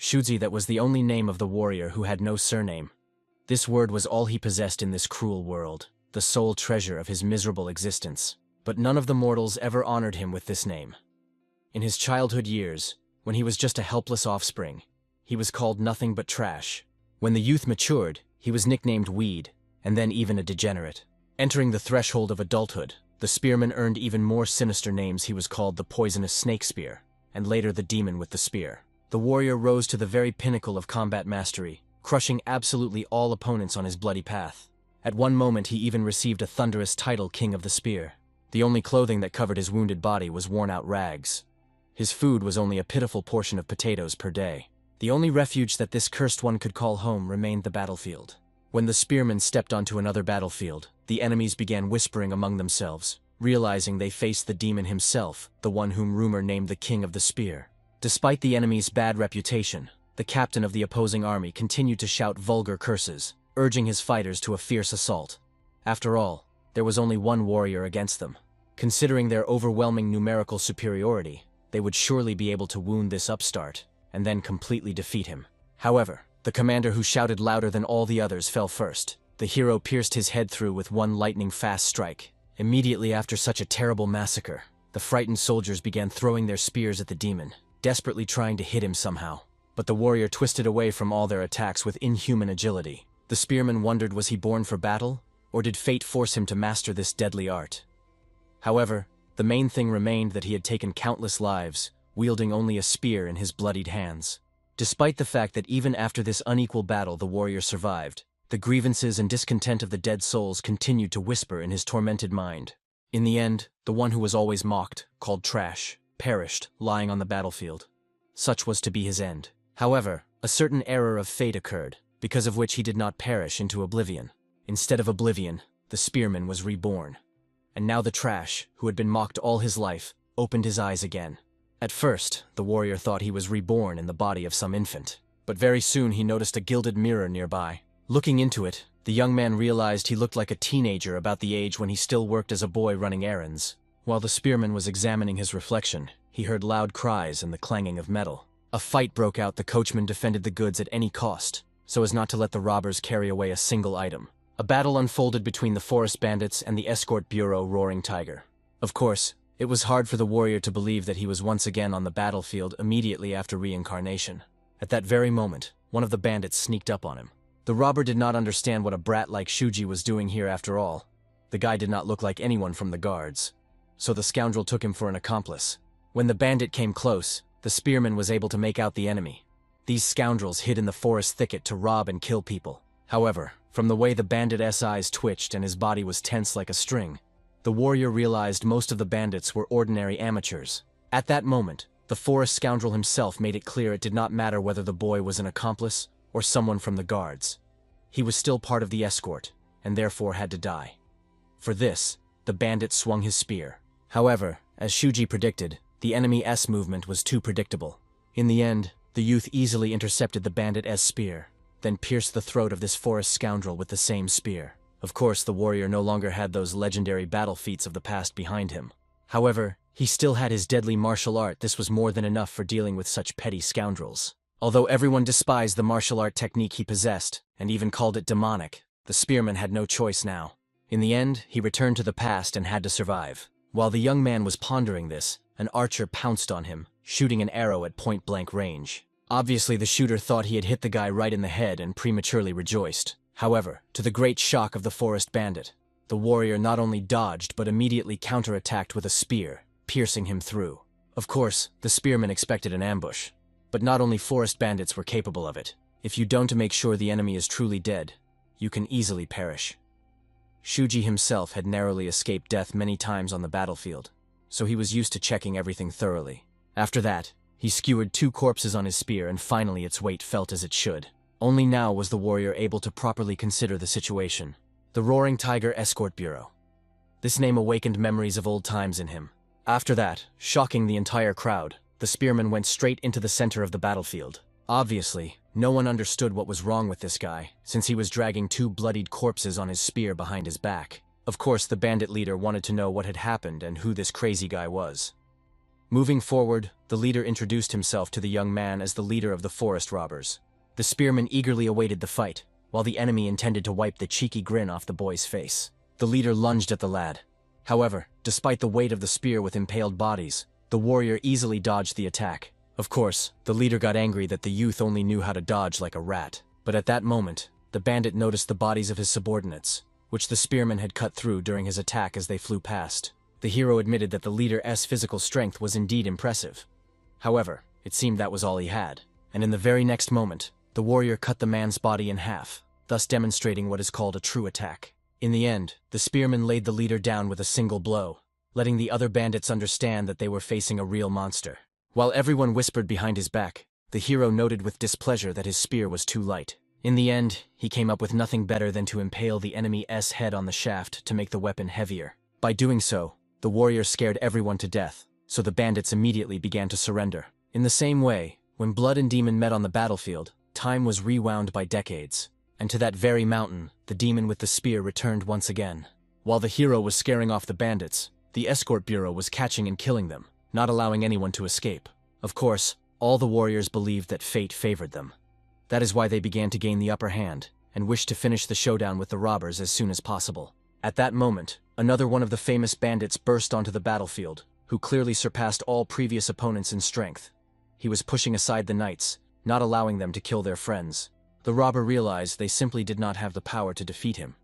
Shuji, that was the only name of the warrior who had no surname. This word was all he possessed in this cruel world, the sole treasure of his miserable existence. But none of the mortals ever honored him with this name. In his childhood years, when he was just a helpless offspring, he was called nothing but trash. When the youth matured, he was nicknamed Weed, and then even a degenerate. Entering the threshold of adulthood, the spearman earned even more sinister names. He was called the Poisonous Snake Spear, and later the Demon with the Spear. The warrior rose to the very pinnacle of combat mastery, crushing absolutely all opponents on his bloody path. At one moment he even received a thunderous title, King of the Spear. The only clothing that covered his wounded body was worn-out rags. His food was only a pitiful portion of potatoes per day. The only refuge that this cursed one could call home remained the battlefield. When the spearman stepped onto another battlefield, the enemies began whispering among themselves, realizing they faced the demon himself, the one whom rumor named the King of the Spear. Despite the enemy's bad reputation, the captain of the opposing army continued to shout vulgar curses, urging his fighters to a fierce assault. After all, there was only one warrior against them. Considering their overwhelming numerical superiority, they would surely be able to wound this upstart, and then completely defeat him. However, the commander who shouted louder than all the others fell first. The hero pierced his head through with one lightning-fast strike. Immediately after such a terrible massacre, the frightened soldiers began throwing their spears at the demon, desperately trying to hit him somehow. But the warrior twisted away from all their attacks with inhuman agility. The spearman wondered, was he born for battle, or did fate force him to master this deadly art? However, the main thing remained that he had taken countless lives, wielding only a spear in his bloodied hands. Despite the fact that even after this unequal battle the warrior survived, the grievances and discontent of the dead souls continued to whisper in his tormented mind. In the end, the one who was always mocked, called trash, perished, lying on the battlefield. Such was to be his end. However, a certain error of fate occurred, because of which he did not perish into oblivion. Instead of oblivion, the spearman was reborn. And now the trash, who had been mocked all his life, opened his eyes again. At first, the warrior thought he was reborn in the body of some infant. But very soon he noticed a gilded mirror nearby. Looking into it, the young man realized he looked like a teenager about the age when he still worked as a boy running errands. While the spearman was examining his reflection, he heard loud cries and the clanging of metal. A fight broke out. The coachman defended the goods at any cost, so as not to let the robbers carry away a single item. A battle unfolded between the forest bandits and the escort bureau Roaring Tiger. Of course, it was hard for the warrior to believe that he was once again on the battlefield immediately after reincarnation. At that very moment, one of the bandits sneaked up on him. The robber did not understand what a brat like Shuji was doing here after all. The guy did not look like anyone from the guards, so the scoundrel took him for an accomplice. When the bandit came close, the spearman was able to make out the enemy. These scoundrels hid in the forest thicket to rob and kill people. However, from the way the bandit's eyes twitched and his body was tense like a string, the warrior realized most of the bandits were ordinary amateurs. At that moment, the forest scoundrel himself made it clear it did not matter whether the boy was an accomplice or someone from the guards. He was still part of the escort, and therefore had to die. For this, the bandit swung his spear. However, as Shuji predicted, the enemy's movement was too predictable. In the end, the youth easily intercepted the bandit's spear, then pierced the throat of this forest scoundrel with the same spear. Of course, the warrior no longer had those legendary battle feats of the past behind him. However, he still had his deadly martial art. This was more than enough for dealing with such petty scoundrels. Although everyone despised the martial art technique he possessed, and even called it demonic, the spearman had no choice now. In the end, he returned to the past and had to survive. While the young man was pondering this, an archer pounced on him, shooting an arrow at point-blank range. Obviously, the shooter thought he had hit the guy right in the head and prematurely rejoiced. However, to the great shock of the forest bandit, the warrior not only dodged but immediately counterattacked with a spear, piercing him through. Of course, the spearman expected an ambush. But not only forest bandits were capable of it. If you don't make sure the enemy is truly dead, you can easily perish. Shuji himself had narrowly escaped death many times on the battlefield, so he was used to checking everything thoroughly. After that, he skewered 2 corpses on his spear and finally its weight felt as it should. Only now was the warrior able to properly consider the situation. The Roaring Tiger Escort Bureau. This name awakened memories of old times in him. After that, shocking the entire crowd, the spearman went straight into the center of the battlefield. Obviously, no one understood what was wrong with this guy, since he was dragging 2 bloodied corpses on his spear behind his back. Of course, the bandit leader wanted to know what had happened and who this crazy guy was. Moving forward, the leader introduced himself to the young man as the leader of the forest robbers. The spearman eagerly awaited the fight, while the enemy intended to wipe the cheeky grin off the boy's face. The leader lunged at the lad. However, despite the weight of the spear with impaled bodies, the warrior easily dodged the attack. Of course, the leader got angry that the youth only knew how to dodge like a rat. But at that moment, the bandit noticed the bodies of his subordinates, which the spearman had cut through during his attack as they flew past. The hero admitted that the leader's physical strength was indeed impressive. However, it seemed that was all he had, and in the very next moment, the warrior cut the man's body in half, thus demonstrating what is called a true attack. In the end, the spearman laid the leader down with a single blow, letting the other bandits understand that they were facing a real monster. While everyone whispered behind his back, the hero noted with displeasure that his spear was too light. In the end, he came up with nothing better than to impale the enemy's head on the shaft to make the weapon heavier. By doing so, the warrior scared everyone to death, so the bandits immediately began to surrender. In the same way, when blood and demon met on the battlefield, time was rewound by decades, and to that very mountain, the demon with the spear returned once again. While the hero was scaring off the bandits, the escort bureau was catching and killing them, not allowing anyone to escape. Of course, all the warriors believed that fate favored them. That is why they began to gain the upper hand, and wished to finish the showdown with the robbers as soon as possible. At that moment, another one of the famous bandits burst onto the battlefield, who clearly surpassed all previous opponents in strength. He was pushing aside the knights, not allowing them to kill their friends. The robber realized they simply did not have the power to defeat him.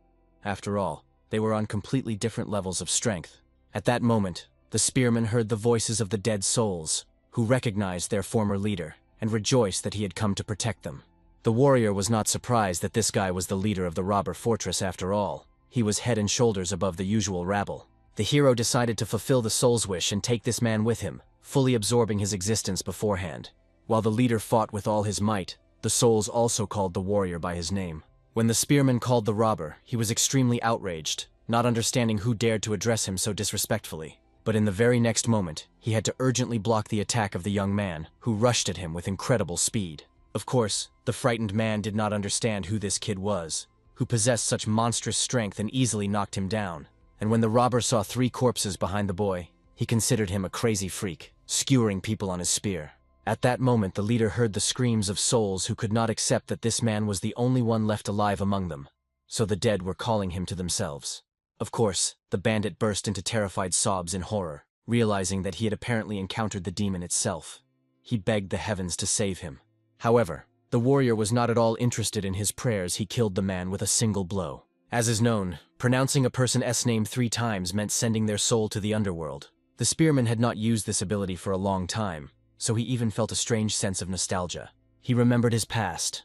After all, they were on completely different levels of strength. At that moment, the spearman heard the voices of the dead souls, who recognized their former leader, and rejoiced that he had come to protect them. The warrior was not surprised that this guy was the leader of the robber fortress after all. He was head and shoulders above the usual rabble. The hero decided to fulfill the soul's wish and take this man with him, fully absorbing his existence beforehand. While the leader fought with all his might, the souls also called the warrior by his name. When the spearman called the robber, he was extremely outraged, not understanding who dared to address him so disrespectfully. But in the very next moment, he had to urgently block the attack of the young man, who rushed at him with incredible speed. Of course, the frightened man did not understand who this kid was, who possessed such monstrous strength and easily knocked him down. And when the robber saw 3 corpses behind the boy, he considered him a crazy freak, skewering people on his spear. At that moment, the leader heard the screams of souls who could not accept that this man was the only one left alive among them, so the dead were calling him to themselves. Of course, the bandit burst into terrified sobs in horror, realizing that he had apparently encountered the demon itself. He begged the heavens to save him. However, the warrior was not at all interested in his prayers. He killed the man with a single blow. As is known, pronouncing a person's name 3 times meant sending their soul to the underworld. The spearman had not used this ability for a long time, so he even felt a strange sense of nostalgia. He remembered his past.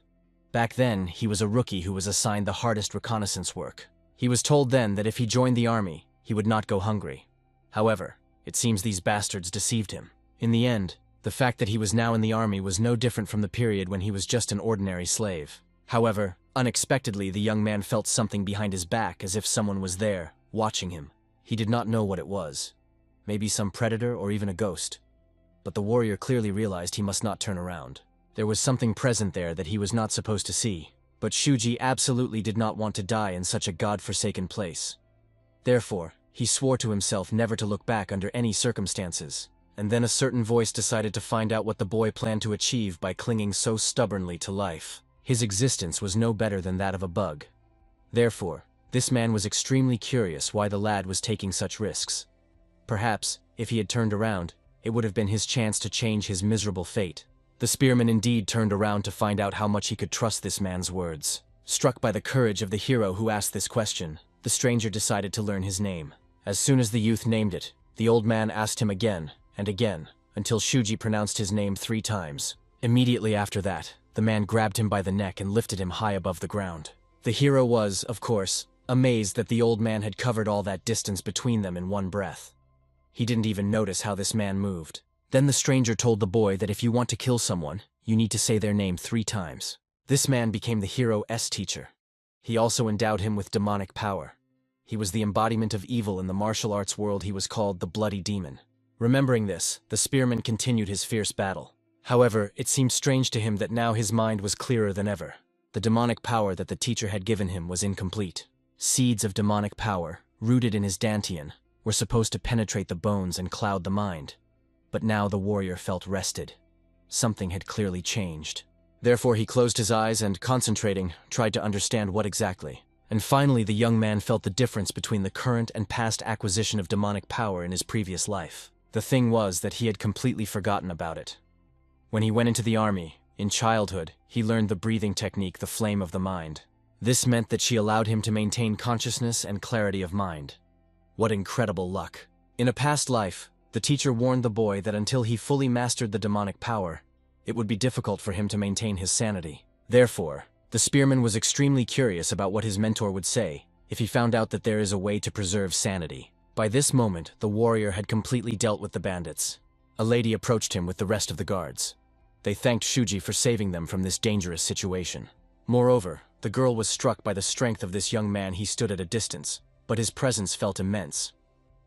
Back then, he was a rookie who was assigned the hardest reconnaissance work. He was told then that if he joined the army, he would not go hungry. However, it seems these bastards deceived him. In the end, the fact that he was now in the army was no different from the period when he was just an ordinary slave. However, unexpectedly, the young man felt something behind his back as if someone was there, watching him. He did not know what it was. Maybe some predator or even a ghost. But the warrior clearly realized he must not turn around. There was something present there that he was not supposed to see. But Shuji absolutely did not want to die in such a god-forsaken place. Therefore, he swore to himself never to look back under any circumstances. And then a certain voice decided to find out what the boy planned to achieve by clinging so stubbornly to life. His existence was no better than that of a bug. Therefore, this man was extremely curious why the lad was taking such risks. Perhaps, if he had turned around, it would have been his chance to change his miserable fate. The spearman indeed turned around to find out how much he could trust this man's words. Struck by the courage of the hero who asked this question, the stranger decided to learn his name. As soon as the youth named it, the old man asked him again and again, until Shuji pronounced his name 3 times. Immediately after that, the man grabbed him by the neck and lifted him high above the ground. The hero was, of course, amazed that the old man had covered all that distance between them in one breath. He didn't even notice how this man moved. Then the stranger told the boy that if you want to kill someone, you need to say their name 3 times. This man became the hero's teacher. He also endowed him with demonic power. He was the embodiment of evil in the martial arts world. He was called the Bloody Demon. Remembering this, the spearman continued his fierce battle. However, it seemed strange to him that now his mind was clearer than ever. The demonic power that the teacher had given him was incomplete. Seeds of demonic power, rooted in his dantian, were supposed to penetrate the bones and cloud the mind. But now the warrior felt rested. Something had clearly changed. Therefore he closed his eyes and, concentrating, tried to understand what exactly. And finally the young man felt the difference between the current and past acquisition of demonic power in his previous life. The thing was that he had completely forgotten about it. When he went into the army, in childhood, he learned the breathing technique, the flame of the mind. This meant that she allowed him to maintain consciousness and clarity of mind. What incredible luck. In a past life, the teacher warned the boy that until he fully mastered the demonic power, it would be difficult for him to maintain his sanity. Therefore, the spearman was extremely curious about what his mentor would say if he found out that there is a way to preserve sanity. By this moment, the warrior had completely dealt with the bandits. A lady approached him with the rest of the guards. They thanked Shuji for saving them from this dangerous situation. Moreover, the girl was struck by the strength of this young man. He stood at a distance, but his presence felt immense.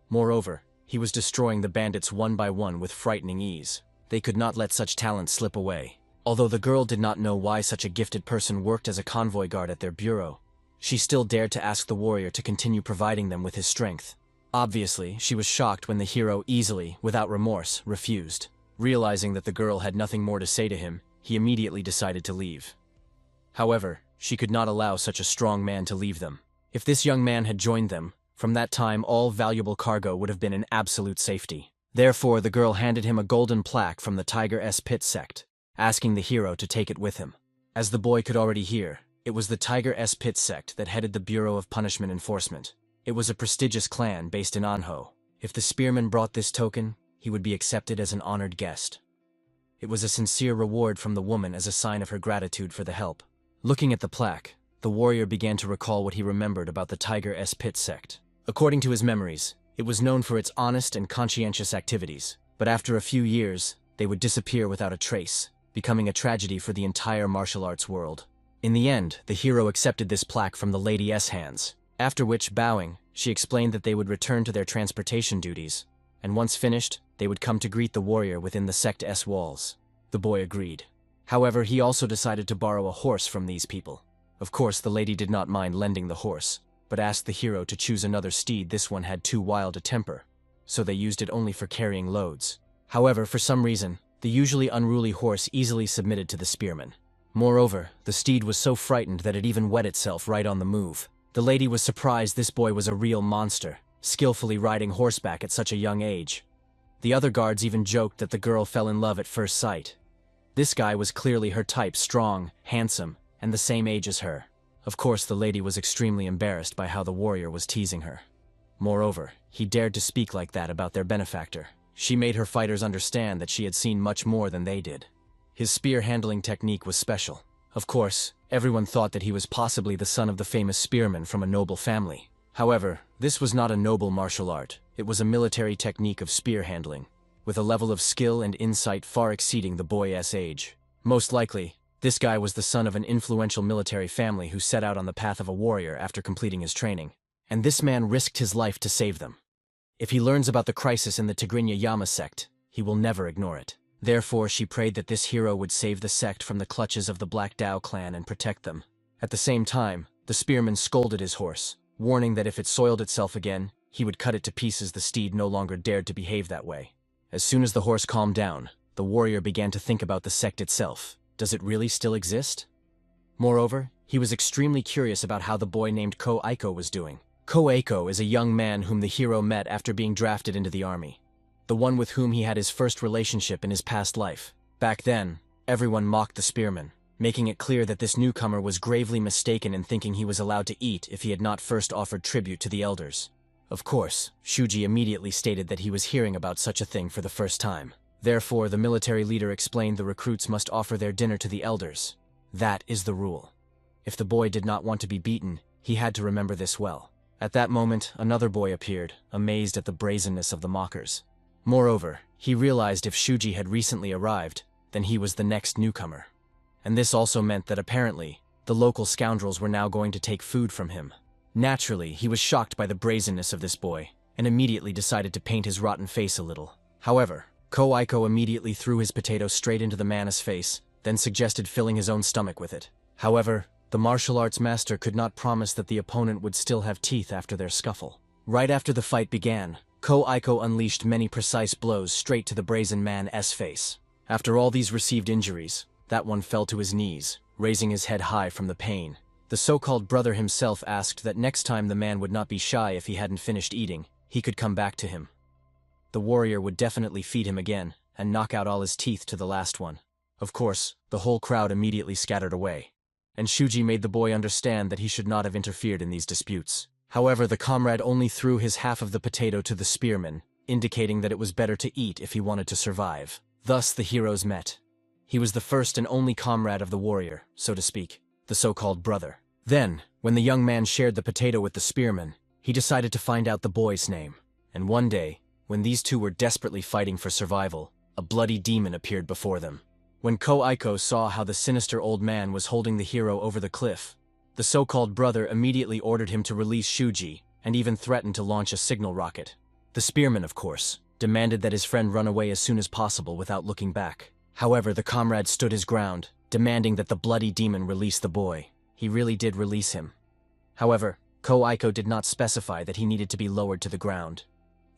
Moreover, he was destroying the bandits one by one with frightening ease. They could not let such talent slip away. Although the girl did not know why such a gifted person worked as a convoy guard at their bureau, she still dared to ask the warrior to continue providing them with his strength. Obviously, she was shocked when the hero easily, without remorse, refused. Realizing that the girl had nothing more to say to him, he immediately decided to leave. However, she could not allow such a strong man to leave them. If this young man had joined them, from that time all valuable cargo would have been in absolute safety. Therefore, the girl handed him a golden plaque from the Tiger Pit Sect, asking the hero to take it with him. As the boy could already hear, it was the Tiger Pit Sect that headed the Bureau of Punishment Enforcement. It was a prestigious clan based in Anho. If the spearman brought this token, he would be accepted as an honored guest. It was a sincere reward from the woman as a sign of her gratitude for the help. Looking at the plaque, the warrior began to recall what he remembered about the Tiger Pit Sect. According to his memories, it was known for its honest and conscientious activities, but after a few years, they would disappear without a trace, becoming a tragedy for the entire martial arts world. In the end, the hero accepted this plaque from the lady's hands, after which, bowing, she explained that they would return to their transportation duties, and once finished, they would come to greet the warrior within the Sect's walls. The boy agreed. However, he also decided to borrow a horse from these people. Of course, the lady did not mind lending the horse, but asked the hero to choose another steed. This one had too wild a temper, so they used it only for carrying loads. However, for some reason, the usually unruly horse easily submitted to the spearman. Moreover, the steed was so frightened that it even wet itself right on the move. The lady was surprised this boy was a real monster, skillfully riding horseback at such a young age. The other guards even joked that the girl fell in love at first sight. This guy was clearly her type, strong, handsome, and the same age as her. Of course, the lady was extremely embarrassed by how the warrior was teasing her. Moreover, he dared to speak like that about their benefactor. She made her fighters understand that she had seen much more than they did. His spear handling technique was special. Of course, everyone thought that he was possibly the son of the famous spearman from a noble family. However, this was not a noble martial art. It was a military technique of spear handling, with a level of skill and insight far exceeding the boy's age. Most likely, this guy was the son of an influential military family who set out on the path of a warrior after completing his training. And this man risked his life to save them. If he learns about the crisis in the Tigrinya Yama sect, he will never ignore it. Therefore, she prayed that this hero would save the sect from the clutches of the Black Dao clan and protect them. At the same time, the spearman scolded his horse, warning that if it soiled itself again, he would cut it to pieces. The steed no longer dared to behave that way. As soon as the horse calmed down, the warrior began to think about the sect itself. Does it really still exist? Moreover, he was extremely curious about how the boy named Ko Aiko was doing. Ko Aiko is a young man whom the hero met after being drafted into the army. The one with whom he had his first relationship in his past life. Back then, everyone mocked the spearman, making it clear that this newcomer was gravely mistaken in thinking he was allowed to eat if he had not first offered tribute to the elders. Of course, Shuji immediately stated that he was hearing about such a thing for the first time. Therefore, the military leader explained the recruits must offer their dinner to the elders. That is the rule. If the boy did not want to be beaten, he had to remember this well. At that moment, another boy appeared, amazed at the brazenness of the mockers. Moreover, he realized if Shuji had recently arrived, then he was the next newcomer. And this also meant that apparently, the local scoundrels were now going to take food from him. Naturally, he was shocked by the brazenness of this boy, and immediately decided to paint his rotten face a little. However, Ko Aiko immediately threw his potato straight into the man's face, then suggested filling his own stomach with it. However, the martial arts master could not promise that the opponent would still have teeth after their scuffle. Right after the fight began, Ko-Aiko unleashed many precise blows straight to the brazen man's face. After all these received injuries, that one fell to his knees, raising his head high from the pain. The so-called brother himself asked that next time the man would not be shy if he hadn't finished eating, he could come back to him. The warrior would definitely feed him again, and knock out all his teeth to the last one. Of course, the whole crowd immediately scattered away. And Shuji made the boy understand that he should not have interfered in these disputes. However, the comrade only threw his half of the potato to the spearman, indicating that it was better to eat if he wanted to survive. Thus the heroes met. He was the first and only comrade of the warrior, so to speak, the so-called brother. Then, when the young man shared the potato with the spearman, he decided to find out the boy's name. And one day, when these two were desperately fighting for survival, a bloody demon appeared before them. When Ko-Aiko saw how the sinister old man was holding the hero over the cliff, the so-called brother immediately ordered him to release Shuji, and even threatened to launch a signal rocket. The spearman, of course, demanded that his friend run away as soon as possible without looking back. However, the comrade stood his ground, demanding that the bloody demon release the boy. He really did release him. However, Ko-Aiko did not specify that he needed to be lowered to the ground.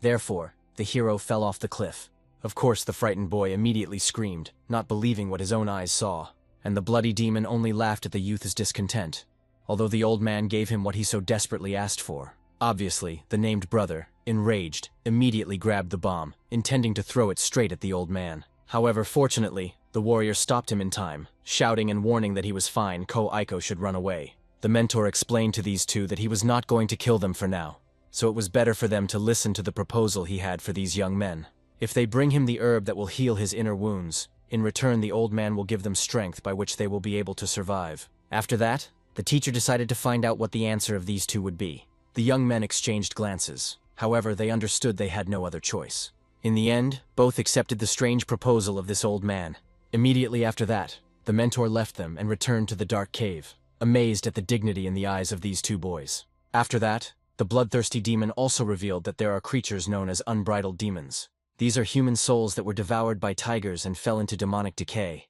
Therefore, the hero fell off the cliff. Of course, the frightened boy immediately screamed, not believing what his own eyes saw, and the bloody demon only laughed at the youth's discontent, although the old man gave him what he so desperately asked for. Obviously, the named brother, enraged, immediately grabbed the bomb, intending to throw it straight at the old man. However, fortunately, the warrior stopped him in time, shouting and warning that he was fine. Ko-Aiko should run away. The mentor explained to these two that he was not going to kill them for now, so it was better for them to listen to the proposal he had for these young men. If they bring him the herb that will heal his inner wounds, in return the old man will give them strength by which they will be able to survive. After that, the teacher decided to find out what the answer of these two would be. The young men exchanged glances. However, they understood they had no other choice. In the end, both accepted the strange proposal of this old man. Immediately after that, the mentor left them and returned to the dark cave, amazed at the dignity in the eyes of these two boys. After that, the bloodthirsty demon also revealed that there are creatures known as unbridled demons. These are human souls that were devoured by tigers and fell into demonic decay.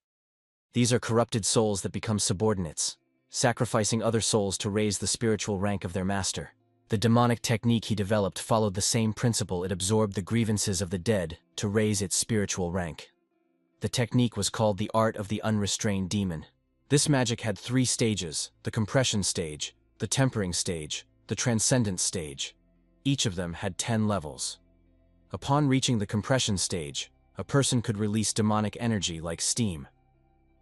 These are corrupted souls that become subordinates, sacrificing other souls to raise the spiritual rank of their master. The demonic technique he developed followed the same principle. It absorbed the grievances of the dead to raise its spiritual rank. The technique was called the art of the unrestrained demon. This magic had 3 stages: the compression stage, the tempering stage, the transcendent stage. Each of them had 10 levels. Upon reaching the compression stage, a person could release demonic energy like steam.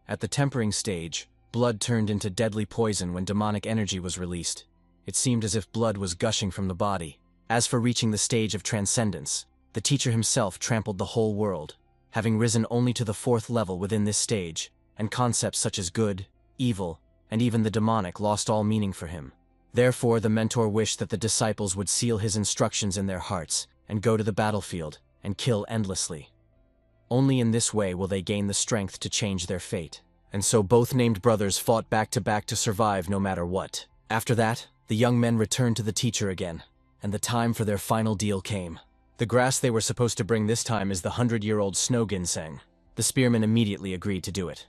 At the tempering stage, blood turned into deadly poison. When demonic energy was released, it seemed as if blood was gushing from the body. As for reaching the stage of transcendence, the teacher himself trampled the whole world, having risen only to the 4th level within this stage, and concepts such as good, evil, and even the demonic lost all meaning for him. Therefore, the mentor wished that the disciples would seal his instructions in their hearts and go to the battlefield and kill endlessly. Only in this way will they gain the strength to change their fate. And so both named brothers fought back to survive no matter what. After that, the young men returned to the teacher again, and the time for their final deal came. The grass they were supposed to bring this time is the 100-year-old snow ginseng. The spearman immediately agreed to do it.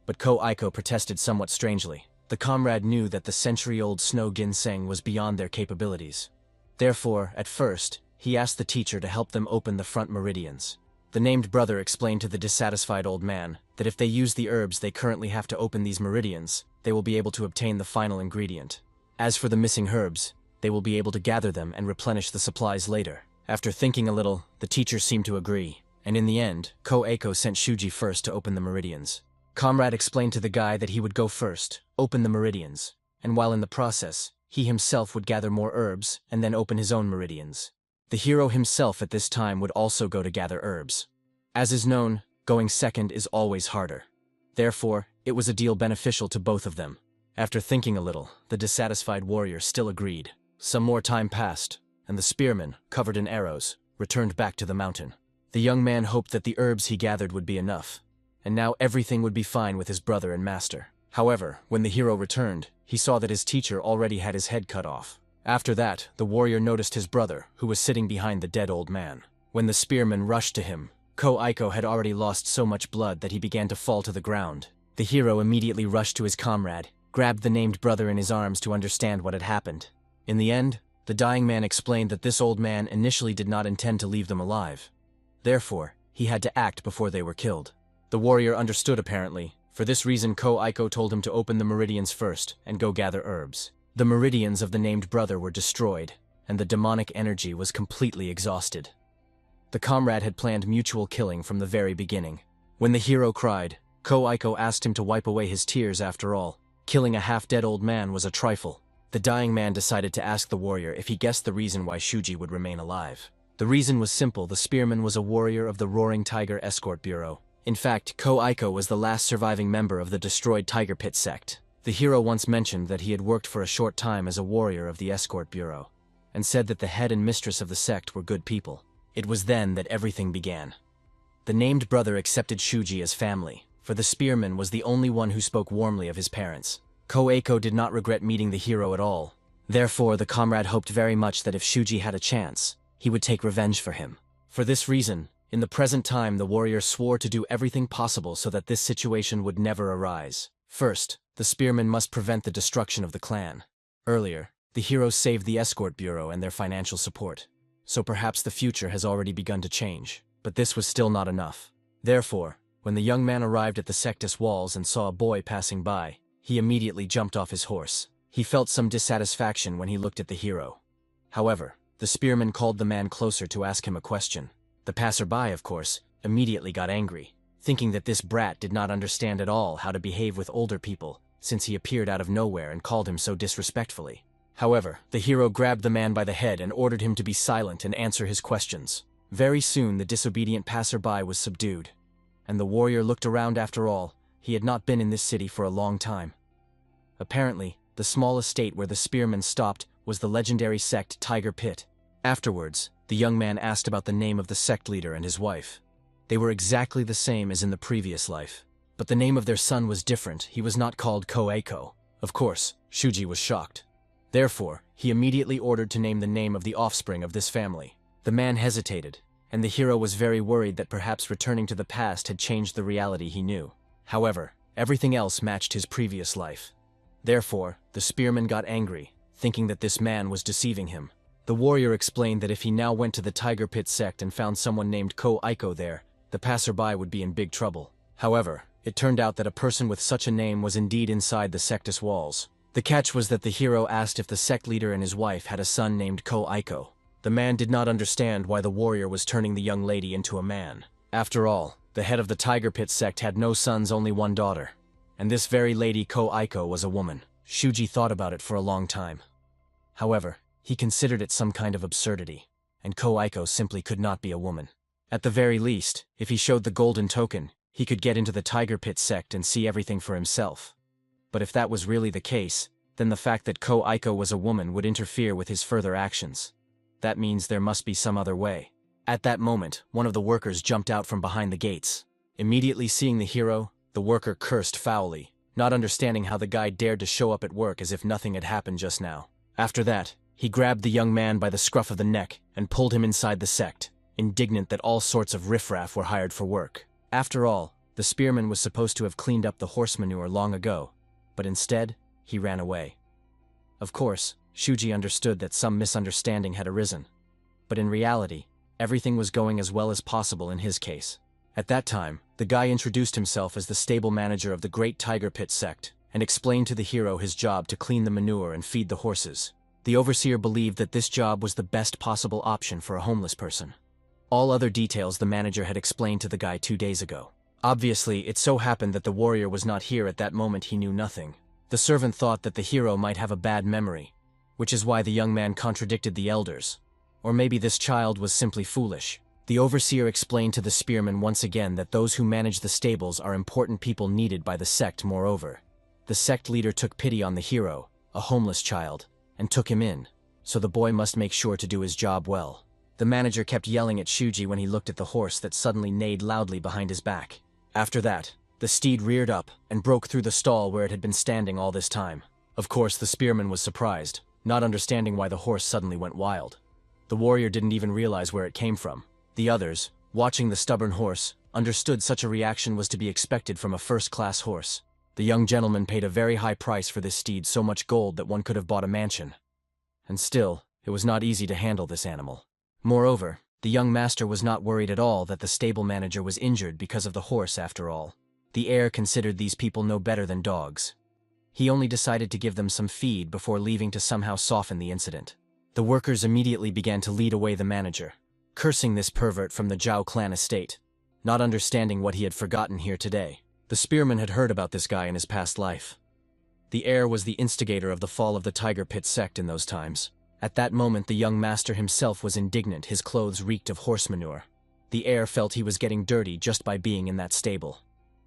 But Ko-Aiko protested somewhat strangely. The comrade knew that the century-old snow ginseng was beyond their capabilities. Therefore, at first, he asked the teacher to help them open the front meridians. The named brother explained to the dissatisfied old man that if they use the herbs they currently have to open these meridians, they will be able to obtain the final ingredient. As for the missing herbs, they will be able to gather them and replenish the supplies later. After thinking a little, the teacher seemed to agree, and in the end, Ko-Aiko sent Shuji first to open the meridians. Comrade explained to the guy that he would go first, open the meridians, and while in the process, he himself would gather more herbs and then open his own meridians. The hero himself at this time would also go to gather herbs. As is known, going second is always harder. Therefore, it was a deal beneficial to both of them. After thinking a little, the dissatisfied warrior still agreed. Some more time passed, and the spearman, covered in arrows, returned back to the mountain. The young man hoped that the herbs he gathered would be enough, and now everything would be fine with his brother and master. However, when the hero returned, he saw that his teacher already had his head cut off. After that, the warrior noticed his brother, who was sitting behind the dead old man. When the spearman rushed to him, Ko-Aiko had already lost so much blood that he began to fall to the ground. The hero immediately rushed to his comrade, grabbed the named brother in his arms to understand what had happened. In the end, The dying man explained that this old man initially did not intend to leave them alive. Therefore, he had to act before they were killed. The warrior understood apparently. For this reason, Ko-Aiko told him to open the meridians first and go gather herbs. The meridians of the named brother were destroyed, and the demonic energy was completely exhausted. The comrade had planned mutual killing from the very beginning. When the hero cried, Ko-Aiko asked him to wipe away his tears after all. Killing a half-dead old man was a trifle. The dying man decided to ask the warrior if he guessed the reason why Shuji would remain alive. The reason was simple: the spearman was a warrior of the Roaring Tiger Escort Bureau. In fact, Ko-Aiko was the last surviving member of the destroyed Tiger Pit sect. The hero once mentioned that he had worked for a short time as a warrior of the Escort Bureau, and said that the head and mistress of the sect were good people. It was then that everything began. The named brother accepted Shuji as family, for the spearman was the only one who spoke warmly of his parents. Ko-Aiko did not regret meeting the hero at all. Therefore, the comrade hoped very much that if Shuji had a chance, he would take revenge for him. For this reason, in the present time, the warrior swore to do everything possible so that this situation would never arise. First, the spearman must prevent the destruction of the clan. Earlier, the heroes saved the Escort Bureau and their financial support. So perhaps the future has already begun to change. But this was still not enough. Therefore, when the young man arrived at the Sectus walls and saw a boy passing by, he immediately jumped off his horse. He felt some dissatisfaction when he looked at the hero. However, the spearman called the man closer to ask him a question. The passerby, of course, immediately got angry, thinking that this brat did not understand at all how to behave with older people, since he appeared out of nowhere and called him so disrespectfully. However, the hero grabbed the man by the head and ordered him to be silent and answer his questions. Very soon the disobedient passerby was subdued, and the warrior looked around. After all, he had not been in this city for a long time. Apparently, the small estate where the spearman stopped was the legendary sect Tiger Pit. Afterwards, the young man asked about the name of the sect leader and his wife. They were exactly the same as in the previous life, but the name of their son was different. He was not called Ko-Aiko. Of course, Shuji was shocked. Therefore, he immediately ordered to name the name of the offspring of this family. The man hesitated, and the hero was very worried that perhaps returning to the past had changed the reality he knew. However, everything else matched his previous life. Therefore, the spearman got angry, thinking that this man was deceiving him. The warrior explained that if he now went to the Tiger Pit sect and found someone named Ko-Aiko there, the passerby would be in big trouble. However, it turned out that a person with such a name was indeed inside the sectus walls. The catch was that the hero asked if the sect leader and his wife had a son named Ko-Aiko. The man did not understand why the warrior was turning the young lady into a man. After all, the head of the Tiger Pit sect had no sons, only one daughter. And this very lady Ko-Aiko was a woman. Shuji thought about it for a long time. However, he considered it some kind of absurdity, and Ko-Aiko simply could not be a woman. At the very least, if he showed the golden token, he could get into the Tiger Pit sect and see everything for himself. But if that was really the case, then the fact that Ko-Aiko was a woman would interfere with his further actions. That means there must be some other way. At that moment, one of the workers jumped out from behind the gates. Immediately seeing the hero, the worker cursed foully, not understanding how the guy dared to show up at work as if nothing had happened just now. After that, he grabbed the young man by the scruff of the neck and pulled him inside the sect, indignant that all sorts of riffraff were hired for work. After all, the spearman was supposed to have cleaned up the horse manure long ago, but instead, he ran away. Of course, Shuji understood that some misunderstanding had arisen, but in reality, everything was going as well as possible in his case. At that time, the guy introduced himself as the stable manager of the Great Tiger Pit sect and explained to the hero his job to clean the manure and feed the horses. The overseer believed that this job was the best possible option for a homeless person. All other details the manager had explained to the guy 2 days ago. Obviously, it so happened that the warrior was not here at that moment. He knew nothing. The servant thought that the hero might have a bad memory, which is why the young man contradicted the elders. Or maybe this child was simply foolish. The overseer explained to the spearman once again that those who manage the stables are important people needed by the sect. Moreover, the sect leader took pity on the hero, a homeless child, and took him in, so the boy must make sure to do his job well. The manager kept yelling at Shuji when he looked at the horse that suddenly neighed loudly behind his back. After that, the steed reared up and broke through the stall where it had been standing all this time. Of course, the spearman was surprised, not understanding why the horse suddenly went wild. The warrior didn't even realize where it came from. The others, watching the stubborn horse, understood such a reaction was to be expected from a first-class horse. The young gentleman paid a very high price for this steed, so much gold that one could have bought a mansion. And still, It was not easy to handle this animal. Moreover, the young master was not worried at all that the stable manager was injured because of the horse after all. The heir considered these people no better than dogs. He only decided to give them some feed before leaving to somehow soften the incident. The workers immediately began to lead away the manager, cursing this pervert from the Zhao clan estate, not understanding what he had forgotten here today. The spearman had heard about this guy in his past life. The heir was the instigator of the fall of the Tiger Pit sect in those times. At that moment the young master himself was indignant. His clothes reeked of horse manure. The heir felt he was getting dirty just by being in that stable,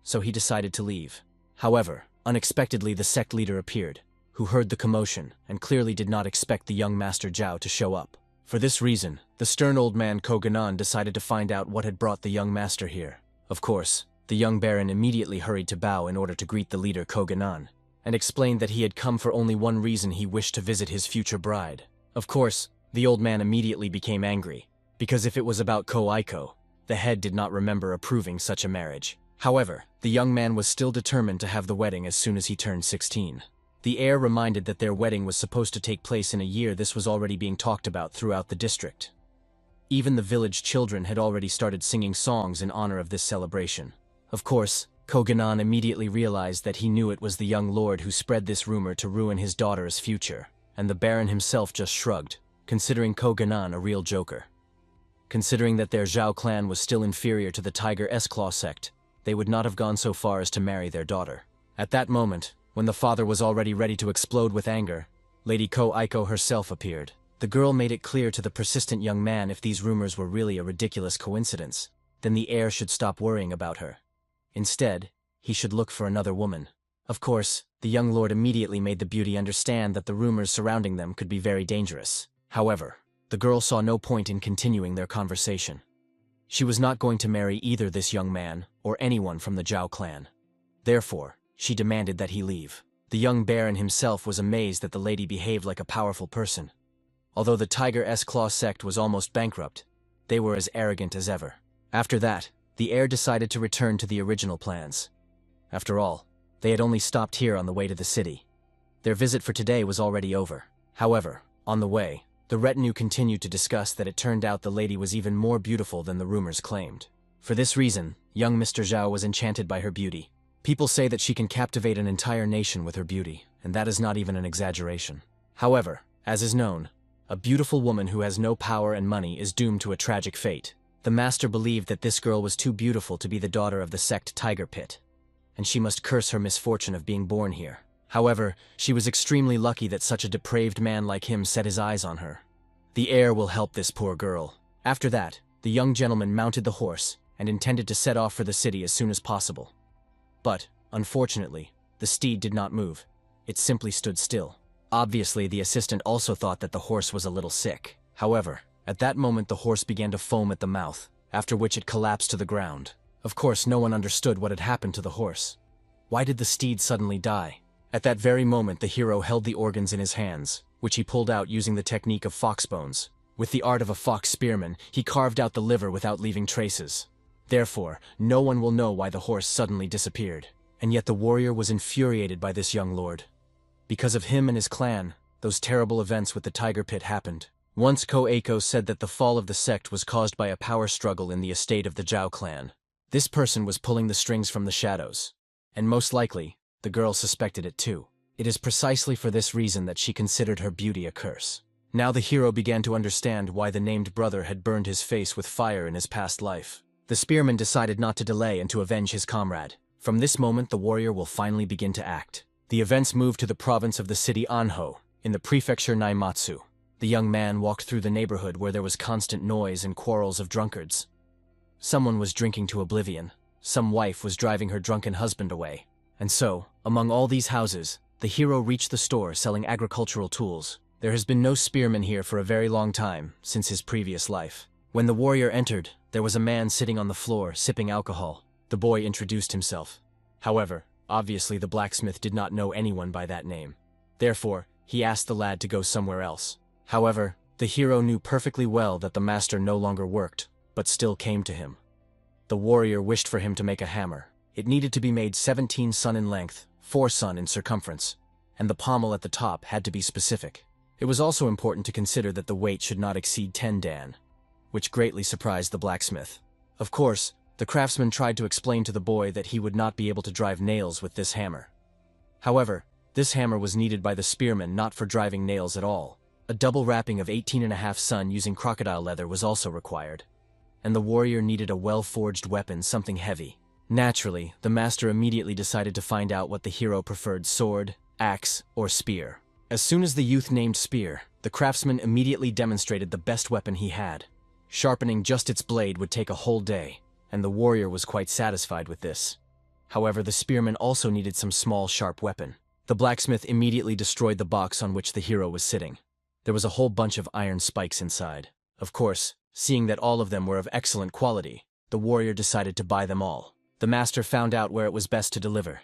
so he decided to leave. However, unexpectedly the sect leader appeared, who heard the commotion and clearly did not expect the young master Zhao to show up. For this reason, the stern old man Koganon decided to find out what had brought the young master here. Of course, the young baron immediately hurried to bow in order to greet the leader Koganon, and explained that he had come for only one reason: he wished to visit his future bride. Of course, the old man immediately became angry, because if it was about Ko-Aiko, the head did not remember approving such a marriage. However, the young man was still determined to have the wedding as soon as he turned 16. The heir reminded that their wedding was supposed to take place in a year. This was already being talked about throughout the district. Even the village children had already started singing songs in honor of this celebration. Of course, Koganon immediately realized that he knew it was the young lord who spread this rumor to ruin his daughter's future, and the baron himself just shrugged, considering Koganon a real joker. Considering that their Zhao clan was still inferior to the Tiger S-Claw sect, they would not have gone so far as to marry their daughter. At that moment, when the father was already ready to explode with anger, Lady Ko-Aiko herself appeared. The girl made it clear to the persistent young man if these rumors were really a ridiculous coincidence, then the heir should stop worrying about her. Instead, he should look for another woman. Of course, the young lord immediately made the beauty understand that the rumors surrounding them could be very dangerous. However, the girl saw no point in continuing their conversation. She was not going to marry either this young man or anyone from the Zhao clan. Therefore, she demanded that he leave. The young baron himself was amazed that the lady behaved like a powerful person. Although the Tiger S-Claw sect was almost bankrupt, they were as arrogant as ever. After that, the heir decided to return to the original plans. After all, they had only stopped here on the way to the city. Their visit for today was already over. However, on the way, the retinue continued to discuss that it turned out the lady was even more beautiful than the rumors claimed. For this reason, young Mr. Zhao was enchanted by her beauty. People say that she can captivate an entire nation with her beauty, and that is not even an exaggeration. However, as is known, a beautiful woman who has no power and money is doomed to a tragic fate. The master believed that this girl was too beautiful to be the daughter of the sect Tiger Pit, and she must curse her misfortune of being born here. However, she was extremely lucky that such a depraved man like him set his eyes on her. The heir will help this poor girl. After that, the young gentleman mounted the horse and intended to set off for the city as soon as possible. But, unfortunately, the steed did not move. It simply stood still. Obviously, the assistant also thought that the horse was a little sick. However, at that moment the horse began to foam at the mouth, after which it collapsed to the ground. Of course, no one understood what had happened to the horse. Why did the steed suddenly die? At that very moment the hero held the organs in his hands, which he pulled out using the technique of fox bones. With the art of a fox spearman, he carved out the liver without leaving traces. Therefore, no one will know why the horse suddenly disappeared. And yet the warrior was infuriated by this young lord. Because of him and his clan, those terrible events with the Tiger Pit happened. Once Ko-Aiko said that the fall of the sect was caused by a power struggle in the estate of the Zhao clan. This person was pulling the strings from the shadows. And most likely, the girl suspected it too. It is precisely for this reason that she considered her beauty a curse. Now the hero began to understand why the named brother had burned his face with fire in his past life. The spearman decided not to delay and to avenge his comrade. From this moment the warrior will finally begin to act. The events moved to the province of the city Anho, in the prefecture Naimatsu. The young man walked through the neighborhood where there was constant noise and quarrels of drunkards. Someone was drinking to oblivion. Some wife was driving her drunken husband away. And so, among all these houses, the hero reached the store selling agricultural tools. There has been no spearman here for a very long time, since his previous life. When the warrior entered, there was a man sitting on the floor, sipping alcohol. The boy introduced himself. However, obviously the blacksmith did not know anyone by that name. Therefore, he asked the lad to go somewhere else. However, the hero knew perfectly well that the master no longer worked, but still came to him. The warrior wished for him to make a hammer. It needed to be made 17 sun in length, 4 sun in circumference, and the pommel at the top had to be specific. It was also important to consider that the weight should not exceed 10 dan, which greatly surprised the blacksmith. Of course, the craftsman tried to explain to the boy that he would not be able to drive nails with this hammer. However, this hammer was needed by the spearman not for driving nails at all. A double wrapping of 18.5 sun using crocodile leather was also required. And the warrior needed a well-forged weapon, something heavy. Naturally, the master immediately decided to find out what the hero preferred: sword, axe, or spear. As soon as the youth named spear, the craftsman immediately demonstrated the best weapon he had. Sharpening just its blade would take a whole day, and the warrior was quite satisfied with this. However, the spearman also needed some small, sharp weapon. The blacksmith immediately destroyed the box on which the hero was sitting. There was a whole bunch of iron spikes inside. Of course, seeing that all of them were of excellent quality, the warrior decided to buy them all. The master found out where it was best to deliver.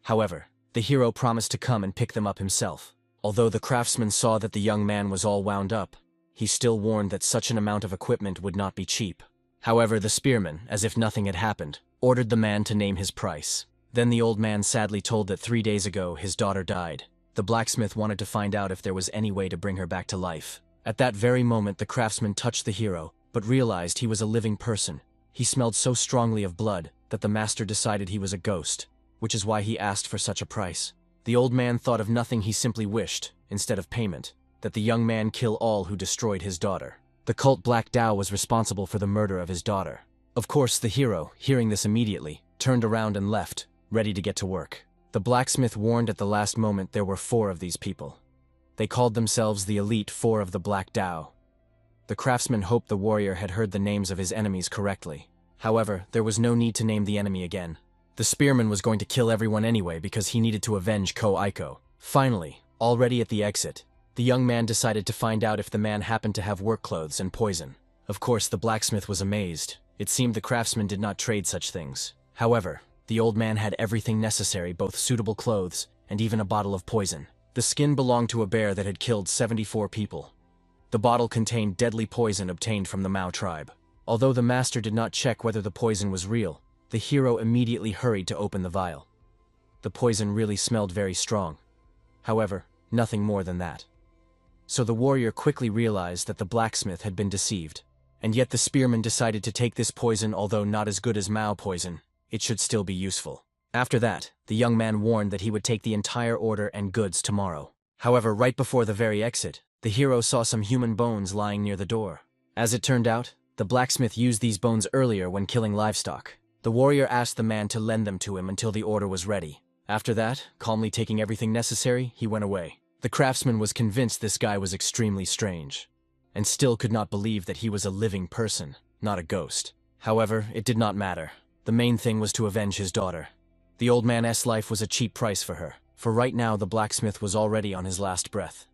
However, the hero promised to come and pick them up himself. Although the craftsman saw that the young man was all wound up, he still warned that such an amount of equipment would not be cheap. However, the spearman, as if nothing had happened, ordered the man to name his price. Then the old man sadly told that 3 days ago his daughter died. The blacksmith wanted to find out if there was any way to bring her back to life. At that very moment, the craftsman touched the hero, but realized he was a living person. He smelled so strongly of blood that the master decided he was a ghost, which is why he asked for such a price. The old man thought of nothing. He simply wished, instead of payment, that the young man kill all who destroyed his daughter. The cult Black Dao was responsible for the murder of his daughter. Of course, the hero, hearing this immediately, turned around and left, ready to get to work. The blacksmith warned at the last moment there were 4 of these people. They called themselves the Elite 4 of the Black Dao. The craftsman hoped the warrior had heard the names of his enemies correctly. However, there was no need to name the enemy again. The spearman was going to kill everyone anyway because he needed to avenge Ko Aiko. Finally, already at the exit, the young man decided to find out if the man happened to have work clothes and poison. Of course, the blacksmith was amazed. It seemed the craftsman did not trade such things. However, the old man had everything necessary, both suitable clothes and even a bottle of poison. The skin belonged to a bear that had killed 74 people. The bottle contained deadly poison obtained from the Mao tribe. Although the master did not check whether the poison was real, the hero immediately hurried to open the vial. The poison really smelled very strong. However, nothing more than that. So the warrior quickly realized that the blacksmith had been deceived. And yet the spearman decided to take this poison. Although not as good as Mao poison, it should still be useful. After that, the young man warned that he would take the entire order and goods tomorrow. However, right before the very exit, the hero saw some human bones lying near the door. As it turned out, the blacksmith used these bones earlier when killing livestock. The warrior asked the man to lend them to him until the order was ready. After that, calmly taking everything necessary, he went away. The craftsman was convinced this guy was extremely strange, and still could not believe that he was a living person, not a ghost. However, it did not matter. The main thing was to avenge his daughter. The old man's life was a cheap price for her, for right now the blacksmith was already on his last breath.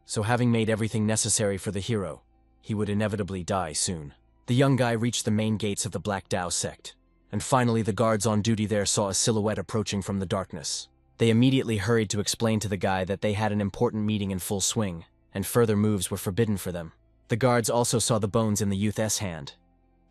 So having made everything necessary for the hero, he would inevitably die soon. The young guy reached the main gates of the Black Dao sect, and finally the guards on duty there saw a silhouette approaching from the darkness. They immediately hurried to explain to the guy that they had an important meeting in full swing, and further moves were forbidden for them. The guards also saw the bones in the youth's hand.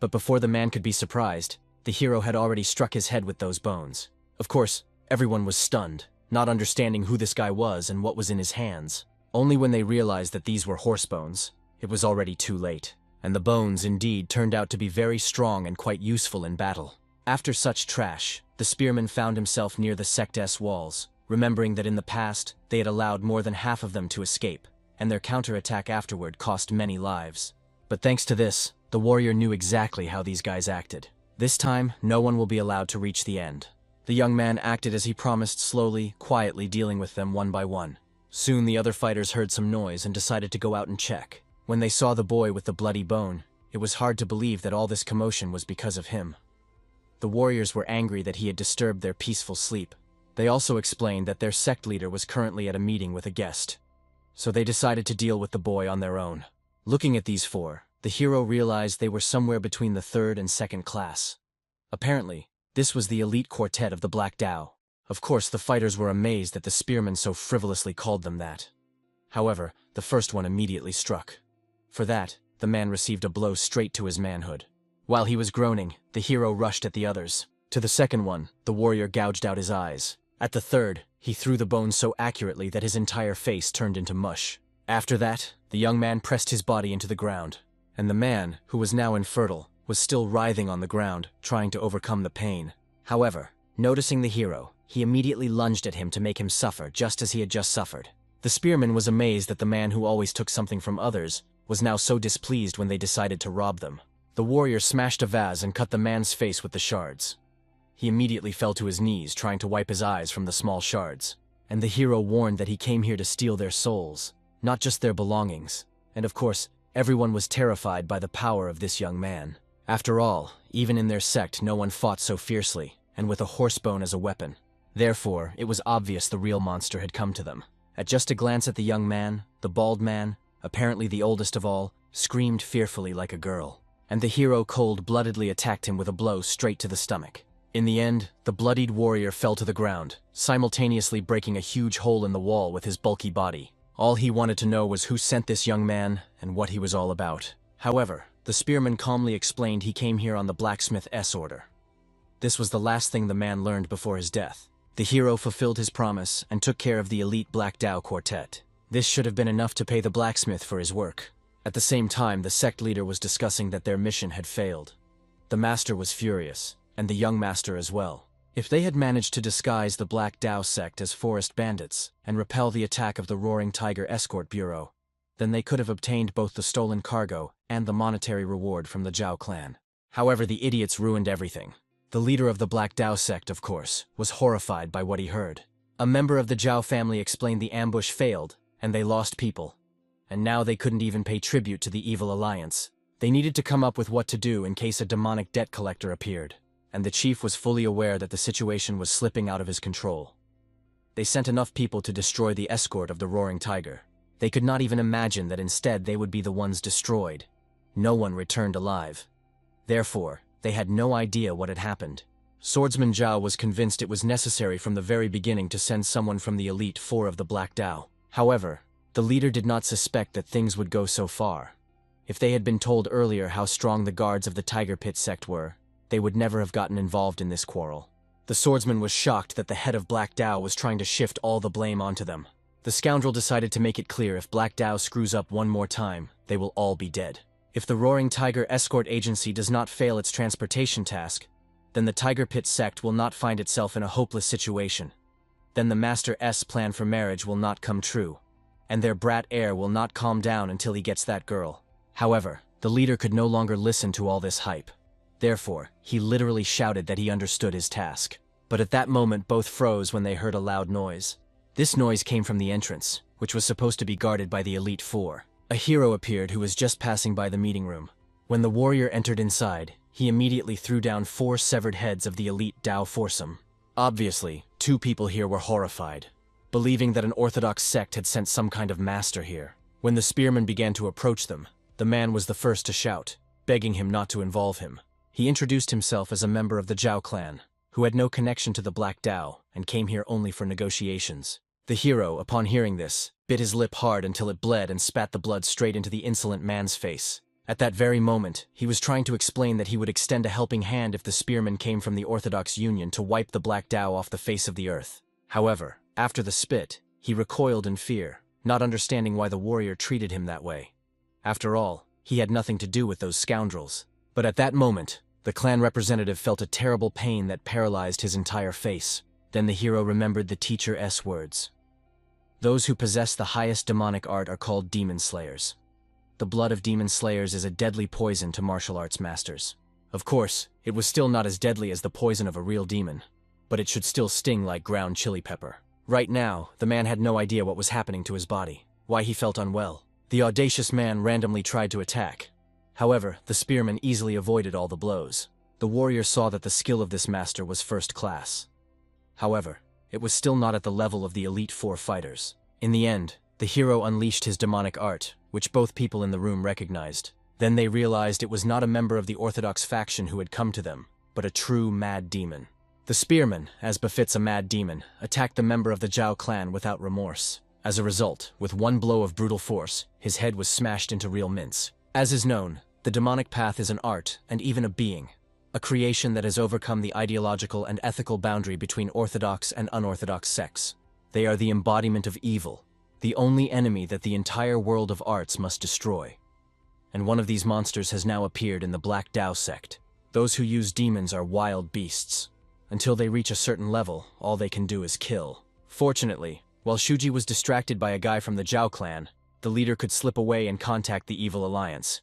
But before the man could be surprised, the hero had already struck his head with those bones. Of course, everyone was stunned, not understanding who this guy was and what was in his hands. Only when they realized that these were horse bones, it was already too late. And the bones indeed turned out to be very strong and quite useful in battle. After such trash, the spearman found himself near the Sect's walls, remembering that in the past, they had allowed more than half of them to escape, and their counterattack afterward cost many lives. But thanks to this, the warrior knew exactly how these guys acted. This time, no one will be allowed to reach the end. The young man acted as he promised, slowly, quietly dealing with them one by one. Soon the other fighters heard some noise and decided to go out and check. When they saw the boy with the bloody bone, it was hard to believe that all this commotion was because of him. The warriors were angry that he had disturbed their peaceful sleep. They also explained that their sect leader was currently at a meeting with a guest. So they decided to deal with the boy on their own. Looking at these 4, the hero realized they were somewhere between the 3rd and 2nd class. Apparently, this was the elite quartet of the Black Dao. Of course, the fighters were amazed that the spearman so frivolously called them that. However, the first one immediately struck. For that, the man received a blow straight to his manhood. While he was groaning, the hero rushed at the others. To the second one, the warrior gouged out his eyes. At the third, he threw the bones so accurately that his entire face turned into mush. After that, the young man pressed his body into the ground, and the man, who was now infertile, was still writhing on the ground, trying to overcome the pain. However, noticing the hero, he immediately lunged at him to make him suffer just as he had just suffered. The spearman was amazed that the man who always took something from others was now so displeased when they decided to rob them. The warrior smashed a vase and cut the man's face with the shards. He immediately fell to his knees, trying to wipe his eyes from the small shards. And the hero warned that he came here to steal their souls, not just their belongings. And of course, everyone was terrified by the power of this young man. After all, even in their sect, no one fought so fiercely, and with a horsebone as a weapon. Therefore, it was obvious the real monster had come to them. At just a glance at the young man, the bald man, apparently the oldest of all, screamed fearfully like a girl. And the hero cold-bloodedly attacked him with a blow straight to the stomach. In the end, the bloodied warrior fell to the ground, simultaneously breaking a huge hole in the wall with his bulky body. All he wanted to know was who sent this young man and what he was all about. However, the spearman calmly explained he came here on the blacksmith S order. This was the last thing the man learned before his death. The hero fulfilled his promise and took care of the elite Black Dao quartet. This should have been enough to pay the blacksmith for his work. At the same time, the sect leader was discussing that their mission had failed. The master was furious, and the young master as well. If they had managed to disguise the Black Dao sect as forest bandits and repel the attack of the Roaring Tiger Escort Bureau, then they could have obtained both the stolen cargo and the monetary reward from the Zhao clan. However, the idiots ruined everything. The leader of the Black Dao sect, of course, was horrified by what he heard. A member of the Zhao family explained the ambush failed, and they lost people. And now they couldn't even pay tribute to the evil alliance. They needed to come up with what to do in case a demonic debt collector appeared, and the chief was fully aware that the situation was slipping out of his control. They sent enough people to destroy the escort of the Roaring Tiger. They could not even imagine that instead they would be the ones destroyed. No one returned alive. Therefore, they had no idea what had happened. Swordsman Zhao was convinced it was necessary from the very beginning to send someone from the Elite Four of the Black Dao. However, the leader did not suspect that things would go so far. If they had been told earlier how strong the guards of the Tiger Pit sect were, they would never have gotten involved in this quarrel. The swordsman was shocked that the head of Black Dao was trying to shift all the blame onto them. The scoundrel decided to make it clear if Black Dao screws up one more time, they will all be dead. If the Roaring Tiger Escort Agency does not fail its transportation task, then the Tiger Pit sect will not find itself in a hopeless situation. Then the Master S plan for marriage will not come true, and their brat heir will not calm down until he gets that girl. However, the leader could no longer listen to all this hype. Therefore, he literally shouted that he understood his task. But at that moment both froze when they heard a loud noise. This noise came from the entrance, which was supposed to be guarded by the Elite Four. A hero appeared who was just passing by the meeting room. When the warrior entered inside, he immediately threw down 4 severed heads of the Elite Dao foursome. Obviously, 2 people here were horrified, believing that an orthodox sect had sent some kind of master here. When the spearman began to approach them, the man was the first to shout, begging him not to involve him. He introduced himself as a member of the Zhao clan, who had no connection to the Black Dao and came here only for negotiations. The hero, upon hearing this, bit his lip hard until it bled and spat the blood straight into the insolent man's face. At that very moment, he was trying to explain that he would extend a helping hand if the spearman came from the Orthodox Union to wipe the Black Dao off the face of the earth. However, after the spit, he recoiled in fear, not understanding why the warrior treated him that way. After all, he had nothing to do with those scoundrels. But at that moment, the clan representative felt a terrible pain that paralyzed his entire face. Then the hero remembered the Teacher S words. Those who possess the highest demonic art are called demon slayers. The blood of demon slayers is a deadly poison to martial arts masters. Of course, it was still not as deadly as the poison of a real demon, but it should still sting like ground chili pepper. Right now, the man had no idea what was happening to his body, why he felt unwell. The audacious man randomly tried to attack. However, the spearman easily avoided all the blows. The warrior saw that the skill of this master was first class. However, it was still not at the level of the Elite Four fighters. In the end, the hero unleashed his demonic art, which both people in the room recognized. Then they realized it was not a member of the Orthodox faction who had come to them, but a true mad demon. The spearman, as befits a mad demon, attacked the member of the Zhao clan without remorse. As a result, with one blow of brutal force, his head was smashed into real mince. As is known, the demonic path is an art and even a being, a creation that has overcome the ideological and ethical boundary between orthodox and unorthodox sects. They are the embodiment of evil, the only enemy that the entire world of arts must destroy. And one of these monsters has now appeared in the Black Dao sect. Those who use demons are wild beasts. Until they reach a certain level, all they can do is kill. Fortunately, while Shuji was distracted by a guy from the Zhao clan, the leader could slip away and contact the Evil Alliance.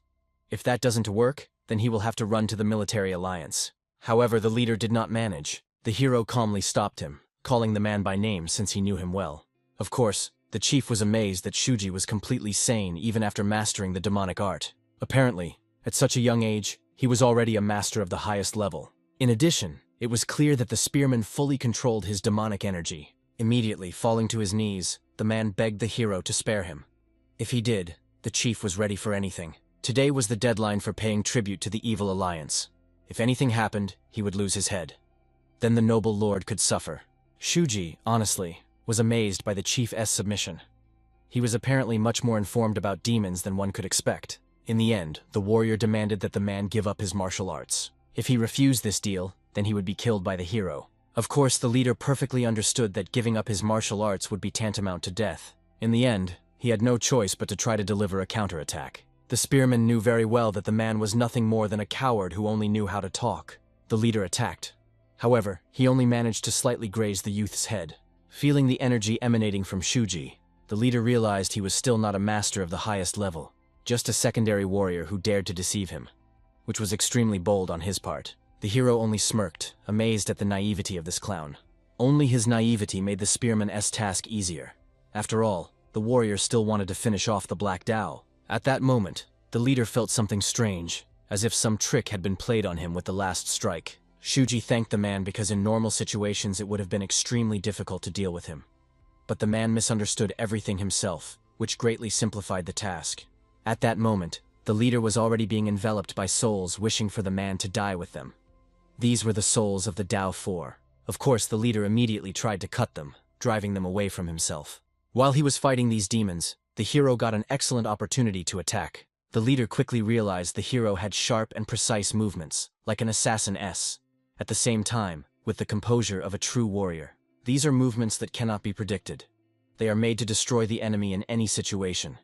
If that doesn't work, then he will have to run to the Military Alliance. However, the leader did not manage. The hero calmly stopped him, calling the man by name since he knew him well. Of course, the chief was amazed that Shuji was completely sane even after mastering the demonic art. Apparently, at such a young age, he was already a master of the highest level. In addition, it was clear that the spearman fully controlled his demonic energy. Immediately falling to his knees, the man begged the hero to spare him. If he did, the chief was ready for anything. Today was the deadline for paying tribute to the Evil Alliance. If anything happened, he would lose his head. Then the noble lord could suffer. Shuji, honestly, was amazed by the chief's submission. He was apparently much more informed about demons than one could expect. In the end, the warrior demanded that the man give up his martial arts. If he refused this deal, then he would be killed by the hero. Of course, the leader perfectly understood that giving up his martial arts would be tantamount to death. In the end, he had no choice but to try to deliver a counterattack. The spearman knew very well that the man was nothing more than a coward who only knew how to talk. The leader attacked. However, he only managed to slightly graze the youth's head. Feeling the energy emanating from Shuji, the leader realized he was still not a master of the highest level, just a secondary warrior who dared to deceive him, which was extremely bold on his part. The hero only smirked, amazed at the naivety of this clown. Only his naivety made the spearman's task easier. After all, the warrior still wanted to finish off the Black Dao. At that moment, the leader felt something strange, as if some trick had been played on him with the last strike. Shuji thanked the man because in normal situations it would have been extremely difficult to deal with him. But the man misunderstood everything himself, which greatly simplified the task. At that moment, the leader was already being enveloped by souls wishing for the man to die with them. These were the souls of the Dao Four. Of course, the leader immediately tried to cut them, driving them away from himself. While he was fighting these demons, the hero got an excellent opportunity to attack. The leader quickly realized the hero had sharp and precise movements, like an assassin-s. At the same time, with the composure of a true warrior. These are movements that cannot be predicted. They are made to destroy the enemy in any situation.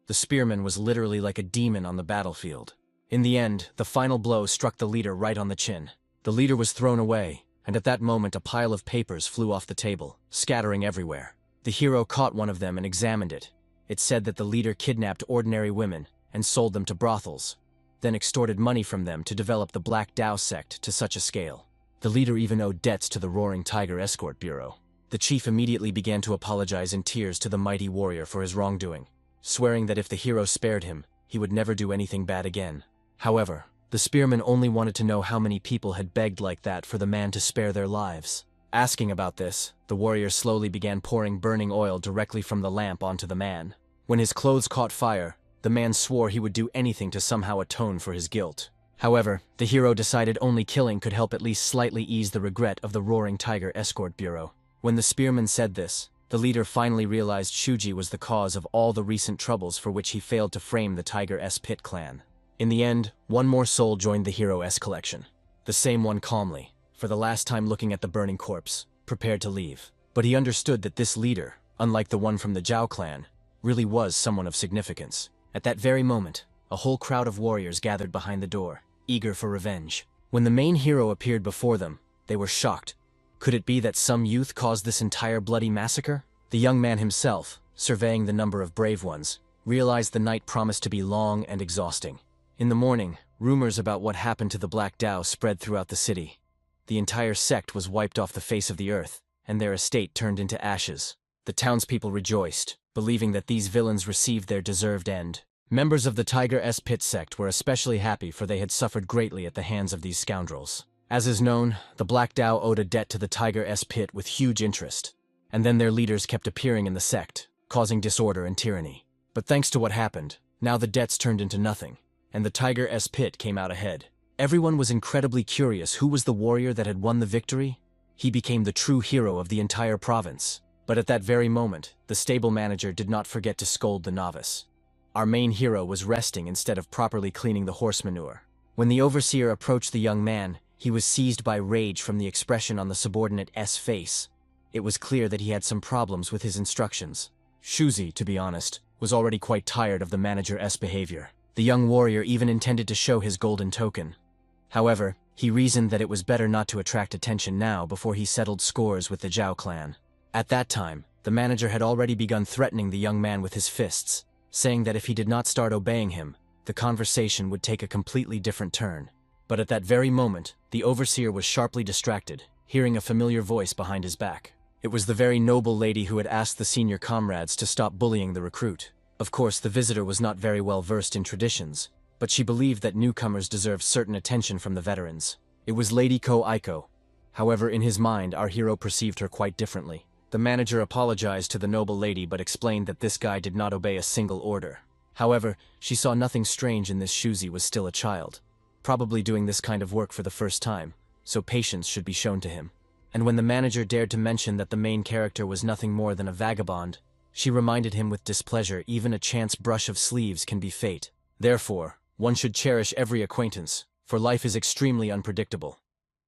The spearman was literally like a demon on the battlefield. In the end, the final blow struck the leader right on the chin. The leader was thrown away, and at that moment a pile of papers flew off the table, scattering everywhere. The hero caught one of them and examined it. It said that the leader kidnapped ordinary women and sold them to brothels, then extorted money from them to develop the Black Dao sect to such a scale. The leader even owed debts to the Roaring Tiger Escort Bureau. The chief immediately began to apologize in tears to the mighty warrior for his wrongdoing, swearing that if the hero spared him, he would never do anything bad again. However, the spearman only wanted to know how many people had begged like that for the man to spare their lives. Asking about this, the warrior slowly began pouring burning oil directly from the lamp onto the man. When his clothes caught fire, the man swore he would do anything to somehow atone for his guilt. However, the hero decided only killing could help at least slightly ease the regret of the Roaring Tiger Escort Bureau. When the spearman said this, the leader finally realized Shuji was the cause of all the recent troubles for which he failed to frame the Tiger-S Pit clan. In the end, one more soul joined the hero's collection. The same one calmly, for the last time looking at the burning corpse, prepared to leave. But he understood that this leader, unlike the one from the Zhao clan, really was someone of significance. At that very moment, a whole crowd of warriors gathered behind the door, eager for revenge. When the main hero appeared before them, they were shocked. Could it be that some youth caused this entire bloody massacre? The young man himself, surveying the number of brave ones, realized the night promised to be long and exhausting. In the morning, rumors about what happened to the Black Dao spread throughout the city. The entire sect was wiped off the face of the earth, and their estate turned into ashes. The townspeople rejoiced, believing that these villains received their deserved end. Members of the Tiger-S Pit sect were especially happy, for they had suffered greatly at the hands of these scoundrels. As is known, the Black Dao owed a debt to the Tiger-S Pit with huge interest, and then their leaders kept appearing in the sect, causing disorder and tyranny. But thanks to what happened, now the debts turned into nothing, and the Tiger-S Pit came out ahead. Everyone was incredibly curious who was the warrior that had won the victory. He became the true hero of the entire province. But at that very moment, the stable manager did not forget to scold the novice. Our main hero was resting instead of properly cleaning the horse manure. When the overseer approached the young man, he was seized by rage from the expression on the subordinate's face. It was clear that he had some problems with his instructions. Shuji, to be honest, was already quite tired of the manager's behavior. The young warrior even intended to show his golden token. However, he reasoned that it was better not to attract attention now before he settled scores with the Zhao clan. At that time, the manager had already begun threatening the young man with his fists, saying that if he did not start obeying him, the conversation would take a completely different turn. But at that very moment, the overseer was sharply distracted, hearing a familiar voice behind his back. It was the very noble lady who had asked the senior comrades to stop bullying the recruit. Of course, the visitor was not very well versed in traditions, but she believed that newcomers deserved certain attention from the veterans. It was Lady Ko Aiko. However, in his mind, our hero perceived her quite differently. The manager apologized to the noble lady but explained that this guy did not obey a single order. However, she saw nothing strange in this. Shuji was still a child, probably doing this kind of work for the first time, so patience should be shown to him. And when the manager dared to mention that the main character was nothing more than a vagabond, she reminded him with displeasure even a chance brush of sleeves can be fate. Therefore, one should cherish every acquaintance, for life is extremely unpredictable.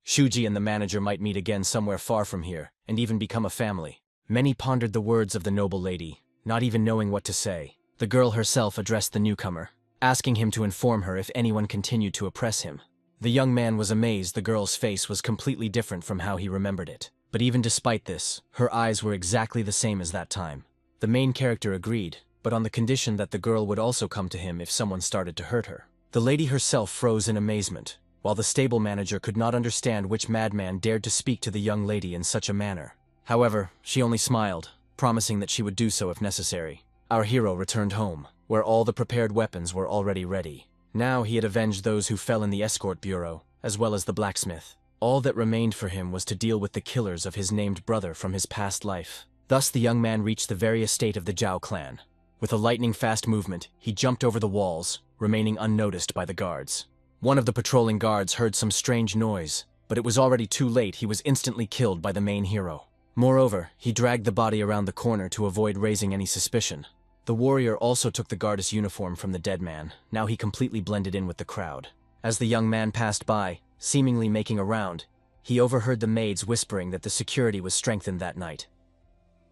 Shuji and the manager might meet again somewhere far from here, and even become a family. Many pondered the words of the noble lady, not even knowing what to say. The girl herself addressed the newcomer, asking him to inform her if anyone continued to oppress him. The young man was amazed. The girl's face was completely different from how he remembered it. But even despite this, her eyes were exactly the same as that time. The main character agreed, but on the condition that the girl would also come to him if someone started to hurt her. The lady herself froze in amazement, while the stable manager could not understand which madman dared to speak to the young lady in such a manner. However, she only smiled, promising that she would do so if necessary. Our hero returned home, where all the prepared weapons were already ready. Now he had avenged those who fell in the escort bureau, as well as the blacksmith. All that remained for him was to deal with the killers of his named brother from his past life. Thus the young man reached the very estate of the Zhao clan. With a lightning-fast movement, he jumped over the walls, remaining unnoticed by the guards. One of the patrolling guards heard some strange noise, but it was already too late. He was instantly killed by the main hero. Moreover, he dragged the body around the corner to avoid raising any suspicion. The warrior also took the guard's uniform from the dead man. Now he completely blended in with the crowd. As the young man passed by, seemingly making a round, he overheard the maids whispering that the security was strengthened that night.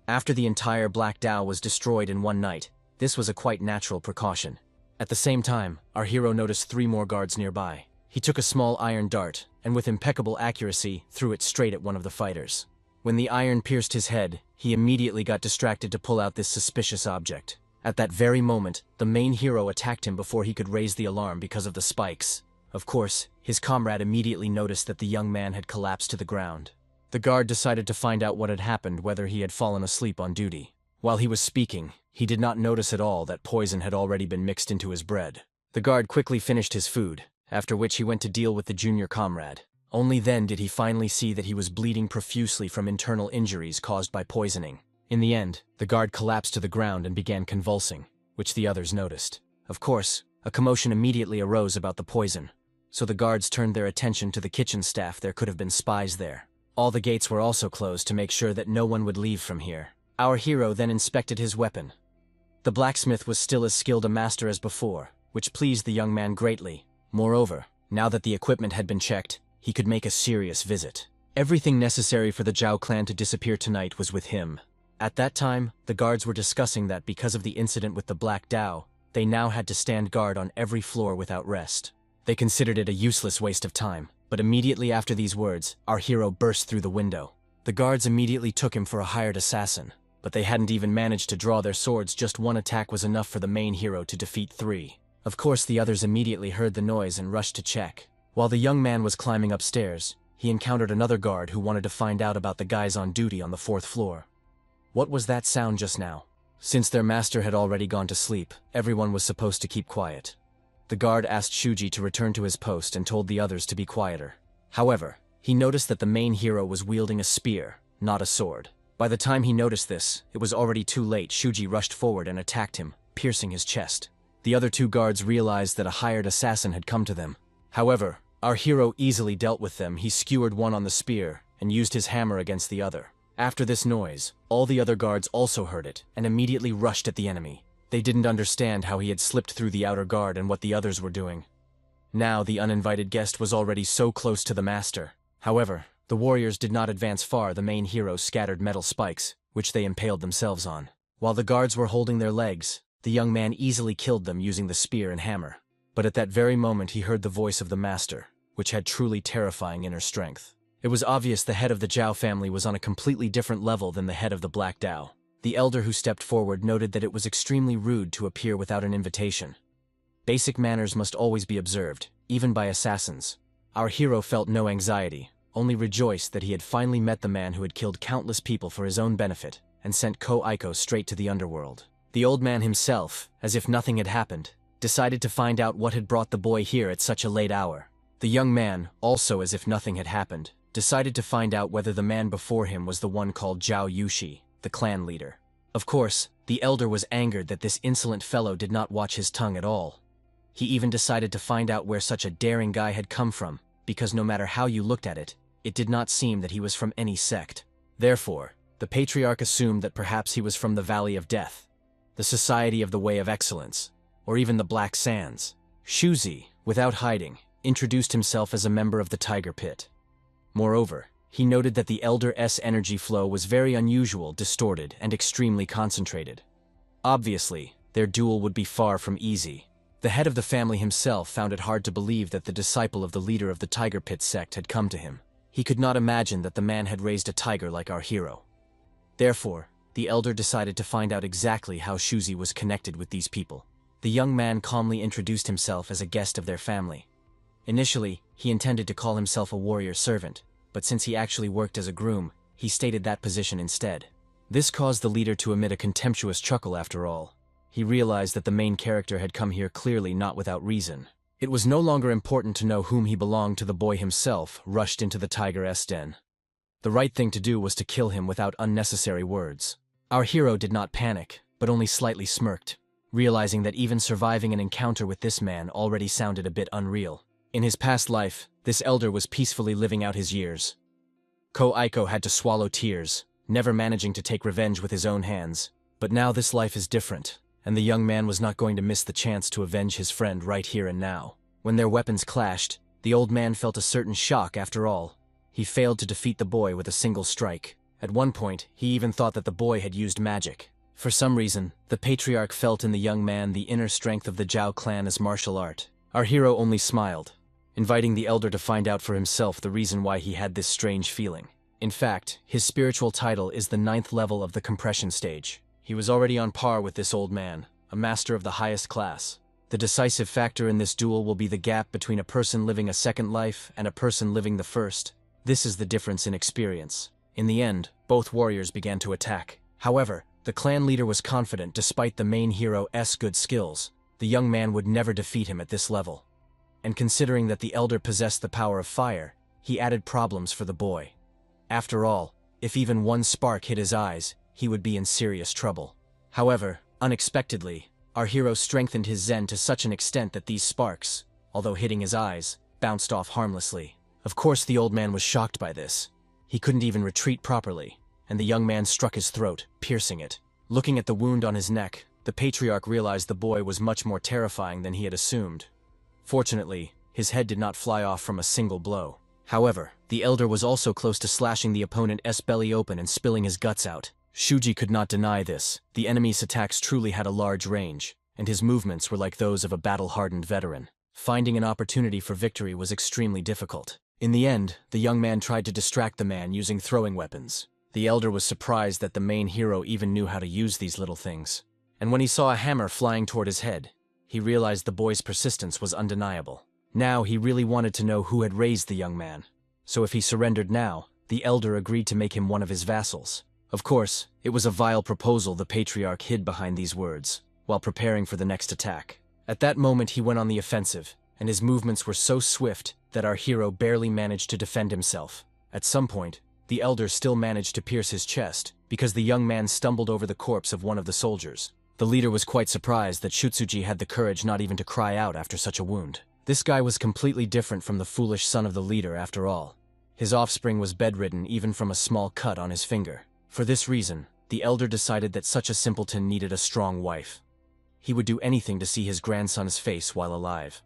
After the entire Black Dao was destroyed in one night, this was a quite natural precaution. At the same time, our hero noticed 3 more guards nearby. He took a small iron dart, and with impeccable accuracy, threw it straight at one of the fighters. When the iron pierced his head, he immediately got distracted to pull out this suspicious object. At that very moment, the main hero attacked him before he could raise the alarm because of the spikes. Of course, his comrade immediately noticed that the young man had collapsed to the ground. The guard decided to find out what had happened, whether he had fallen asleep on duty. While he was speaking, he did not notice at all that poison had already been mixed into his bread. The guard quickly finished his food, after which he went to deal with the junior comrade. Only then did he finally see that he was bleeding profusely from internal injuries caused by poisoning. In the end, the guard collapsed to the ground and began convulsing, which the others noticed. Of course, a commotion immediately arose about the poison, so the guards turned their attention to the kitchen staff. There could have been spies there. All the gates were also closed to make sure that no one would leave from here. Our hero then inspected his weapon. The blacksmith was still as skilled a master as before, which pleased the young man greatly. Moreover, now that the equipment had been checked, he could make a serious visit. Everything necessary for the Zhao clan to disappear tonight was with him. At that time, the guards were discussing that because of the incident with the Black Dao, they now had to stand guard on every floor without rest. They considered it a useless waste of time, but immediately after these words, our hero burst through the window. The guards immediately took him for a hired assassin, but they hadn't even managed to draw their swords. Just one attack was enough for the main hero to defeat 3. Of course, the others immediately heard the noise and rushed to check. While the young man was climbing upstairs, he encountered another guard who wanted to find out about the guys on duty on the 4th floor. What was that sound just now? Since their master had already gone to sleep, everyone was supposed to keep quiet. The guard asked Shuji to return to his post and told the others to be quieter. However, he noticed that the main hero was wielding a spear, not a sword. By the time he noticed this, it was already too late. Shuji rushed forward and attacked him, piercing his chest. The other 2 guards realized that a hired assassin had come to them. However, our hero easily dealt with them. He skewered one on the spear and used his hammer against the other. After this noise, all the other guards also heard it and immediately rushed at the enemy. They didn't understand how he had slipped through the outer guard and what the others were doing. Now the uninvited guest was already so close to the master. However, the warriors did not advance far. The main hero scattered metal spikes, which they impaled themselves on. While the guards were holding their legs, the young man easily killed them using the spear and hammer. But at that very moment he heard the voice of the master, which had truly terrifying inner strength. It was obvious the head of the Zhao family was on a completely different level than the head of the Black Dao. The elder who stepped forward noted that it was extremely rude to appear without an invitation. Basic manners must always be observed, even by assassins. Our hero felt no anxiety, only rejoiced that he had finally met the man who had killed countless people for his own benefit, and sent Ko-Aiko straight to the underworld. The old man himself, as if nothing had happened, decided to find out what had brought the boy here at such a late hour. The young man, also as if nothing had happened, decided to find out whether the man before him was the one called Zhao Yushi, the clan leader. Of course, the elder was angered that this insolent fellow did not watch his tongue at all. He even decided to find out where such a daring guy had come from, because no matter how you looked at it, it did not seem that he was from any sect. Therefore, the patriarch assumed that perhaps he was from the Valley of Death, the Society of the Way of Excellence, or even the Black Sands. Shuji, without hiding, introduced himself as a member of the Tiger Pit. Moreover, he noted that the elder's energy flow was very unusual, distorted, and extremely concentrated. Obviously, their duel would be far from easy. The head of the family himself found it hard to believe that the disciple of the leader of the Tiger Pit sect had come to him. He could not imagine that the man had raised a tiger like our hero. Therefore, the elder decided to find out exactly how Shuji was connected with these people. The young man calmly introduced himself as a guest of their family. Initially, he intended to call himself a warrior servant, but since he actually worked as a groom, he stated that position instead. This caused the leader to emit a contemptuous chuckle after all. He realized that the main character had come here clearly not without reason. It was no longer important to know whom he belonged to. The boy himself rushed into the tiger's den. The right thing to do was to kill him without unnecessary words. Our hero did not panic, but only slightly smirked, realizing that even surviving an encounter with this man already sounded a bit unreal. In his past life, this elder was peacefully living out his years. Ko-Aiko had to swallow tears, never managing to take revenge with his own hands. But now this life is different, and the young man was not going to miss the chance to avenge his friend right here and now. When their weapons clashed, the old man felt a certain shock after all. He failed to defeat the boy with a single strike. At one point, he even thought that the boy had used magic. For some reason, the patriarch felt in the young man the inner strength of the Zhao clan as martial art. Our hero only smiled, inviting the elder to find out for himself the reason why he had this strange feeling. In fact, his spiritual title is the 9th level of the compression stage. He was already on par with this old man, a master of the highest class. The decisive factor in this duel will be the gap between a person living a second life and a person living the first. This is the difference in experience. In the end, both warriors began to attack. However, the clan leader was confident despite the main hero's good skills. The young man would never defeat him at this level. And considering that the elder possessed the power of fire, he added problems for the boy. After all, if even one spark hit his eyes, he would be in serious trouble. However, unexpectedly, our hero strengthened his zen to such an extent that these sparks, although hitting his eyes, bounced off harmlessly. Of course, the old man was shocked by this. He couldn't even retreat properly, and the young man struck his throat, piercing it. Looking at the wound on his neck, the patriarch realized the boy was much more terrifying than he had assumed. Fortunately, his head did not fly off from a single blow. However, the elder was also close to slashing the opponent's belly open and spilling his guts out. Shuji could not deny this. The enemy's attacks truly had a large range, and his movements were like those of a battle-hardened veteran. Finding an opportunity for victory was extremely difficult. In the end, the young man tried to distract the man using throwing weapons. The elder was surprised that the main hero even knew how to use these little things. And when he saw a hammer flying toward his head, he realized the boy's persistence was undeniable. Now he really wanted to know who had raised the young man. So if he surrendered now, the elder agreed to make him one of his vassals. Of course, it was a vile proposal the patriarch hid behind these words, while preparing for the next attack. At that moment he went on the offensive, and his movements were so swift that our hero barely managed to defend himself. At some point, the elder still managed to pierce his chest, because the young man stumbled over the corpse of one of the soldiers. The leader was quite surprised that Shutsuji had the courage not even to cry out after such a wound. This guy was completely different from the foolish son of the leader after all. His offspring was bedridden even from a small cut on his finger. For this reason, the elder decided that such a simpleton needed a strong wife. He would do anything to see his grandson's face while alive.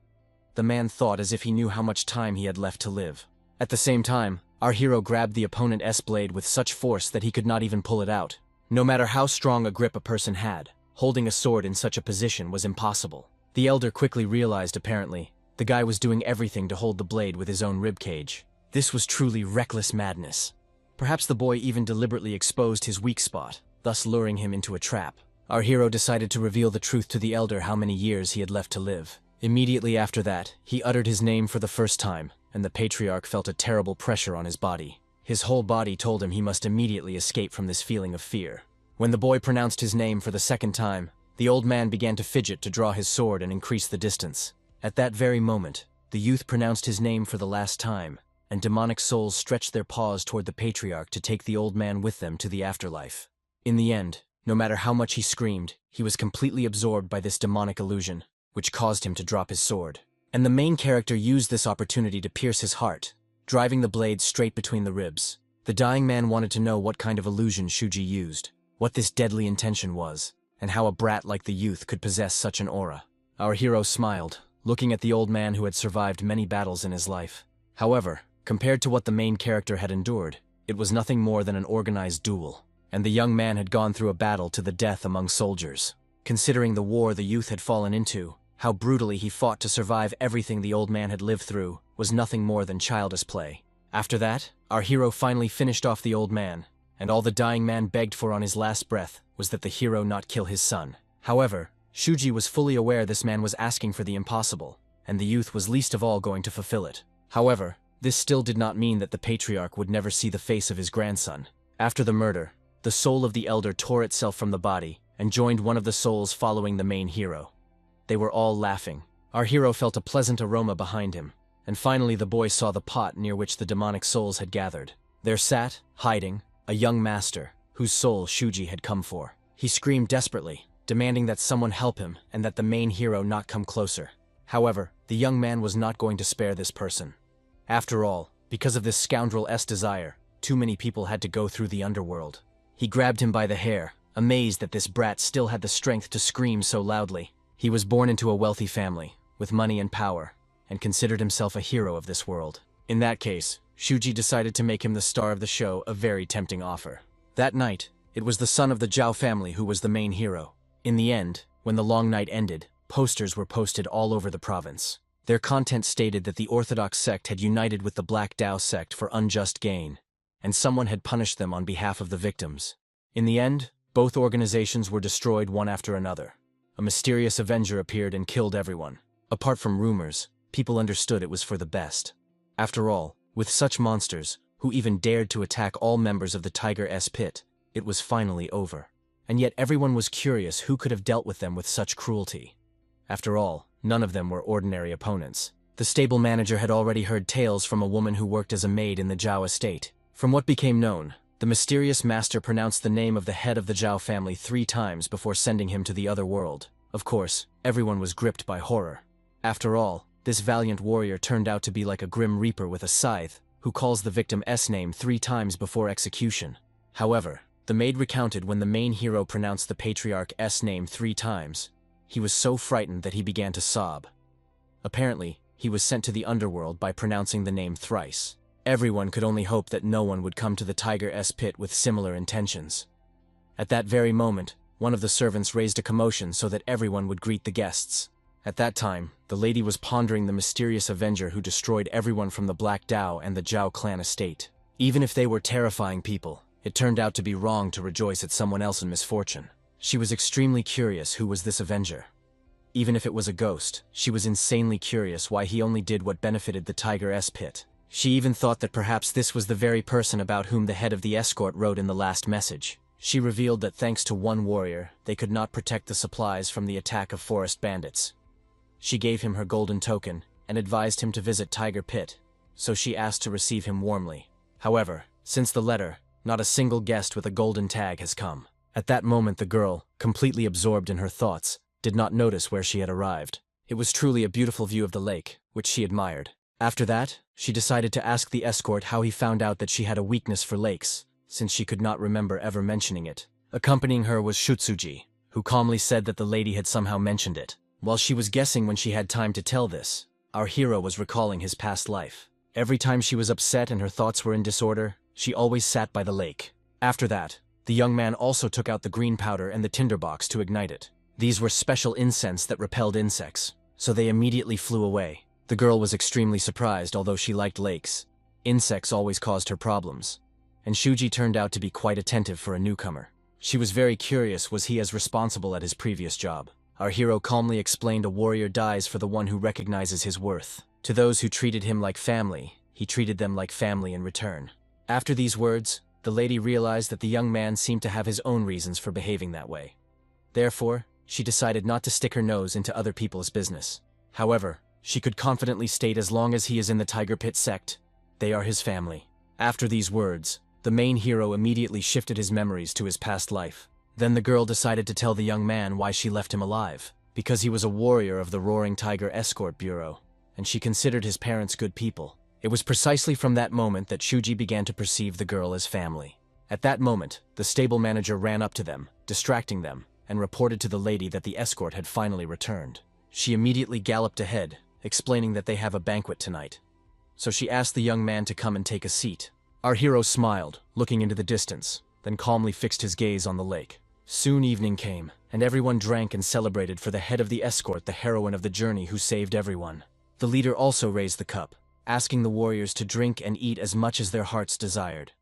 The man thought as if he knew how much time he had left to live. At the same time, our hero grabbed the opponent's blade with such force that he could not even pull it out. No matter how strong a grip a person had, holding a sword in such a position was impossible. The elder quickly realized, apparently, the guy was doing everything to hold the blade with his own ribcage. This was truly reckless madness. Perhaps the boy even deliberately exposed his weak spot, thus luring him into a trap. Our hero decided to reveal the truth to the elder how many years he had left to live. Immediately after that, he uttered his name for the first time, and the patriarch felt a terrible pressure on his body. His whole body told him he must immediately escape from this feeling of fear. When the boy pronounced his name for the second time, the old man began to fidget to draw his sword and increase the distance. At that very moment, the youth pronounced his name for the last time, and demonic souls stretched their paws toward the patriarch to take the old man with them to the afterlife. In the end, no matter how much he screamed, he was completely absorbed by this demonic illusion, which caused him to drop his sword. And the main character used this opportunity to pierce his heart, driving the blade straight between the ribs. The dying man wanted to know what kind of illusion Shuji used, what this deadly intention was, and how a brat like the youth could possess such an aura. Our hero smiled, looking at the old man who had survived many battles in his life. However, compared to what the main character had endured, it was nothing more than an organized duel, and the young man had gone through a battle to the death among soldiers. Considering the war the youth had fallen into, how brutally he fought to survive everything the old man had lived through was nothing more than childish play. After that, our hero finally finished off the old man, and all the dying man begged for on his last breath was that the hero not kill his son. However, Shuji was fully aware this man was asking for the impossible, and the youth was least of all going to fulfill it. However, this still did not mean that the patriarch would never see the face of his grandson. After the murder, the soul of the elder tore itself from the body and joined one of the souls following the main hero. They were all laughing. Our hero felt a pleasant aroma behind him, and finally the boy saw the pot near which the demonic souls had gathered. There sat, hiding, a young master, whose soul Shuji had come for. He screamed desperately, demanding that someone help him and that the main hero not come closer. However, the young man was not going to spare this person. After all, because of this scoundrel's desire, too many people had to go through the underworld. He grabbed him by the hair, amazed that this brat still had the strength to scream so loudly. He was born into a wealthy family, with money and power, and considered himself a hero of this world. In that case, Shuji decided to make him the star of the show, a very tempting offer. That night, it was the son of the Zhao family who was the main hero. In the end, when the long night ended, posters were posted all over the province. Their content stated that the Orthodox sect had united with the Black Dao sect for unjust gain, and someone had punished them on behalf of the victims. In the end, both organizations were destroyed one after another. A mysterious avenger appeared and killed everyone. Apart from rumors, people understood it was for the best. After all, with such monsters, who even dared to attack all members of the Tiger's pit, it was finally over. And yet everyone was curious who could have dealt with them with such cruelty. After all, none of them were ordinary opponents. The stable manager had already heard tales from a woman who worked as a maid in the Zhao estate. From what became known, the mysterious master pronounced the name of the head of the Zhao family 3 times before sending him to the other world. Of course, everyone was gripped by horror. After all, this valiant warrior turned out to be like a grim reaper with a scythe, who calls the victim's name 3 times before execution. However, the maid recounted when the main hero pronounced the patriarch's name 3 times, he was so frightened that he began to sob. Apparently, he was sent to the underworld by pronouncing the name thrice. Everyone could only hope that no one would come to the Tiger's pit with similar intentions. At that very moment, one of the servants raised a commotion so that everyone would greet the guests. At that time, the lady was pondering the mysterious avenger who destroyed everyone from the Black Dao and the Zhao clan estate. Even if they were terrifying people, it turned out to be wrong to rejoice at someone else in misfortune. She was extremely curious who was this avenger. Even if it was a ghost, she was insanely curious why he only did what benefited the Tiger's pit. She even thought that perhaps this was the very person about whom the head of the escort wrote in the last message. She revealed that thanks to one warrior, they could not protect the supplies from the attack of forest bandits. She gave him her golden token and advised him to visit Tiger Pit, so she asked to receive him warmly. However, since the letter, not a single guest with a golden tag has come. At that moment the girl, completely absorbed in her thoughts, did not notice where she had arrived. It was truly a beautiful view of the lake, which she admired. After that, she decided to ask the escort how he found out that she had a weakness for lakes, since she could not remember ever mentioning it. Accompanying her was Shutsuji, who calmly said that the lady had somehow mentioned it. While she was guessing when she had time to tell this, our hero was recalling his past life. Every time she was upset and her thoughts were in disorder, she always sat by the lake. After that, The young man also took out the green powder and the tinderbox to ignite it. These were special incense that repelled insects, so they immediately flew away. The girl was extremely surprised, although she liked lakes. Insects always caused her problems, and Shuji turned out to be quite attentive for a newcomer. She was very curious, was he as responsible at his previous job? Our hero calmly explained a warrior dies for the one who recognizes his worth. To those who treated him like family, he treated them like family in return. After these words, the lady realized that the young man seemed to have his own reasons for behaving that way. Therefore, she decided not to stick her nose into other people's business. However, she could confidently state as long as he is in the Tiger Pit sect, they are his family. After these words, the main hero immediately shifted his memories to his past life. Then the girl decided to tell the young man why she left him alive. Because he was a warrior of the Roaring Tiger Escort Bureau, and she considered his parents good people. It was precisely from that moment that Shuji began to perceive the girl as family. At that moment, the stable manager ran up to them, distracting them, and reported to the lady that the escort had finally returned. She immediately galloped ahead, explaining that they have a banquet tonight. So she asked the young man to come and take a seat. Our hero smiled, looking into the distance, then calmly fixed his gaze on the lake. Soon evening came, and everyone drank and celebrated for the head of the escort, the heroine of the journey who saved everyone. The leader also raised the cup, asking the warriors to drink and eat as much as their hearts desired.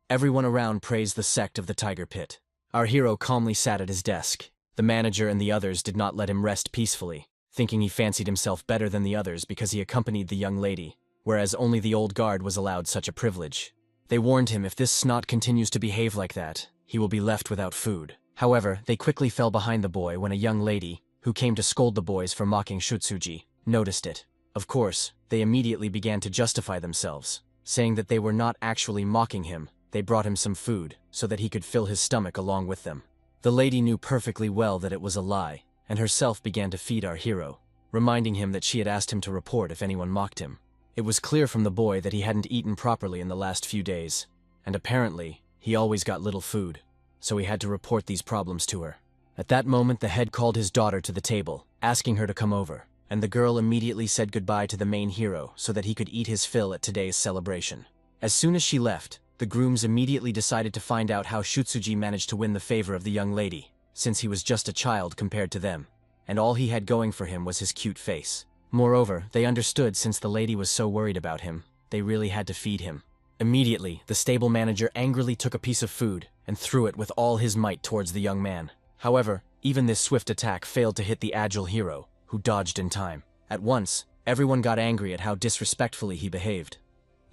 Everyone around praised the sect of the Tiger Pit. Our hero calmly sat at his desk. The manager and the others did not let him rest peacefully, thinking he fancied himself better than the others because he accompanied the young lady, whereas only the old guard was allowed such a privilege. They warned him if this snot continues to behave like that, he will be left without food. However, they quickly fell behind the boy when a young lady, who came to scold the boys for mocking Shutsuji, noticed it. Of course, they immediately began to justify themselves, saying that they were not actually mocking him, they brought him some food, so that he could fill his stomach along with them. The lady knew perfectly well that it was a lie, and herself began to feed our hero, reminding him that she had asked him to report if anyone mocked him. It was clear from the boy that he hadn't eaten properly in the last few days, and apparently, he always got little food, so he had to report these problems to her. At that moment, the head called his daughter to the table, asking her to come over, and the girl immediately said goodbye to the main hero so that he could eat his fill at today's celebration. As soon as she left, the grooms immediately decided to find out how Shutsuji managed to win the favor of the young lady, since he was just a child compared to them, and all he had going for him was his cute face. Moreover, they understood since the lady was so worried about him, they really had to feed him. Immediately, the stable manager angrily took a piece of food and threw it with all his might towards the young man. However, even this swift attack failed to hit the agile hero, who dodged in time. At once, everyone got angry at how disrespectfully he behaved.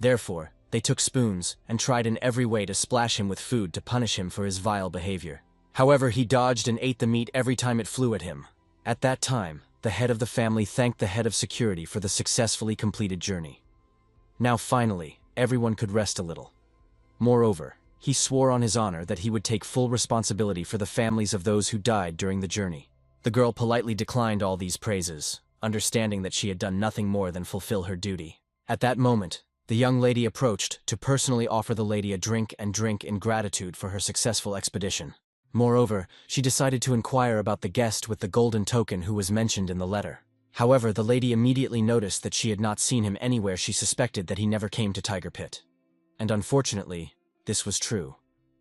Therefore, they took spoons and tried in every way to splash him with food to punish him for his vile behavior. However, he dodged and ate the meat every time it flew at him. At that time, the head of the family thanked the head of security for the successfully completed journey. Now finally, everyone could rest a little. Moreover, he swore on his honor that he would take full responsibility for the families of those who died during the journey. The girl politely declined all these praises, understanding that she had done nothing more than fulfill her duty. At that moment, the young lady approached to personally offer the lady a drink in gratitude for her successful expedition. Moreover, she decided to inquire about the guest with the golden token who was mentioned in the letter. However, the lady immediately noticed that she had not seen him anywhere. She suspected that he never came to Tiger Pit. And unfortunately, this was true.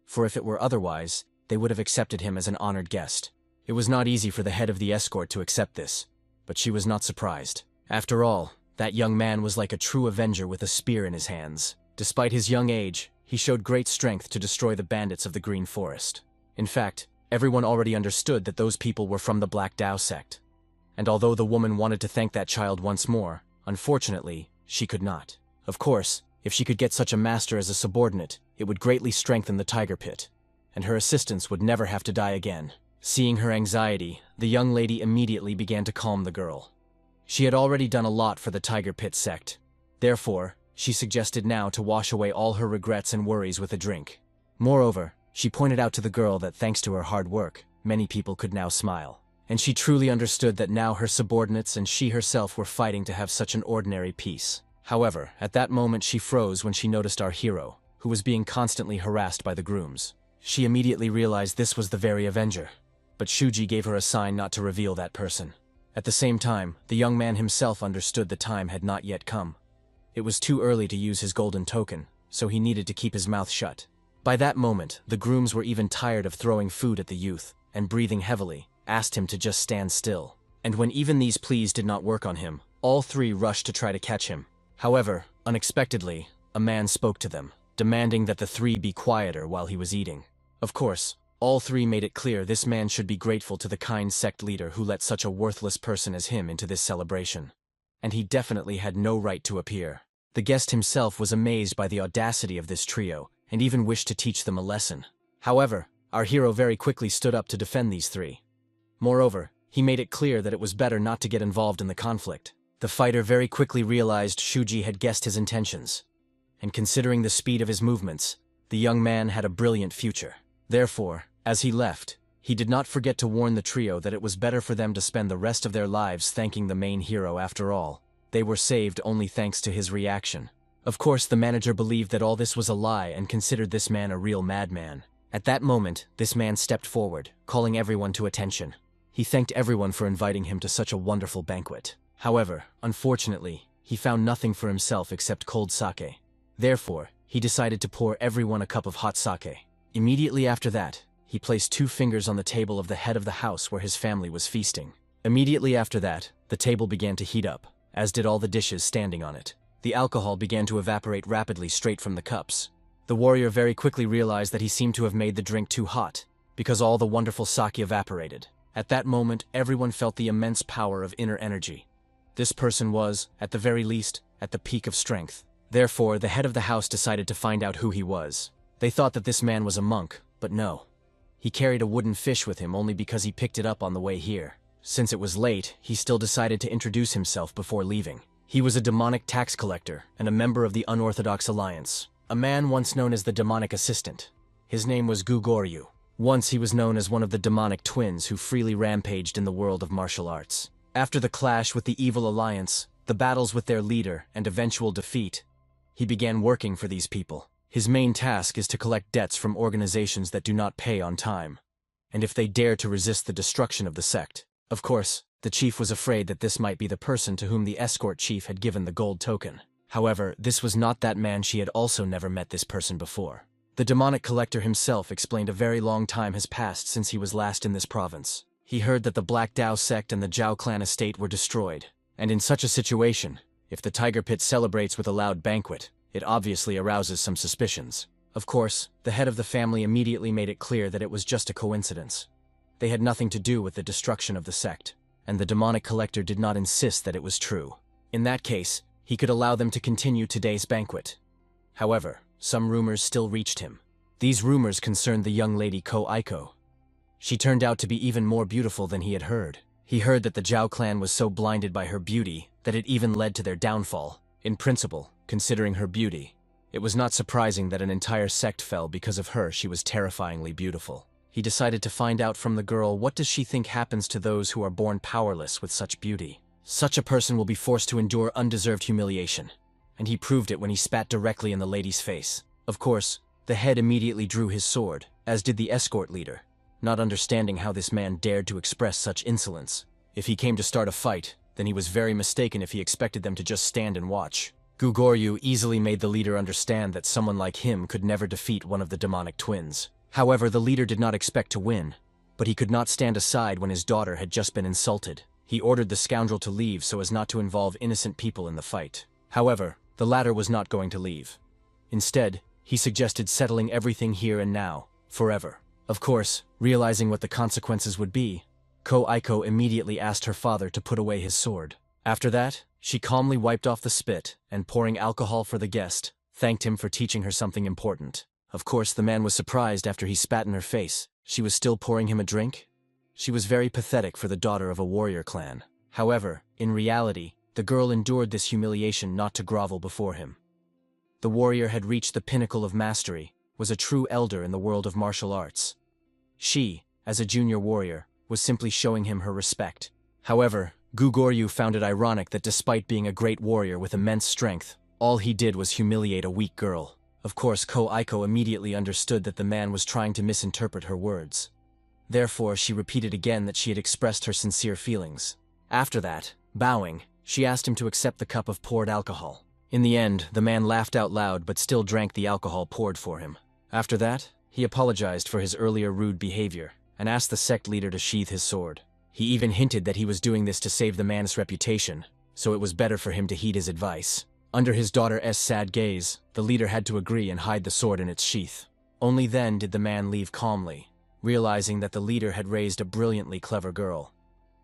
For if it were otherwise, they would have accepted him as an honored guest. It was not easy for the head of the escort to accept this, but she was not surprised. After all, that young man was like a true avenger with a spear in his hands. Despite his young age, he showed great strength to destroy the bandits of the Green Forest. In fact, everyone already understood that those people were from the Black Dao sect. And although the woman wanted to thank that child once more, unfortunately, she could not. Of course, if she could get such a master as a subordinate, it would greatly strengthen the Tiger Pit, and her assistants would never have to die again. Seeing her anxiety, the young lady immediately began to calm the girl. She had already done a lot for the Tiger Pit sect. Therefore, she suggested now to wash away all her regrets and worries with a drink. Moreover, she pointed out to the girl that thanks to her hard work, many people could now smile. And she truly understood that now her subordinates and she herself were fighting to have such an ordinary peace. However, at that moment she froze when she noticed our hero, who was being constantly harassed by the grooms. She immediately realized this was the very avenger. But Shuji gave her a sign not to reveal that person. At the same time, the young man himself understood the time had not yet come. It was too early to use his golden token, so he needed to keep his mouth shut. By that moment, the grooms were even tired of throwing food at the youth, and breathing heavily, asked him to just stand still. And when even these pleas did not work on him, all three rushed to try to catch him. However, unexpectedly, a man spoke to them, demanding that the three be quieter while he was eating. Of course, all three made it clear this man should be grateful to the kind sect leader who let such a worthless person as him into this celebration. And he definitely had no right to appear. The guest himself was amazed by the audacity of this trio, and even wished to teach them a lesson. However, our hero very quickly stood up to defend these three. Moreover, he made it clear that it was better not to get involved in the conflict. The fighter very quickly realized Shuji had guessed his intentions. And considering the speed of his movements, the young man had a brilliant future. Therefore, as he left, he did not forget to warn the trio that it was better for them to spend the rest of their lives thanking the main hero. After all, they were saved only thanks to his reaction. Of course, the manager believed that all this was a lie and considered this man a real madman. At that moment, this man stepped forward, calling everyone to attention. He thanked everyone for inviting him to such a wonderful banquet. However, unfortunately, he found nothing for himself except cold sake. Therefore, he decided to pour everyone a cup of hot sake. Immediately after that, he placed 2 fingers on the table of the head of the house where his family was feasting. Immediately after that, the table began to heat up, as did all the dishes standing on it. The alcohol began to evaporate rapidly straight from the cups. The warrior very quickly realized that he seemed to have made the drink too hot, because all the wonderful sake evaporated. At that moment, everyone felt the immense power of inner energy. This person was, at the very least, at the peak of strength. Therefore, the head of the house decided to find out who he was. They thought that this man was a monk, but no. He carried a wooden fish with him only because he picked it up on the way here. Since it was late, he still decided to introduce himself before leaving. He was a demonic tax collector and a member of the Unorthodox Alliance, a man once known as the demonic assistant. His name was Gugoryu. Once he was known as one of the demonic twins who freely rampaged in the world of martial arts. After the clash with the evil alliance, the battles with their leader, and eventual defeat, he began working for these people. His main task is to collect debts from organizations that do not pay on time, and if they dare to resist the destruction of the sect. Of course, the chief was afraid that this might be the person to whom the escort chief had given the gold token. However, this was not that man. She had also never met this person before. The demonic collector himself explained a very long time has passed since he was last in this province. He heard that the Black Dao sect and the Zhao clan estate were destroyed, and in such a situation, if the Tiger Pit celebrates with a loud banquet, it obviously arouses some suspicions. Of course, the head of the family immediately made it clear that it was just a coincidence. They had nothing to do with the destruction of the sect, and the demonic collector did not insist that it was true. In that case, he could allow them to continue today's banquet. However, some rumors still reached him. These rumors concerned the young lady Ko Aiko. She turned out to be even more beautiful than he had heard. He heard that the Zhao clan was so blinded by her beauty that it even led to their downfall. In principle, considering her beauty, it was not surprising that an entire sect fell because of her. She was terrifyingly beautiful. He decided to find out from the girl, what does she think happens to those who are born powerless with such beauty? Such a person will be forced to endure undeserved humiliation. And he proved it when he spat directly in the lady's face. Of course, the head immediately drew his sword, as did the escort leader, not understanding how this man dared to express such insolence. If he came to start a fight, then he was very mistaken if he expected them to just stand and watch. Gugoryu easily made the leader understand that someone like him could never defeat one of the demonic twins. However, the leader did not expect to win, but he could not stand aside when his daughter had just been insulted. He ordered the scoundrel to leave so as not to involve innocent people in the fight. However, the latter was not going to leave. Instead, he suggested settling everything here and now, forever. Of course, realizing what the consequences would be, Ko Aiko immediately asked her father to put away his sword. After that, she calmly wiped off the spit and, pouring alcohol for the guest, thanked him for teaching her something important. Of course, the man was surprised after he spat in her face. She was still pouring him a drink? She was very pathetic for the daughter of a warrior clan. However, in reality, the girl endured this humiliation not to grovel before him. The warrior had reached the pinnacle of mastery, was a true elder in the world of martial arts. She, as a junior warrior, was simply showing him her respect. However, Gugoryu found it ironic that despite being a great warrior with immense strength, all he did was humiliate a weak girl. Of course, Ko Aiko immediately understood that the man was trying to misinterpret her words. Therefore, she repeated again that she had expressed her sincere feelings. After that, bowing, she asked him to accept the cup of poured alcohol. In the end, the man laughed out loud but still drank the alcohol poured for him. After that, he apologized for his earlier rude behavior and asked the sect leader to sheath his sword. He even hinted that he was doing this to save the man's reputation, so it was better for him to heed his advice. Under his daughter's sad gaze, the leader had to agree and hide the sword in its sheath. Only then did the man leave calmly, realizing that the leader had raised a brilliantly clever girl.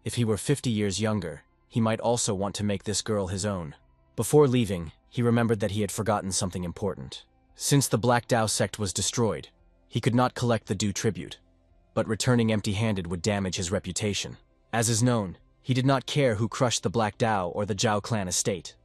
If he were 50 years younger, he might also want to make this girl his own. Before leaving, he remembered that he had forgotten something important. Since the Black Dao sect was destroyed, he could not collect the due tribute, but returning empty-handed would damage his reputation. As is known, he did not care who crushed the Black Dao or the Zhao clan estate.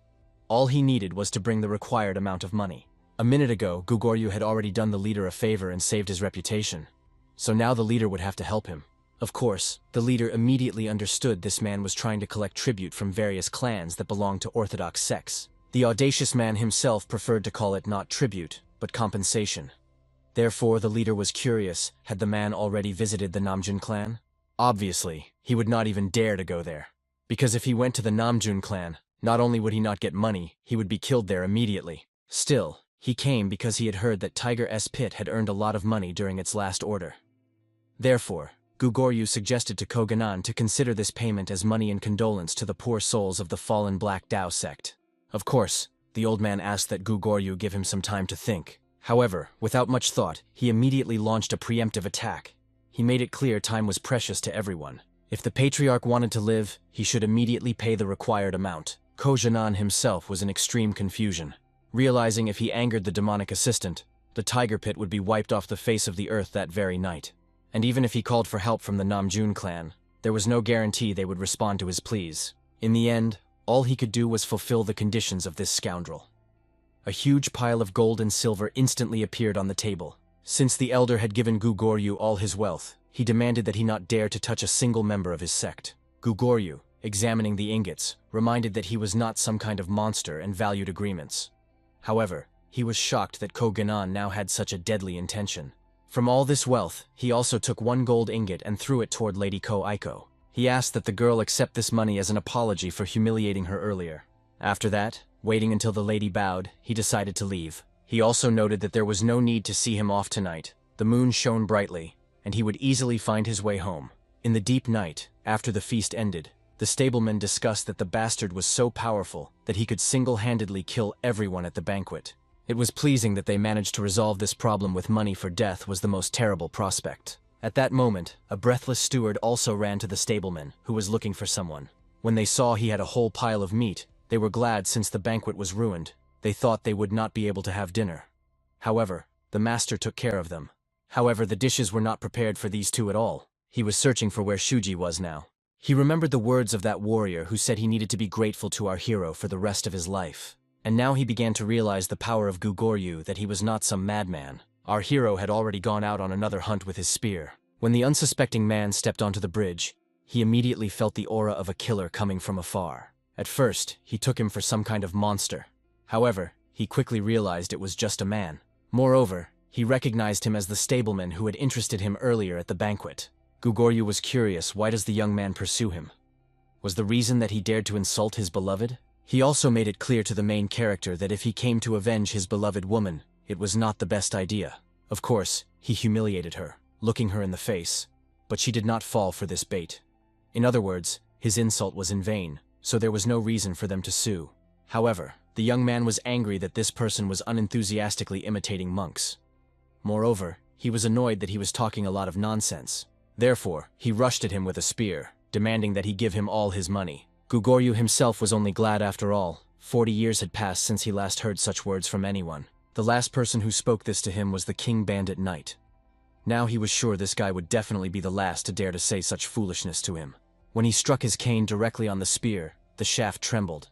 All he needed was to bring the required amount of money. A minute ago, Gugoryu had already done the leader a favor and saved his reputation, so now the leader would have to help him. Of course, the leader immediately understood this man was trying to collect tribute from various clans that belonged to orthodox sects. The audacious man himself preferred to call it not tribute, but compensation. Therefore, the leader was curious, had the man already visited the Nam Jun clan? Obviously, he would not even dare to go there. Because if he went to the Nam Jun clan, not only would he not get money, he would be killed there immediately. Still, he came because he had heard that Tiger's Pit had earned a lot of money during its last order. Therefore, Gugoryu suggested to Koganan to consider this payment as money in condolence to the poor souls of the fallen Black Dao sect. Of course, the old man asked that Gugoryu give him some time to think. However, without much thought, he immediately launched a preemptive attack. He made it clear time was precious to everyone. If the patriarch wanted to live, he should immediately pay the required amount. Koganan himself was in extreme confusion, realizing if he angered the demonic assistant, the tiger pit would be wiped off the face of the earth that very night. And even if he called for help from the Nam Jun clan, there was no guarantee they would respond to his pleas. In the end, all he could do was fulfill the conditions of this scoundrel. A huge pile of gold and silver instantly appeared on the table. Since the elder had given Gugoryu all his wealth, he demanded that he not dare to touch a single member of his sect. Gugoryu, examining the ingots, reminded that he was not some kind of monster and valued agreements. However, he was shocked that Koganan now had such a deadly intention. From all this wealth, he also took one gold ingot and threw it toward Lady Ko-Aiko. He asked that the girl accept this money as an apology for humiliating her earlier. After that, waiting until the lady bowed, he decided to leave. He also noted that there was no need to see him off tonight. The moon shone brightly, and he would easily find his way home. In the deep night, after the feast ended, the stableman discussed that the bastard was so powerful that he could single-handedly kill everyone at the banquet. It was pleasing that they managed to resolve this problem with money, for death was the most terrible prospect. At that moment, a breathless steward also ran to the stableman, who was looking for someone. When they saw he had a whole pile of meat, they were glad since the banquet was ruined. They thought they would not be able to have dinner. However, the master took care of them. However, the dishes were not prepared for these two at all. He was searching for where Shuji was now. He remembered the words of that warrior who said he needed to be grateful to our hero for the rest of his life. And now he began to realize the power of Gugoryu, that he was not some madman. Our hero had already gone out on another hunt with his spear. When the unsuspecting man stepped onto the bridge, he immediately felt the aura of a killer coming from afar. At first, he took him for some kind of monster. However, he quickly realized it was just a man. Moreover, he recognized him as the stableman who had interested him earlier at the banquet. Gugoryu was curious, why does the young man pursue him? Was the reason that he dared to insult his beloved? He also made it clear to the main character that if he came to avenge his beloved woman, it was not the best idea. Of course, he humiliated her, looking her in the face, but she did not fall for this bait. In other words, his insult was in vain, so there was no reason for them to sue. However, the young man was angry that this person was unenthusiastically imitating monks. Moreover, he was annoyed that he was talking a lot of nonsense. Therefore, he rushed at him with a spear, demanding that he give him all his money. Gugoryu himself was only glad after all. 40 years had passed since he last heard such words from anyone. The last person who spoke this to him was the King Bandit Knight. Now he was sure this guy would definitely be the last to dare to say such foolishness to him. When he struck his cane directly on the spear, the shaft trembled.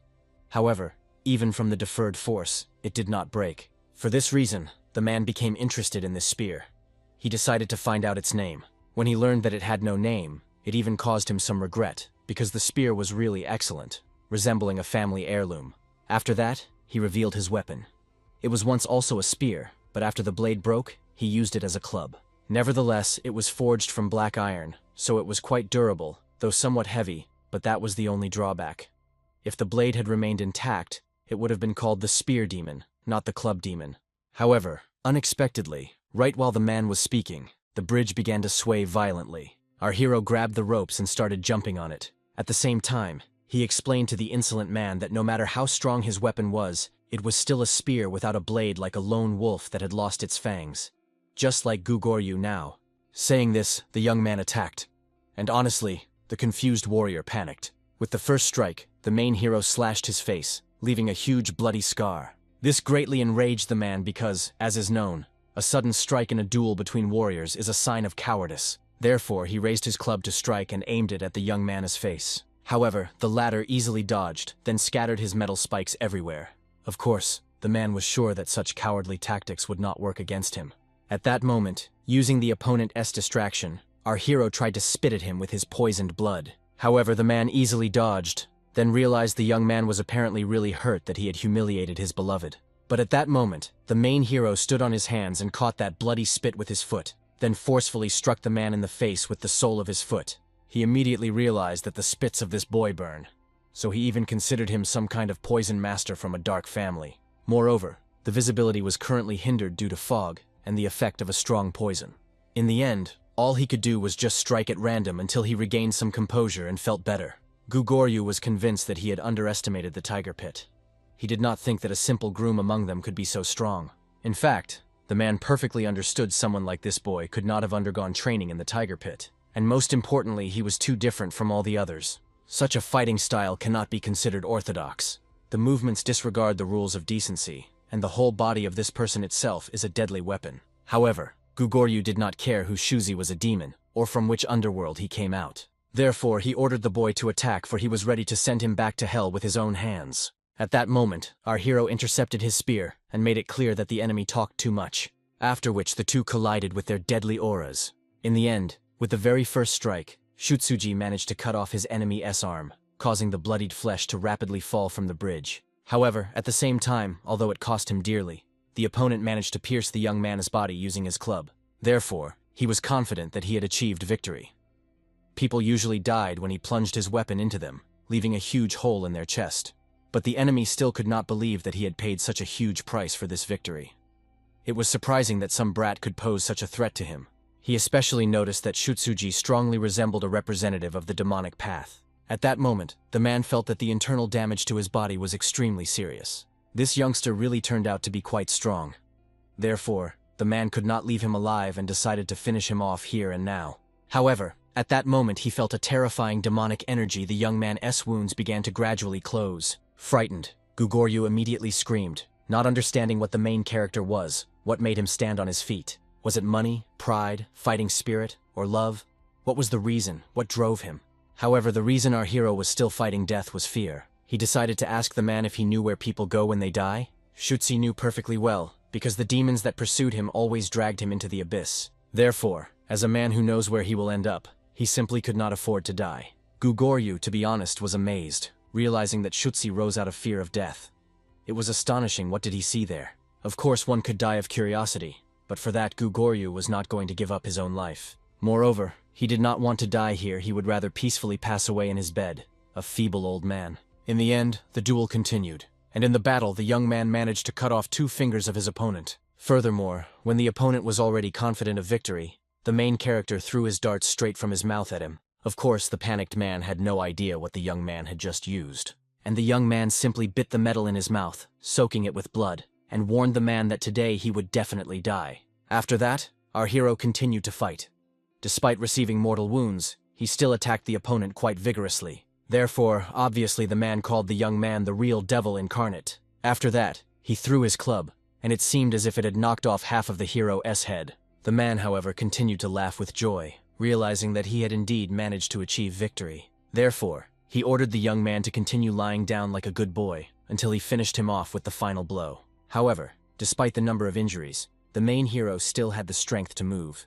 However, even from the deferred force, it did not break. For this reason, the man became interested in this spear. He decided to find out its name. When he learned that it had no name, it even caused him some regret, because the spear was really excellent, resembling a family heirloom. After that, he revealed his weapon. It was once also a spear, but after the blade broke, he used it as a club. Nevertheless, it was forged from black iron, so it was quite durable, though somewhat heavy, but that was the only drawback. If the blade had remained intact, it would have been called the Spear Demon, not the Club Demon. However, unexpectedly, Right while the man was speaking, the bridge began to sway violently. Our hero grabbed the ropes and started jumping on it. At the same time, he explained to the insolent man that no matter how strong his weapon was, it was still a spear without a blade like a lone wolf that had lost its fangs. Just like Gugoryu now. Saying this, the young man attacked. And honestly, the confused warrior panicked. With the first strike, the main hero slashed his face, leaving a huge bloody scar. This greatly enraged the man because, as is known, a sudden strike in a duel between warriors is a sign of cowardice. Therefore, he raised his club to strike and aimed it at the young man's face. However, the latter easily dodged, then scattered his metal spikes everywhere. Of course, the man was sure that such cowardly tactics would not work against him. At that moment, using the opponent's distraction, our hero tried to spit at him with his poisoned blood. However, the man easily dodged, then realized the young man was apparently really hurt that he had humiliated his beloved. But at that moment, the main hero stood on his hands and caught that bloody spit with his foot, then forcefully struck the man in the face with the sole of his foot. He immediately realized that the spits of this boy burn, so he even considered him some kind of poison master from a dark family. Moreover, the visibility was currently hindered due to fog and the effect of a strong poison. In the end, all he could do was just strike at random until he regained some composure and felt better. Gugoryu was convinced that he had underestimated the tiger pit. He did not think that a simple groom among them could be so strong. In fact, the man perfectly understood someone like this boy could not have undergone training in the tiger pit. And most importantly, he was too different from all the others. Such a fighting style cannot be considered orthodox. The movements disregard the rules of decency, and the whole body of this person itself is a deadly weapon. However, Gugoryu did not care who Shuji was a demon, or from which underworld he came out. Therefore, he ordered the boy to attack, for he was ready to send him back to hell with his own hands. At that moment, our hero intercepted his spear and made it clear that the enemy talked too much, after which the two collided with their deadly auras. In the end, with the very first strike, Shutsuji managed to cut off his enemy's arm, causing the bloodied flesh to rapidly fall from the bridge. However, at the same time, although it cost him dearly, the opponent managed to pierce the young man's body using his club. Therefore, he was confident that he had achieved victory. People usually died when he plunged his weapon into them, leaving a huge hole in their chest. But the enemy still could not believe that he had paid such a huge price for this victory. It was surprising that some brat could pose such a threat to him. He especially noticed that Shutsuji strongly resembled a representative of the demonic path. At that moment, the man felt that the internal damage to his body was extremely serious. This youngster really turned out to be quite strong. Therefore, the man could not leave him alive and decided to finish him off here and now. However, at that moment he felt a terrifying demonic energy. The young man's wounds began to gradually close. Frightened, Gugoryu immediately screamed, not understanding what the main character was, what made him stand on his feet. Was it money, pride, fighting spirit, or love? What was the reason? What drove him? However, the reason our hero was still fighting death was fear. He decided to ask the man if he knew where people go when they die. Shutsu knew perfectly well, because the demons that pursued him always dragged him into the abyss. Therefore, as a man who knows where he will end up, he simply could not afford to die. Gugoryu, to be honest, was amazed, realizing that Shutsu rose out of fear of death. It was astonishing. What did he see there? Of course one could die of curiosity, but for that Gugoryu was not going to give up his own life. Moreover, he did not want to die here. He would rather peacefully pass away in his bed, a feeble old man. In the end, the duel continued, and in the battle the young man managed to cut off 2 fingers of his opponent. Furthermore, when the opponent was already confident of victory, the main character threw his darts straight from his mouth at him. Of course, the panicked man had no idea what the young man had just used, and the young man simply bit the metal in his mouth, soaking it with blood, and warned the man that today he would definitely die. After that, our hero continued to fight. Despite receiving mortal wounds, he still attacked the opponent quite vigorously. Therefore, obviously the man called the young man the real devil incarnate. After that, he threw his club, and it seemed as if it had knocked off half of the hero's head. The man, however, continued to laugh with joy, realizing that he had indeed managed to achieve victory. Therefore, he ordered the young man to continue lying down like a good boy, until he finished him off with the final blow. However, despite the number of injuries, the main hero still had the strength to move,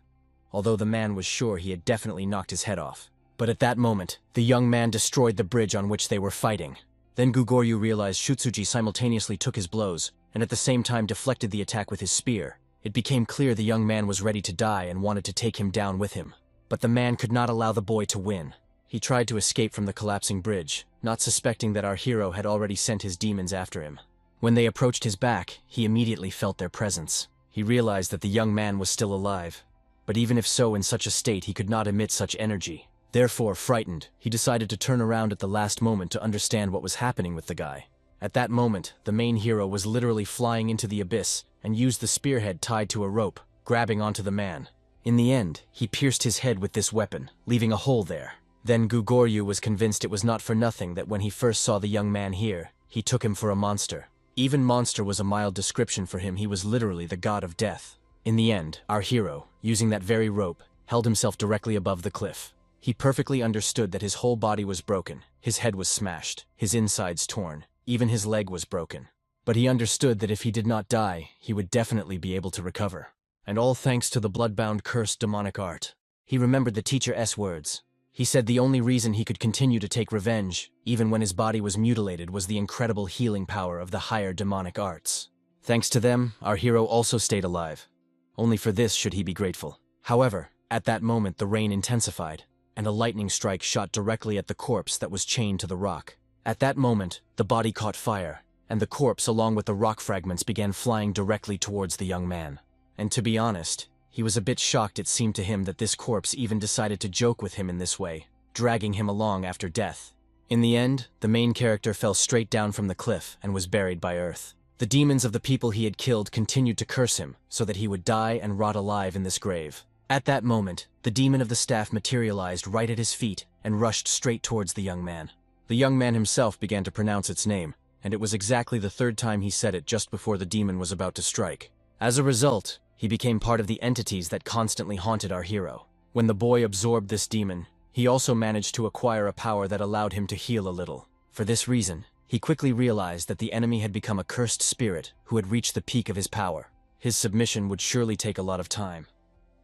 although the man was sure he had definitely knocked his head off. But at that moment, the young man destroyed the bridge on which they were fighting. Then Gugoryu realized Shutsuji simultaneously took his blows, and at the same time deflected the attack with his spear. It became clear the young man was ready to die and wanted to take him down with him. But the man could not allow the boy to win. He tried to escape from the collapsing bridge, not suspecting that our hero had already sent his demons after him. When they approached his back, he immediately felt their presence. He realized that the young man was still alive. But even if so, in such a state, he could not emit such energy. Therefore, frightened, he decided to turn around at the last moment to understand what was happening with the guy. At that moment, the main hero was literally flying into the abyss and used the spearhead tied to a rope, grabbing onto the man. In the end, he pierced his head with this weapon, leaving a hole there. Then Gugoryu was convinced it was not for nothing that when he first saw the young man here, he took him for a monster. Even monster was a mild description for him. He was literally the god of death. In the end, our hero, using that very rope, held himself directly above the cliff. He perfectly understood that his whole body was broken, his head was smashed, his insides torn, even his leg was broken. But he understood that if he did not die, he would definitely be able to recover. And all thanks to the bloodbound cursed demonic art. He remembered the teacher's words. He said the only reason he could continue to take revenge, even when his body was mutilated, was the incredible healing power of the higher demonic arts. Thanks to them, our hero also stayed alive. Only for this should he be grateful. However, at that moment the rain intensified, and a lightning strike shot directly at the corpse that was chained to the rock. At that moment, the body caught fire, and the corpse along with the rock fragments began flying directly towards the young man. And to be honest, he was a bit shocked. It seemed to him that this corpse even decided to joke with him in this way, dragging him along after death. In the end, the main character fell straight down from the cliff and was buried by earth. The demons of the people he had killed continued to curse him so that he would die and rot alive in this grave. At that moment, the demon of the staff materialized right at his feet and rushed straight towards the young man. The young man himself began to pronounce its name, and it was exactly the third time he said it just before the demon was about to strike. As a result, he became part of the entities that constantly haunted our hero. When the boy absorbed this demon, he also managed to acquire a power that allowed him to heal a little. For this reason, he quickly realized that the enemy had become a cursed spirit who had reached the peak of his power. His submission would surely take a lot of time.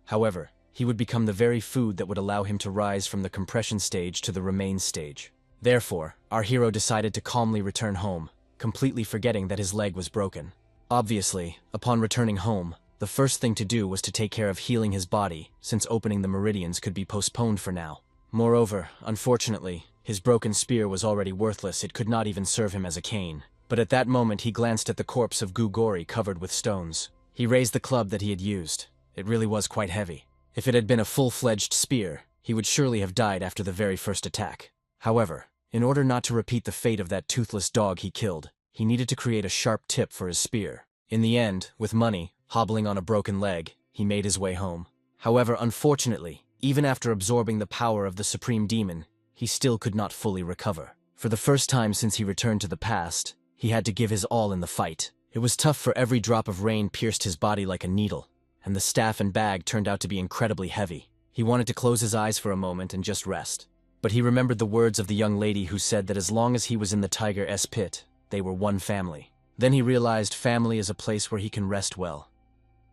However, he would become the very food that would allow him to rise from the compression stage to the remain stage. Therefore, our hero decided to calmly return home, completely forgetting that his leg was broken. Obviously, upon returning home, the first thing to do was to take care of healing his body, since opening the meridians could be postponed for now. Moreover, unfortunately, his broken spear was already worthless. It could not even serve him as a cane. But at that moment he glanced at the corpse of Gugori covered with stones. He raised the club that he had used. It really was quite heavy. If it had been a full-fledged spear, he would surely have died after the very first attack. However, in order not to repeat the fate of that toothless dog he killed, he needed to create a sharp tip for his spear. In the end, with money, hobbling on a broken leg, he made his way home. However, unfortunately, even after absorbing the power of the supreme demon, he still could not fully recover. For the first time since he returned to the past, he had to give his all in the fight. It was tough, for every drop of rain pierced his body like a needle, and the staff and bag turned out to be incredibly heavy. He wanted to close his eyes for a moment and just rest. But he remembered the words of the young lady who said that as long as he was in the tiger's pit, they were one family. Then he realized family is a place where he can rest well.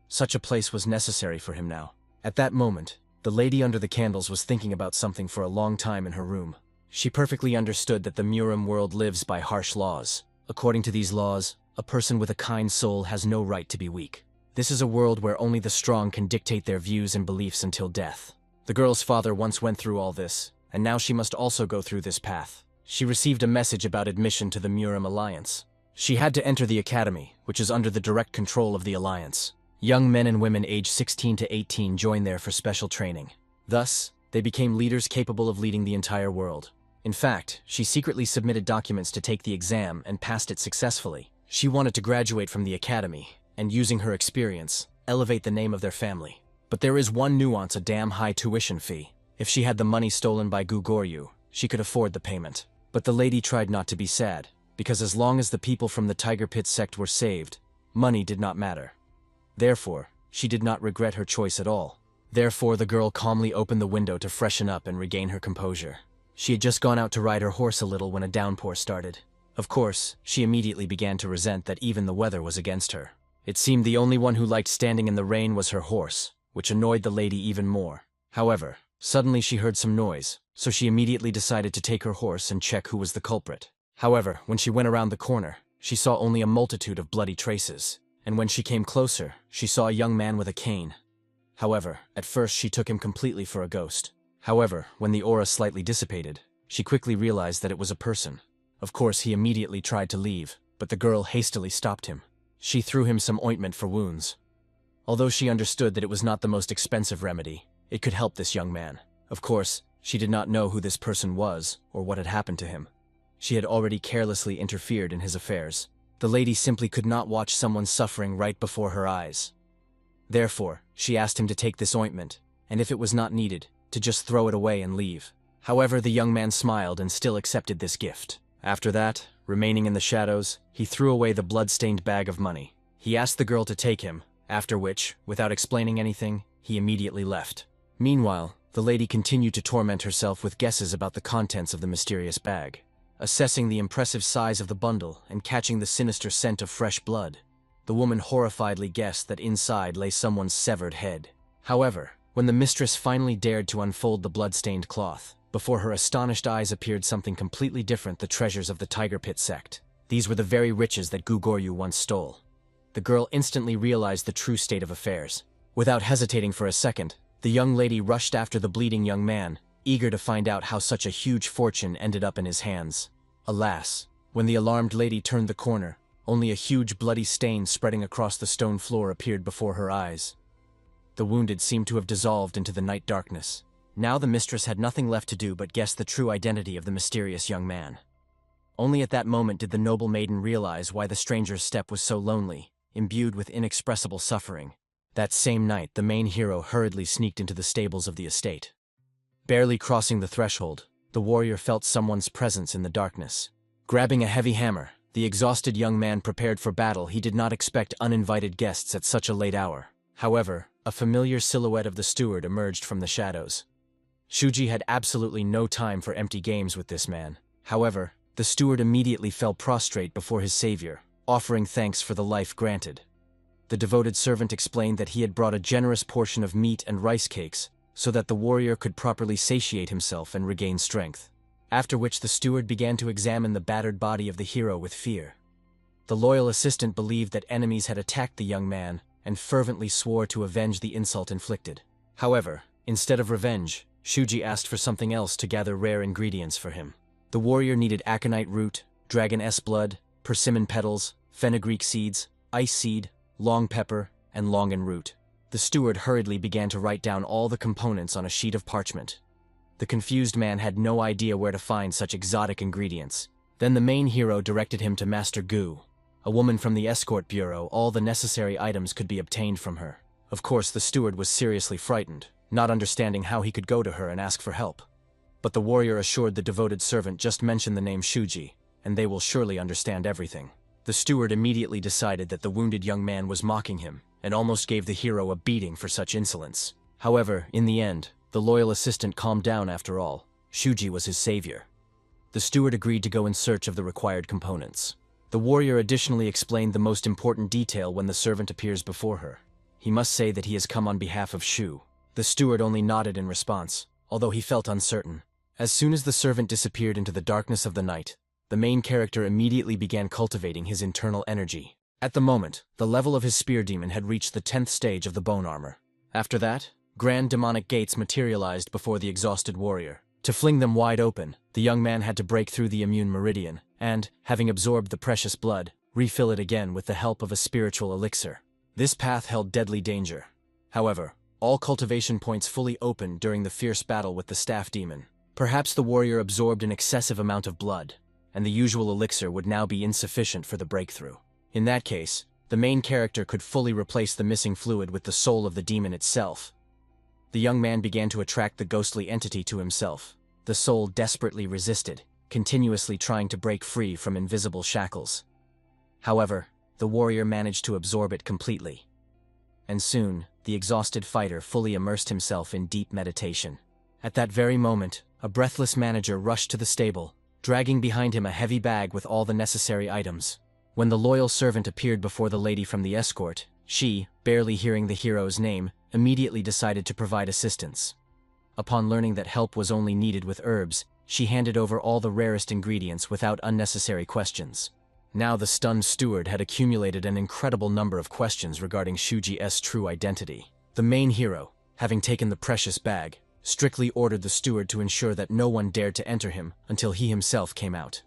Such a place was necessary for him now. At that moment, the lady under the candles was thinking about something for a long time in her room. She perfectly understood that the Murim world lives by harsh laws. According to these laws, a person with a kind soul has no right to be weak. This is a world where only the strong can dictate their views and beliefs until death. The girl's father once went through all this, and now she must also go through this path. She received a message about admission to the Murim Alliance. She had to enter the academy, which is under the direct control of the Alliance. Young men and women aged 16 to 18 join there for special training. Thus, they became leaders capable of leading the entire world. In fact, she secretly submitted documents to take the exam and passed it successfully. She wanted to graduate from the academy, and using her experience, elevate the name of their family. But there is one nuance: a damn high tuition fee. If she had the money stolen by Gugoryu, she could afford the payment. But the lady tried not to be sad, because as long as the people from the Tiger Pit sect were saved, money did not matter. Therefore, she did not regret her choice at all. Therefore, the girl calmly opened the window to freshen up and regain her composure. She had just gone out to ride her horse a little when a downpour started. Of course, she immediately began to resent that even the weather was against her. It seemed the only one who liked standing in the rain was her horse, which annoyed the lady even more. However, suddenly she heard some noise, so she immediately decided to take her horse and check who was the culprit. However, when she went around the corner, she saw only a multitude of bloody traces. And when she came closer, she saw a young man with a cane. However, at first she took him completely for a ghost. However, when the aura slightly dissipated, she quickly realized that it was a person. Of course, he immediately tried to leave, but the girl hastily stopped him. She threw him some ointment for wounds. Although she understood that it was not the most expensive remedy, it could help this young man. Of course, she did not know who this person was or what had happened to him. She had already carelessly interfered in his affairs. The lady simply could not watch someone suffering right before her eyes. Therefore, she asked him to take this ointment, and if it was not needed, to just throw it away and leave. However, the young man smiled and still accepted this gift. After that, remaining in the shadows, he threw away the blood-stained bag of money. He asked the girl to take him, after which, without explaining anything, he immediately left. Meanwhile, the lady continued to torment herself with guesses about the contents of the mysterious bag. Assessing the impressive size of the bundle and catching the sinister scent of fresh blood, the woman horrifiedly guessed that inside lay someone's severed head. However, when the mistress finally dared to unfold the blood-stained cloth, before her astonished eyes appeared something completely different: the treasures of the Tiger Pit sect. These were the very riches that Gu Goryu once stole. The girl instantly realized the true state of affairs. Without hesitating for a second, the young lady rushed after the bleeding young man, eager to find out how such a huge fortune ended up in his hands. Alas, when the alarmed lady turned the corner, only a huge bloody stain spreading across the stone floor appeared before her eyes. The wounded seemed to have dissolved into the night darkness. Now the mistress had nothing left to do but guess the true identity of the mysterious young man. Only at that moment did the noble maiden realize why the stranger's step was so lonely, imbued with inexpressible suffering. That same night, the main hero hurriedly sneaked into the stables of the estate. Barely crossing the threshold, the warrior felt someone's presence in the darkness. Grabbing a heavy hammer, the exhausted young man prepared for battle. He did not expect uninvited guests at such a late hour. However, a familiar silhouette of the steward emerged from the shadows. Shuji had absolutely no time for empty games with this man. However, the steward immediately fell prostrate before his savior, offering thanks for the life granted. The devoted servant explained that he had brought a generous portion of meat and rice cakes, so that the warrior could properly satiate himself and regain strength. After which the steward began to examine the battered body of the hero with fear. The loyal assistant believed that enemies had attacked the young man, and fervently swore to avenge the insult inflicted. However, instead of revenge, Shuji asked for something else to gather rare ingredients for him. The warrior needed aconite root, dragon S blood, persimmon petals, fenugreek seeds, ice seed, long pepper, and longan root. The steward hurriedly began to write down all the components on a sheet of parchment. The confused man had no idea where to find such exotic ingredients. Then the main hero directed him to Master Gu, a woman from the escort bureau. All the necessary items could be obtained from her. Of course, the steward was seriously frightened, not understanding how he could go to her and ask for help. But the warrior assured the devoted servant, just mention the name Shuji, and they will surely understand everything. The steward immediately decided that the wounded young man was mocking him, and almost gave the hero a beating for such insolence. However, in the end, the loyal assistant calmed down. After all, Shuji was his savior. The steward agreed to go in search of the required components. The warrior additionally explained the most important detail when the servant appears before her. He must say that he has come on behalf of Shu. The steward only nodded in response, although he felt uncertain. As soon as the servant disappeared into the darkness of the night, the main character immediately began cultivating his internal energy. At the moment, the level of his spear demon had reached the 10th stage of the bone armor. After that, grand demonic gates materialized before the exhausted warrior. To fling them wide open, the young man had to break through the immune meridian, and, having absorbed the precious blood, refill it again with the help of a spiritual elixir. This path held deadly danger. However, all cultivation points fully opened during the fierce battle with the staff demon. Perhaps the warrior absorbed an excessive amount of blood, and the usual elixir would now be insufficient for the breakthrough. In that case, the main character could fully replace the missing fluid with the soul of the demon itself. The young man began to attract the ghostly entity to himself. The soul desperately resisted, continuously trying to break free from invisible shackles. However, the warrior managed to absorb it completely. And soon, the exhausted fighter fully immersed himself in deep meditation. At that very moment, a breathless manager rushed to the stable, dragging behind him a heavy bag with all the necessary items. When the loyal servant appeared before the lady from the escort, she, barely hearing the hero's name, immediately decided to provide assistance. Upon learning that help was only needed with herbs, she handed over all the rarest ingredients without unnecessary questions. Now the stunned steward had accumulated an incredible number of questions regarding Shuji's true identity. The main hero, having taken the precious bag, strictly ordered the steward to ensure that no one dared to enter him until he himself came out.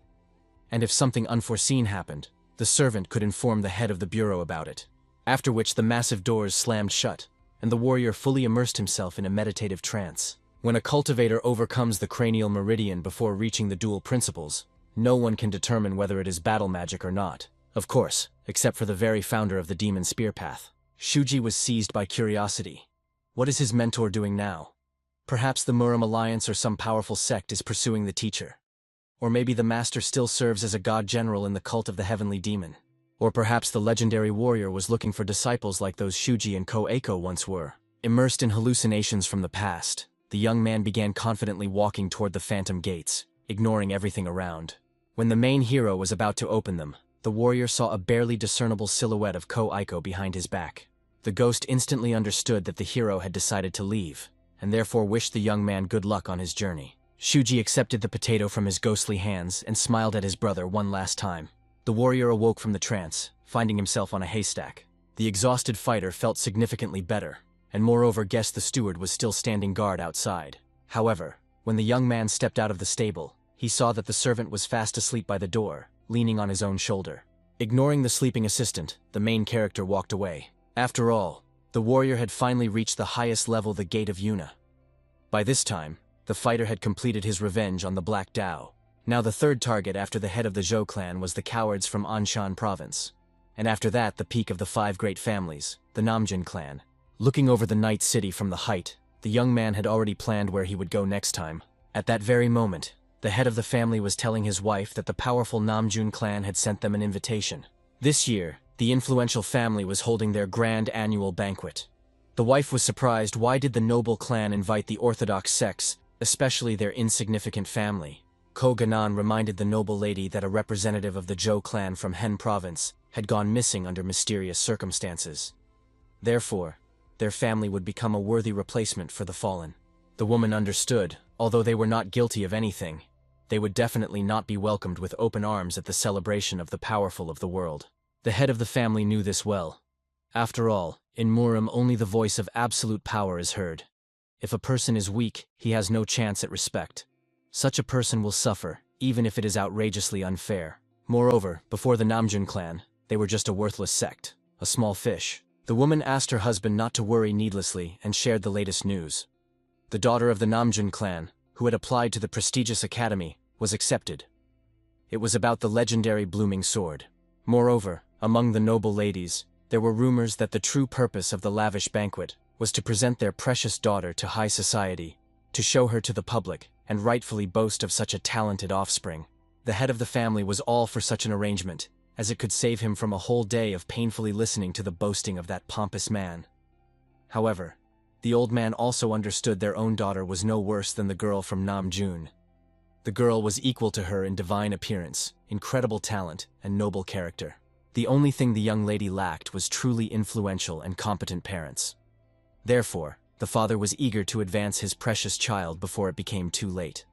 And if something unforeseen happened, the servant could inform the head of the bureau about it. after which the massive doors slammed shut, and the warrior fully immersed himself in a meditative trance. When a cultivator overcomes the cranial meridian before reaching the dual principles, no one can determine whether it is battle magic or not. Of course, except for the very founder of the demon spear path. Shuji was seized by curiosity. What is his mentor doing now? Perhaps the Muram Alliance or some powerful sect is pursuing the teacher. Or maybe the master still serves as a god general in the cult of the heavenly demon. Or perhaps the legendary warrior was looking for disciples like those Shuji and Ko-Eiko once were. Immersed in hallucinations from the past, the young man began confidently walking toward the phantom gates, ignoring everything around. When the main hero was about to open them, the warrior saw a barely discernible silhouette of Ko-Eiko behind his back. The ghost instantly understood that the hero had decided to leave, and therefore wished the young man good luck on his journey. Shuji accepted the potato from his ghostly hands and smiled at his brother one last time. The warrior awoke from the trance, finding himself on a haystack. The exhausted fighter felt significantly better, and moreover guessed the steward was still standing guard outside. However, when the young man stepped out of the stable, he saw that the servant was fast asleep by the door, leaning on his own shoulder. Ignoring the sleeping assistant, the main character walked away. After all, the warrior had finally reached the highest level, the Gate of Yuna. By this time, the fighter had completed his revenge on the Black Dao. Now the third target after the head of the Zhou clan was the cowards from Anshan province. And after that, the peak of the five great families, the Nam Jun clan. Looking over the night city from the height, the young man had already planned where he would go next time. At that very moment, the head of the family was telling his wife that the powerful Nam Jun clan had sent them an invitation. This year, the influential family was holding their grand annual banquet. The wife was surprised. Why did the noble clan invite the orthodox sects, especially their insignificant family? Ko Ganan reminded the noble lady that a representative of the Zhou clan from Hen province had gone missing under mysterious circumstances. Therefore, their family would become a worthy replacement for the fallen. The woman understood, although they were not guilty of anything, they would definitely not be welcomed with open arms at the celebration of the powerful of the world. The head of the family knew this well. After all, in Muram only the voice of absolute power is heard. If a person is weak, he has no chance at respect. Such a person will suffer, even if it is outrageously unfair. Moreover, before the Namjun clan, they were just a worthless sect, a small fish. The woman asked her husband not to worry needlessly and shared the latest news. The daughter of the Namjun clan, who had applied to the prestigious academy, was accepted. It was about the legendary blooming sword. Moreover, among the noble ladies, there were rumors that the true purpose of the lavish banquet was to present their precious daughter to high society, to show her to the public, and rightfully boast of such a talented offspring. The head of the family was all for such an arrangement, as it could save him from a whole day of painfully listening to the boasting of that pompous man. However, the old man also understood their own daughter was no worse than the girl from Nam Jun. The girl was equal to her in divine appearance, incredible talent, and noble character. The only thing the young lady lacked was truly influential and competent parents. Therefore, the father was eager to advance his precious child before it became too late.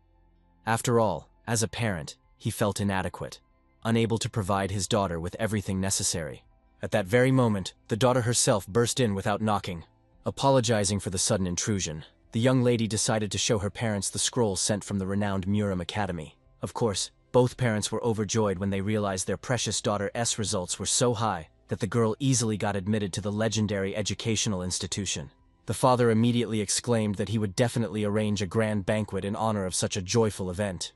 After all, as a parent, he felt inadequate, unable to provide his daughter with everything necessary. At that very moment, the daughter herself burst in without knocking. Apologizing for the sudden intrusion, the young lady decided to show her parents the scroll sent from the renowned Muram Academy. Of course, both parents were overjoyed when they realized their precious daughter's results were so high that the girl easily got admitted to the legendary educational institution. The father immediately exclaimed that he would definitely arrange a grand banquet in honor of such a joyful event.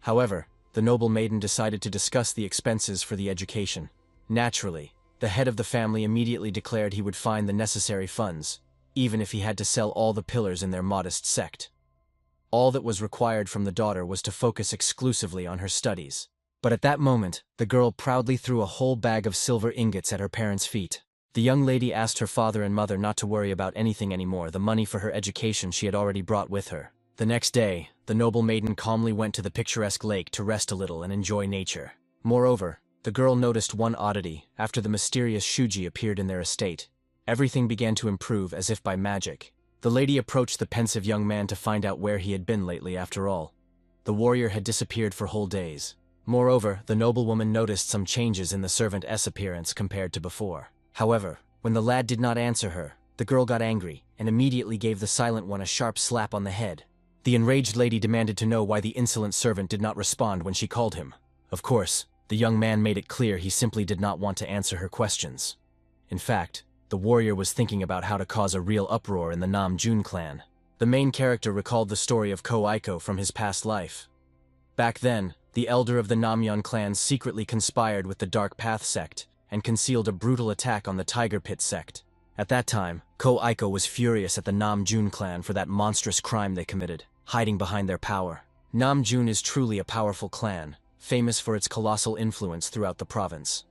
However, the noble maiden decided to discuss the expenses for the education. Naturally, the head of the family immediately declared he would find the necessary funds, even if he had to sell all the pillars in their modest sect. All that was required from the daughter was to focus exclusively on her studies. But at that moment, the girl proudly threw a whole bag of silver ingots at her parents' feet. The young lady asked her father and mother not to worry about anything anymore. The money for her education she had already brought with her. The next day, the noble maiden calmly went to the picturesque lake to rest a little and enjoy nature. Moreover, the girl noticed one oddity. After the mysterious Shuji appeared in their estate, everything began to improve as if by magic. The lady approached the pensive young man to find out where he had been lately. After all, the warrior had disappeared for whole days. Moreover, the noblewoman noticed some changes in the servant's appearance compared to before. However, when the lad did not answer her, the girl got angry and immediately gave the silent one a sharp slap on the head. The enraged lady demanded to know why the insolent servant did not respond when she called him. Of course, the young man made it clear he simply did not want to answer her questions. In fact, the warrior was thinking about how to cause a real uproar in the Nam Jun clan. The main character recalled the story of Ko Aiko from his past life. Back then, the elder of the Namyon clan secretly conspired with the Dark Path sect and concealed a brutal attack on the Tiger Pit sect. At that time, Ko Aiko was furious at the Nam Jun clan for that monstrous crime they committed, hiding behind their power. Nam Jun is truly a powerful clan, famous for its colossal influence throughout the province.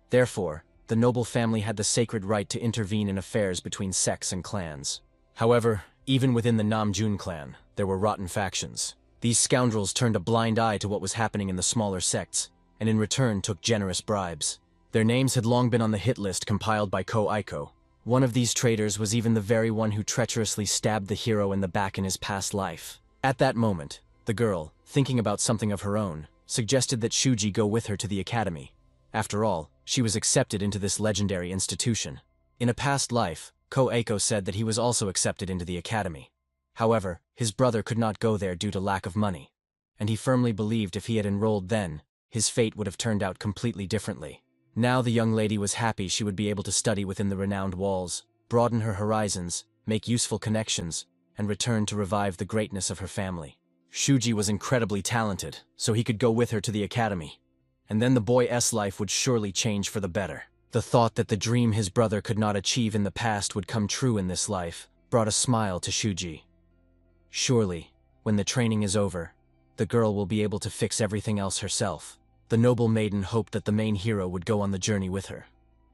Therefore, the noble family had the sacred right to intervene in affairs between sects and clans. However, even within the Nam Jun clan, there were rotten factions. These scoundrels turned a blind eye to what was happening in the smaller sects, and in return took generous bribes. Their names had long been on the hit list compiled by Ko Aiko. One of these traitors was even the very one who treacherously stabbed the hero in the back in his past life. At that moment, the girl, thinking about something of her own, suggested that Shuji go with her to the academy. After all, she was accepted into this legendary institution. In a past life, Ko Aiko said that he was also accepted into the academy. However, his brother could not go there due to lack of money, and he firmly believed if he had enrolled then, his fate would have turned out completely differently. Now the young lady was happy she would be able to study within the renowned walls, broaden her horizons, make useful connections, and return to revive the greatness of her family. Shuji was incredibly talented, so he could go with her to the academy. And then the boy's life would surely change for the better. The thought that the dream his brother could not achieve in the past would come true in this life brought a smile to Shuji. Surely, when the training is over, the girl will be able to fix everything else herself. The noble maiden hoped that the main hero would go on the journey with her.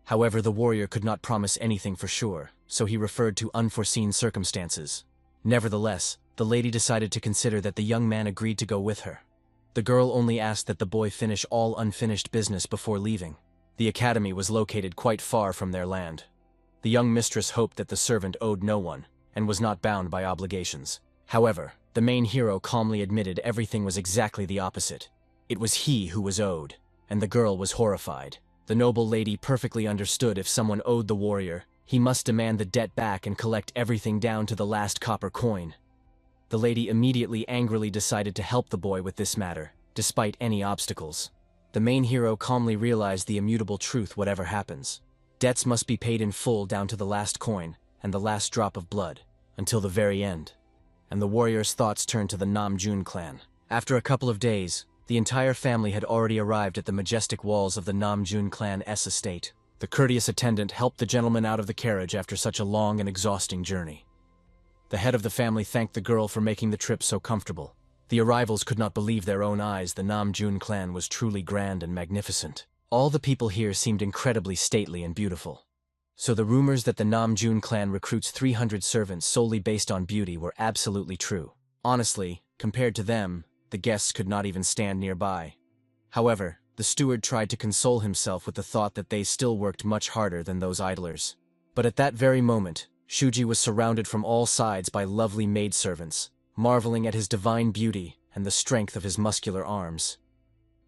However, the warrior could not promise anything for sure, so he referred to unforeseen circumstances. Nevertheless, the lady decided to consider that the young man agreed to go with her. The girl only asked that the boy finish all unfinished business before leaving. The academy was located quite far from their land. The young mistress hoped that the servant owed no one, and was not bound by obligations. However, the main hero calmly admitted everything was exactly the opposite. It was he who was owed, and the girl was horrified. The noble lady perfectly understood if someone owed the warrior, he must demand the debt back and collect everything down to the last copper coin. The lady immediately angrily decided to help the boy with this matter, despite any obstacles. The main hero calmly realized the immutable truth whatever happens. Debts must be paid in full down to the last coin and the last drop of blood, until the very end. And the warrior's thoughts turned to the Nam Jun clan. After a couple of days, the entire family had already arrived at the majestic walls of the Nam Jun clan's estate. The courteous attendant helped the gentleman out of the carriage after such a long and exhausting journey. The head of the family thanked the girl for making the trip so comfortable. The arrivals could not believe their own eyes. The Nam Jun clan was truly grand and magnificent. All the people here seemed incredibly stately and beautiful. So the rumors that the Nam Jun clan recruits 300 servants solely based on beauty were absolutely true. Honestly, compared to them, the guests could not even stand nearby. However, the steward tried to console himself with the thought that they still worked much harder than those idlers. But at that very moment, Shuji was surrounded from all sides by lovely maidservants, marveling at his divine beauty and the strength of his muscular arms.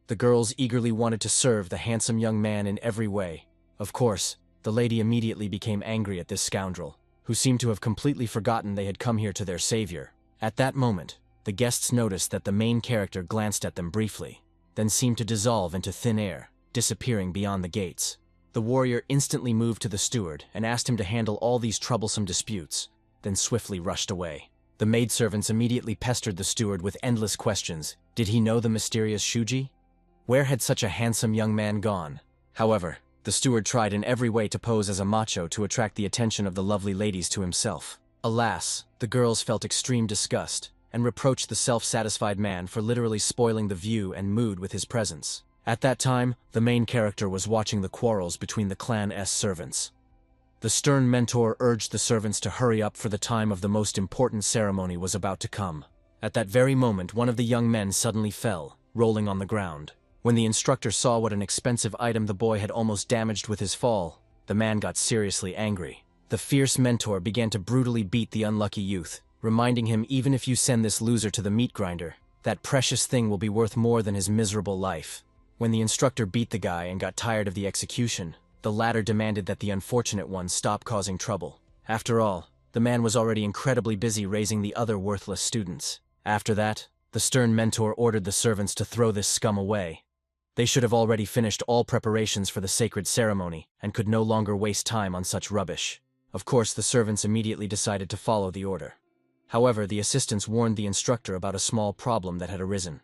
The girls eagerly wanted to serve the handsome young man in every way. Of course, the lady immediately became angry at this scoundrel, who seemed to have completely forgotten they had come here to their savior. At that moment, the guests noticed that the main character glanced at them briefly, then seemed to dissolve into thin air, disappearing beyond the gates. The warrior instantly moved to the steward and asked him to handle all these troublesome disputes, then swiftly rushed away. The maidservants immediately pestered the steward with endless questions. Did he know the mysterious Shuji? Where had such a handsome young man gone? However, the steward tried in every way to pose as a macho to attract the attention of the lovely ladies to himself. Alas, the girls felt extreme disgust and reproached the self-satisfied man for literally spoiling the view and mood with his presence. At that time, the main character was watching the quarrels between the clan's servants. The stern mentor urged the servants to hurry up for the time of the most important ceremony was about to come. At that very moment, one of the young men suddenly fell, rolling on the ground. When the instructor saw what an expensive item the boy had almost damaged with his fall, the man got seriously angry. The fierce mentor began to brutally beat the unlucky youth, reminding him even if you send this loser to the meat grinder, that precious thing will be worth more than his miserable life. When the instructor beat the guy and got tired of the execution, the latter demanded that the unfortunate one stop causing trouble. After all, the man was already incredibly busy raising the other worthless students. After that, the stern mentor ordered the servants to throw this scum away. They should have already finished all preparations for the sacred ceremony and could no longer waste time on such rubbish. Of course, the servants immediately decided to follow the order. However, the assistants warned the instructor about a small problem that had arisen.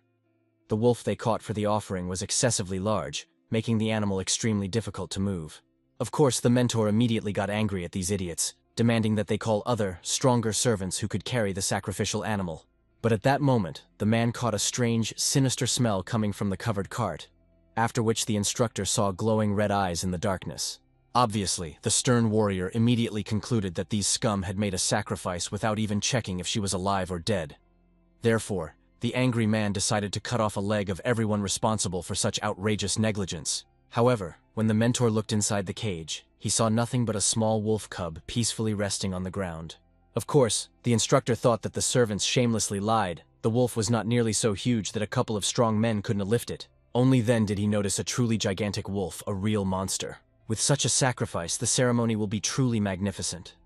The wolf they caught for the offering was excessively large, making the animal extremely difficult to move. Of course, the mentor immediately got angry at these idiots, demanding that they call other, stronger servants who could carry the sacrificial animal. But at that moment, the man caught a strange, sinister smell coming from the covered cart, after which the instructor saw glowing red eyes in the darkness. Obviously, the stern warrior immediately concluded that these scum had made a sacrifice without even checking if she was alive or dead. Therefore, the angry man decided to cut off a leg of everyone responsible for such outrageous negligence. However, when the mentor looked inside the cage, he saw nothing but a small wolf cub peacefully resting on the ground. Of course, the instructor thought that the servants shamelessly lied. The wolf was not nearly so huge that a couple of strong men couldn't lift it. Only then did he notice a truly gigantic wolf, a real monster. With such a sacrifice, the ceremony will be truly magnificent.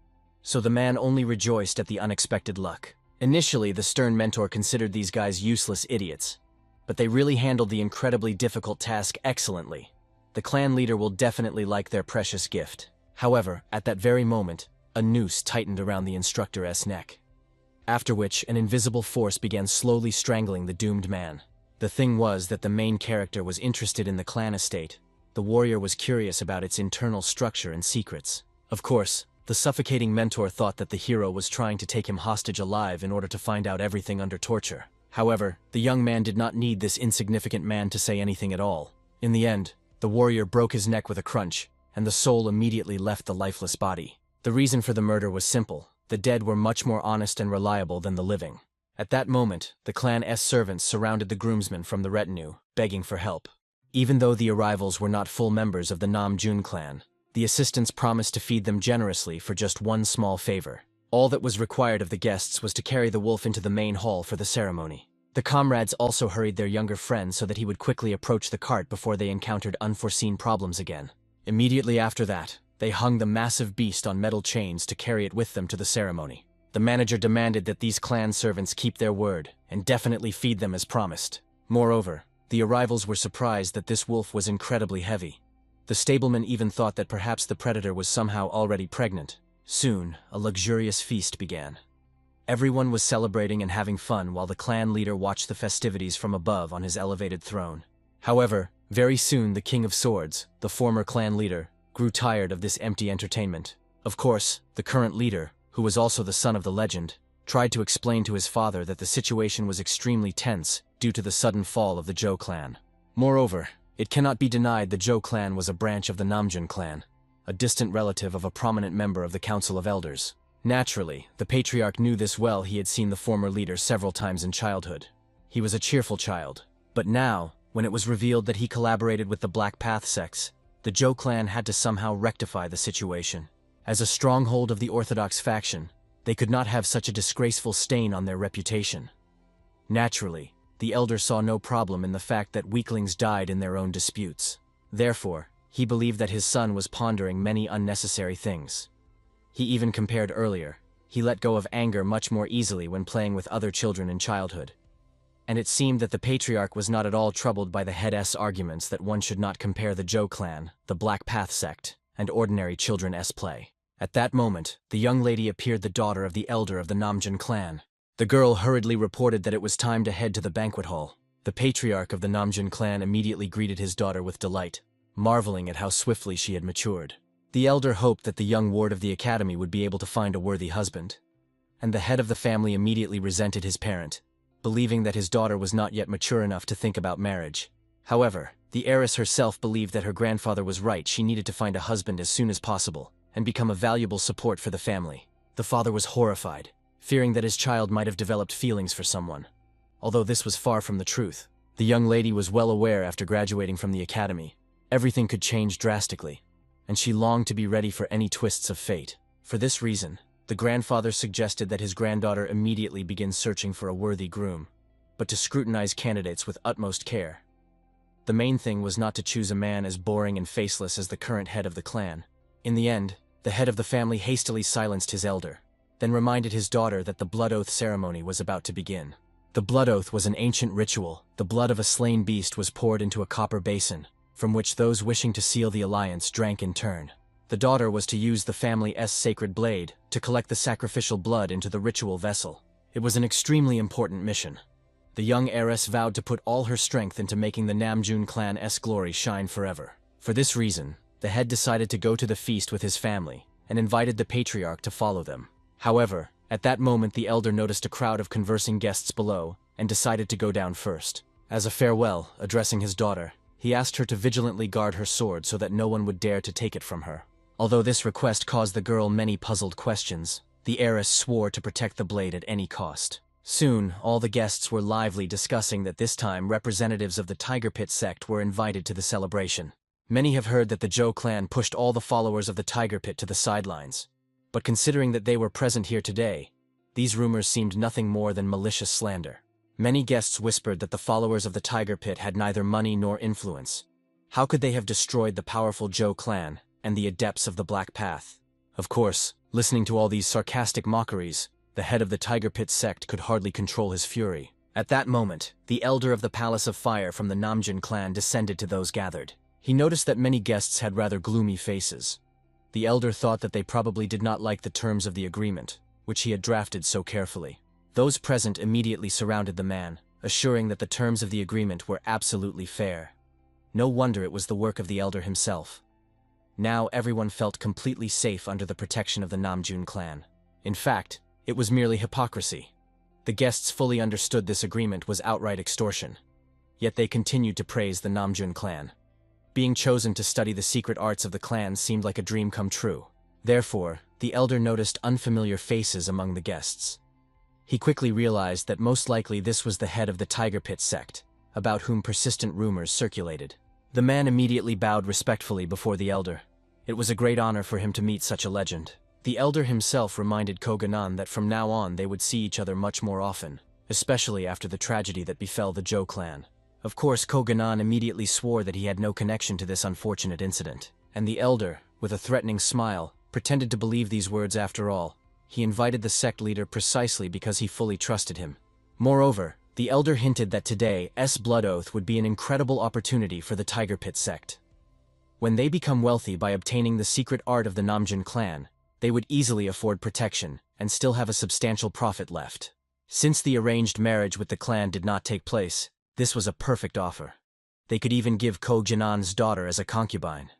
So the man only rejoiced at the unexpected luck. Initially, the stern mentor considered these guys useless idiots, but they really handled the incredibly difficult task excellently. The clan leader will definitely like their precious gift. However, at that very moment, a noose tightened around the instructor's neck, after which an invisible force began slowly strangling the doomed man. The thing was that the main character was interested in the clan estate. The warrior was curious about its internal structure and secrets. Of course, the suffocating mentor thought that the hero was trying to take him hostage alive in order to find out everything under torture. However, the young man did not need this insignificant man to say anything at all. In the end, the warrior broke his neck with a crunch, and the soul immediately left the lifeless body. The reason for the murder was simple. The dead were much more honest and reliable than the living. At that moment, the clan's servants surrounded the groomsmen from the retinue, begging for help. Even though the arrivals were not full members of the Nam Jun clan, the assistants promised to feed them generously for just one small favor. All that was required of the guests was to carry the wolf into the main hall for the ceremony. The comrades also hurried their younger friend so that he would quickly approach the cart before they encountered unforeseen problems again. Immediately after that, they hung the massive beast on metal chains to carry it with them to the ceremony. The manager demanded that these clan servants keep their word and definitely feed them as promised. Moreover, the arrivals were surprised that this wolf was incredibly heavy. The stableman even thought that perhaps the predator was somehow already pregnant. Soon, a luxurious feast began. Everyone was celebrating and having fun while the clan leader watched the festivities from above on his elevated throne. However, very soon the King of Swords, the former clan leader, grew tired of this empty entertainment. Of course, the current leader, who was also the son of the legend, tried to explain to his father that the situation was extremely tense due to the sudden fall of the Zhou clan. Moreover, it cannot be denied the Zhou clan was a branch of the Nam Jun clan, a distant relative of a prominent member of the Council of Elders. Naturally, the patriarch knew this well. He had seen the former leader several times in childhood. He was a cheerful child. But now, when it was revealed that he collaborated with the Black Path sects, the Zhou clan had to somehow rectify the situation. As a stronghold of the Orthodox faction, they could not have such a disgraceful stain on their reputation. Naturally, the elder saw no problem in the fact that weaklings died in their own disputes. Therefore, he believed that his son was pondering many unnecessary things. He even compared earlier, he let go of anger much more easily when playing with other children in childhood. And it seemed that the patriarch was not at all troubled by the head's arguments that one should not compare the Zhou clan, the Black Path sect, and ordinary children's play. At that moment, the young lady appeared, the daughter of the elder of the Nam Jun clan. The girl hurriedly reported that it was time to head to the banquet hall. The patriarch of the Nam Jun clan immediately greeted his daughter with delight, marveling at how swiftly she had matured. The elder hoped that the young ward of the academy would be able to find a worthy husband. And the head of the family immediately resented his parent, believing that his daughter was not yet mature enough to think about marriage. However, the heiress herself believed that her grandfather was right. She needed to find a husband as soon as possible and become a valuable support for the family. The father was horrified, fearing that his child might have developed feelings for someone. Although this was far from the truth, the young lady was well aware after graduating from the academy, everything could change drastically, and she longed to be ready for any twists of fate. For this reason, the grandfather suggested that his granddaughter immediately begin searching for a worthy groom, but to scrutinize candidates with utmost care. The main thing was not to choose a man as boring and faceless as the current head of the clan. In the end, the head of the family hastily silenced his elder, then reminded his daughter that the blood oath ceremony was about to begin. The blood oath was an ancient ritual. The blood of a slain beast was poured into a copper basin, from which those wishing to seal the alliance drank in turn. The daughter was to use the family's sacred blade to collect the sacrificial blood into the ritual vessel. It was an extremely important mission. The young heiress vowed to put all her strength into making the Nam Jun clan's glory shine forever. For this reason, the head decided to go to the feast with his family, and invited the patriarch to follow them. However, at that moment the elder noticed a crowd of conversing guests below, and decided to go down first. As a farewell, addressing his daughter, he asked her to vigilantly guard her sword so that no one would dare to take it from her. Although this request caused the girl many puzzled questions, the heiress swore to protect the blade at any cost. Soon, all the guests were lively discussing that this time representatives of the Tiger Pit sect were invited to the celebration. Many have heard that the Zhou clan pushed all the followers of the Tiger Pit to the sidelines. But considering that they were present here today, these rumors seemed nothing more than malicious slander. Many guests whispered that the followers of the Tiger Pit had neither money nor influence. How could they have destroyed the powerful Zhou clan and the adepts of the Black Path? Of course, listening to all these sarcastic mockeries, the head of the Tiger Pit sect could hardly control his fury. At that moment, the elder of the Palace of Fire from the Nam Jun clan descended to those gathered. He noticed that many guests had rather gloomy faces. The elder thought that they probably did not like the terms of the agreement, which he had drafted so carefully. Those present immediately surrounded the man, assuring that the terms of the agreement were absolutely fair. No wonder it was the work of the elder himself. Now everyone felt completely safe under the protection of the Nam Jun clan. In fact, it was merely hypocrisy. The guests fully understood this agreement was outright extortion. Yet they continued to praise the Nam Jun clan. Being chosen to study the secret arts of the clan seemed like a dream come true. Therefore, the elder noticed unfamiliar faces among the guests. He quickly realized that most likely this was the head of the Tiger Pit sect, about whom persistent rumors circulated. The man immediately bowed respectfully before the elder. It was a great honor for him to meet such a legend. The elder himself reminded Koganan that from now on they would see each other much more often, especially after the tragedy that befell the Zhou clan. Of course, Koganan immediately swore that he had no connection to this unfortunate incident, and the elder, with a threatening smile, pretended to believe these words after all. He invited the sect leader precisely because he fully trusted him. Moreover, the elder hinted that today's blood oath would be an incredible opportunity for the Tiger Pit sect. When they become wealthy by obtaining the secret art of the Nam Jun clan, they would easily afford protection and still have a substantial profit left. Since the arranged marriage with the clan did not take place, this was a perfect offer. They could even give Koganan's daughter as a concubine.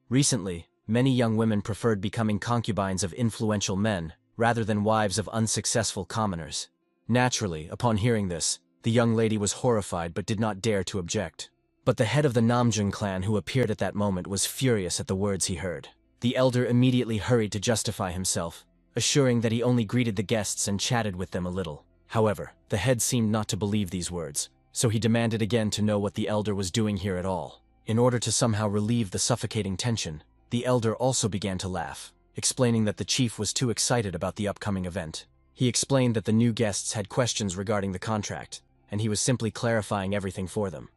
Recently, many young women preferred becoming concubines of influential men rather than wives of unsuccessful commoners. Naturally, upon hearing this, the young lady was horrified but did not dare to object. But the head of the Nam Jun clan who appeared at that moment was furious at the words he heard. The elder immediately hurried to justify himself, assuring that he only greeted the guests and chatted with them a little. However, the head seemed not to believe these words, so he demanded again to know what the elder was doing here at all. In order to somehow relieve the suffocating tension, the elder also began to laugh, explaining that the chief was too excited about the upcoming event. He explained that the new guests had questions regarding the contract, and he was simply clarifying everything for them.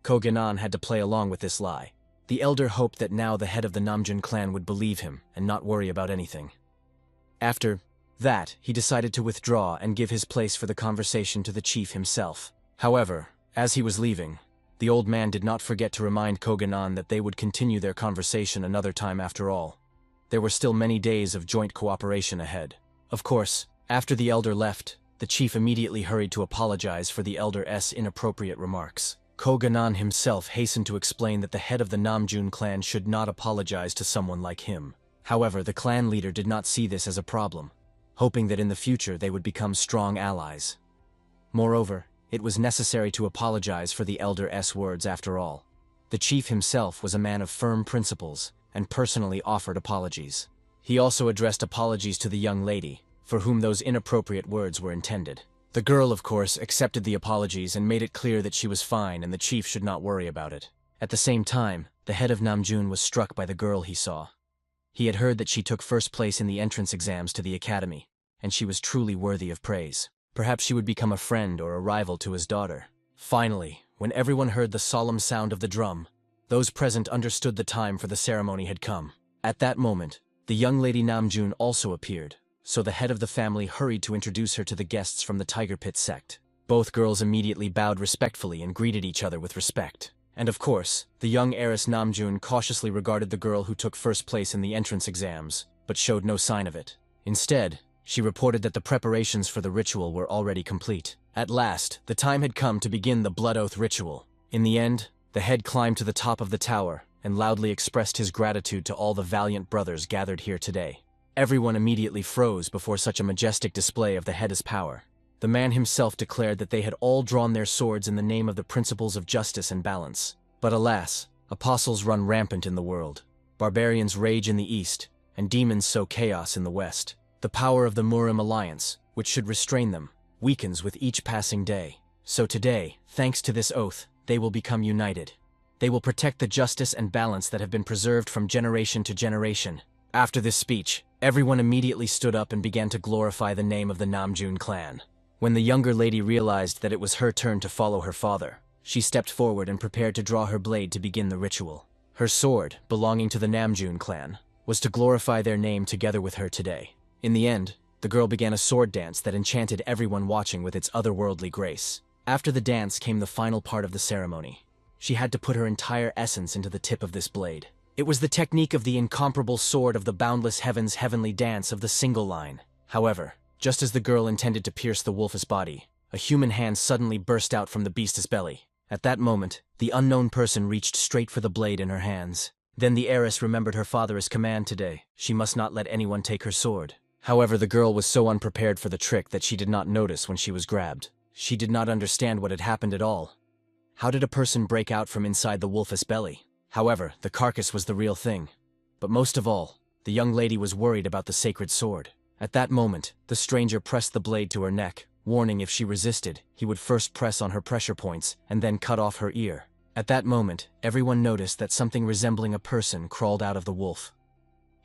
Koganan had to play along with this lie. The elder hoped that now the head of the Nam Jun clan would believe him and not worry about anything. After that, he decided to withdraw and give his place for the conversation to the chief himself. However, as he was leaving, the old man did not forget to remind Koganan that they would continue their conversation another time after all. There were still many days of joint cooperation ahead. Of course, after the elder left, the chief immediately hurried to apologize for the elder's inappropriate remarks. Koganan himself hastened to explain that the head of the Nam Jun clan should not apologize to someone like him. However, the clan leader did not see this as a problem, hoping that in the future they would become strong allies. Moreover, it was necessary to apologize for the elder's words after all. The chief himself was a man of firm principles and personally offered apologies. He also addressed apologies to the young lady, for whom those inappropriate words were intended. The girl, of course, accepted the apologies and made it clear that she was fine and the chief should not worry about it. At the same time, the head of Nam Jun was struck by the girl he saw. He had heard that she took first place in the entrance exams to the academy, and she was truly worthy of praise. Perhaps she would become a friend or a rival to his daughter. Finally, when everyone heard the solemn sound of the drum, those present understood the time for the ceremony had come. At that moment, the young lady Nam Jun also appeared, so the head of the family hurried to introduce her to the guests from the Tiger Pit sect. Both girls immediately bowed respectfully and greeted each other with respect. And of course, the young heiress Nam Jun cautiously regarded the girl who took first place in the entrance exams, but showed no sign of it. Instead, she reported that the preparations for the ritual were already complete. At last, the time had come to begin the blood oath ritual. In the end, the head climbed to the top of the tower and loudly expressed his gratitude to all the valiant brothers gathered here today. Everyone immediately froze before such a majestic display of the head's power. The man himself declared that they had all drawn their swords in the name of the principles of justice and balance. But alas, apostles run rampant in the world. Barbarians rage in the east, and demons sow chaos in the west. The power of the Murim alliance, which should restrain them, weakens with each passing day. So today, thanks to this oath, they will become united. They will protect the justice and balance that have been preserved from generation to generation. After this speech, everyone immediately stood up and began to glorify the name of the Nam Jun clan. When the younger lady realized that it was her turn to follow her father, she stepped forward and prepared to draw her blade to begin the ritual. Her sword, belonging to the Nam Jun clan, was to glorify their name together with her today. In the end, the girl began a sword dance that enchanted everyone watching with its otherworldly grace. After the dance came the final part of the ceremony. She had to put her entire essence into the tip of this blade. It was the technique of the incomparable sword of the boundless heavens' heavenly dance of the single line. However, just as the girl intended to pierce the wolf's body, a human hand suddenly burst out from the beast's belly. At that moment, the unknown person reached straight for the blade in her hands. Then the heiress remembered her father's command today. She must not let anyone take her sword. However, the girl was so unprepared for the trick that she did not notice when she was grabbed. She did not understand what had happened at all. How did a person break out from inside the wolf's belly? However, the carcass was the real thing. But most of all, the young lady was worried about the sacred sword. At that moment, the stranger pressed the blade to her neck, warning if she resisted, he would first press on her pressure points and then cut off her ear. At that moment, everyone noticed that something resembling a person crawled out of the wolf.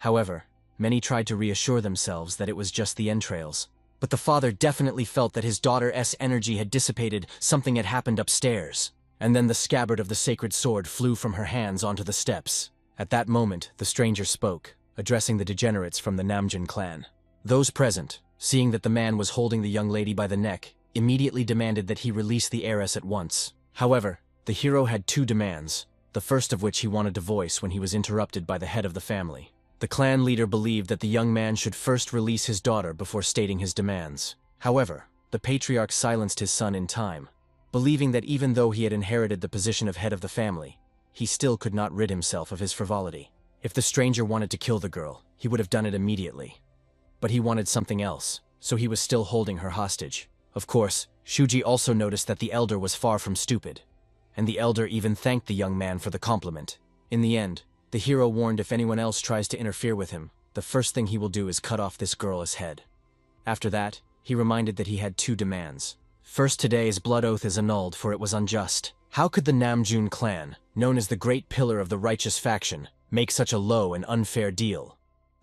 However, many tried to reassure themselves that it was just the entrails. But the father definitely felt that his daughter's energy had dissipated, something had happened upstairs. And then the scabbard of the sacred sword flew from her hands onto the steps. At that moment, the stranger spoke, addressing the degenerates from the Nam Jun clan. Those present, seeing that the man was holding the young lady by the neck, immediately demanded that he release the heiress at once. However, the hero had two demands, the first of which he wanted to voice when he was interrupted by the head of the family. The clan leader believed that the young man should first release his daughter before stating his demands. However, the patriarch silenced his son in time, believing that even though he had inherited the position of head of the family, he still could not rid himself of his frivolity. If the stranger wanted to kill the girl, he would have done it immediately. But he wanted something else, so he was still holding her hostage. Of course, Shuji also noticed that the elder was far from stupid, and the elder even thanked the young man for the compliment. In the end, the hero warned if anyone else tries to interfere with him, the first thing he will do is cut off this girl's head. After that, he reminded that he had two demands. First, today's blood oath is annulled, for it was unjust. How could the Nam Jun clan, known as the great pillar of the righteous faction, make such a low and unfair deal?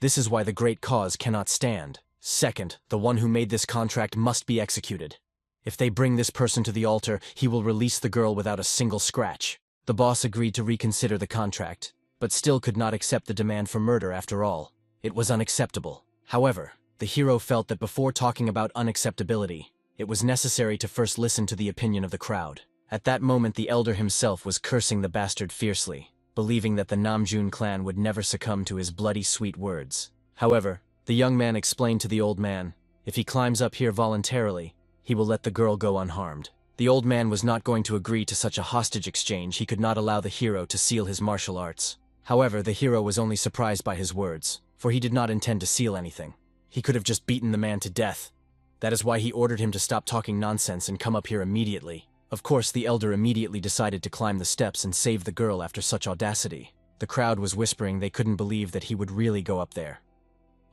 This is why the great cause cannot stand. Second, the one who made this contract must be executed. If they bring this person to the altar, he will release the girl without a single scratch. The boss agreed to reconsider the contract, but still could not accept the demand for murder after all. It was unacceptable. However, the hero felt that before talking about unacceptability, it was necessary to first listen to the opinion of the crowd. At that moment, the elder himself was cursing the bastard fiercely, believing that the Nam Jun clan would never succumb to his bloody sweet words. However, the young man explained to the old man, if he climbs up here voluntarily, he will let the girl go unharmed. The old man was not going to agree to such a hostage exchange. He could not allow the hero to seal his martial arts. However, the hero was only surprised by his words, for he did not intend to seal anything. He could have just beaten the man to death. That is why he ordered him to stop talking nonsense and come up here immediately. Of course, the elder immediately decided to climb the steps and save the girl after such audacity. The crowd was whispering they couldn't believe that he would really go up there.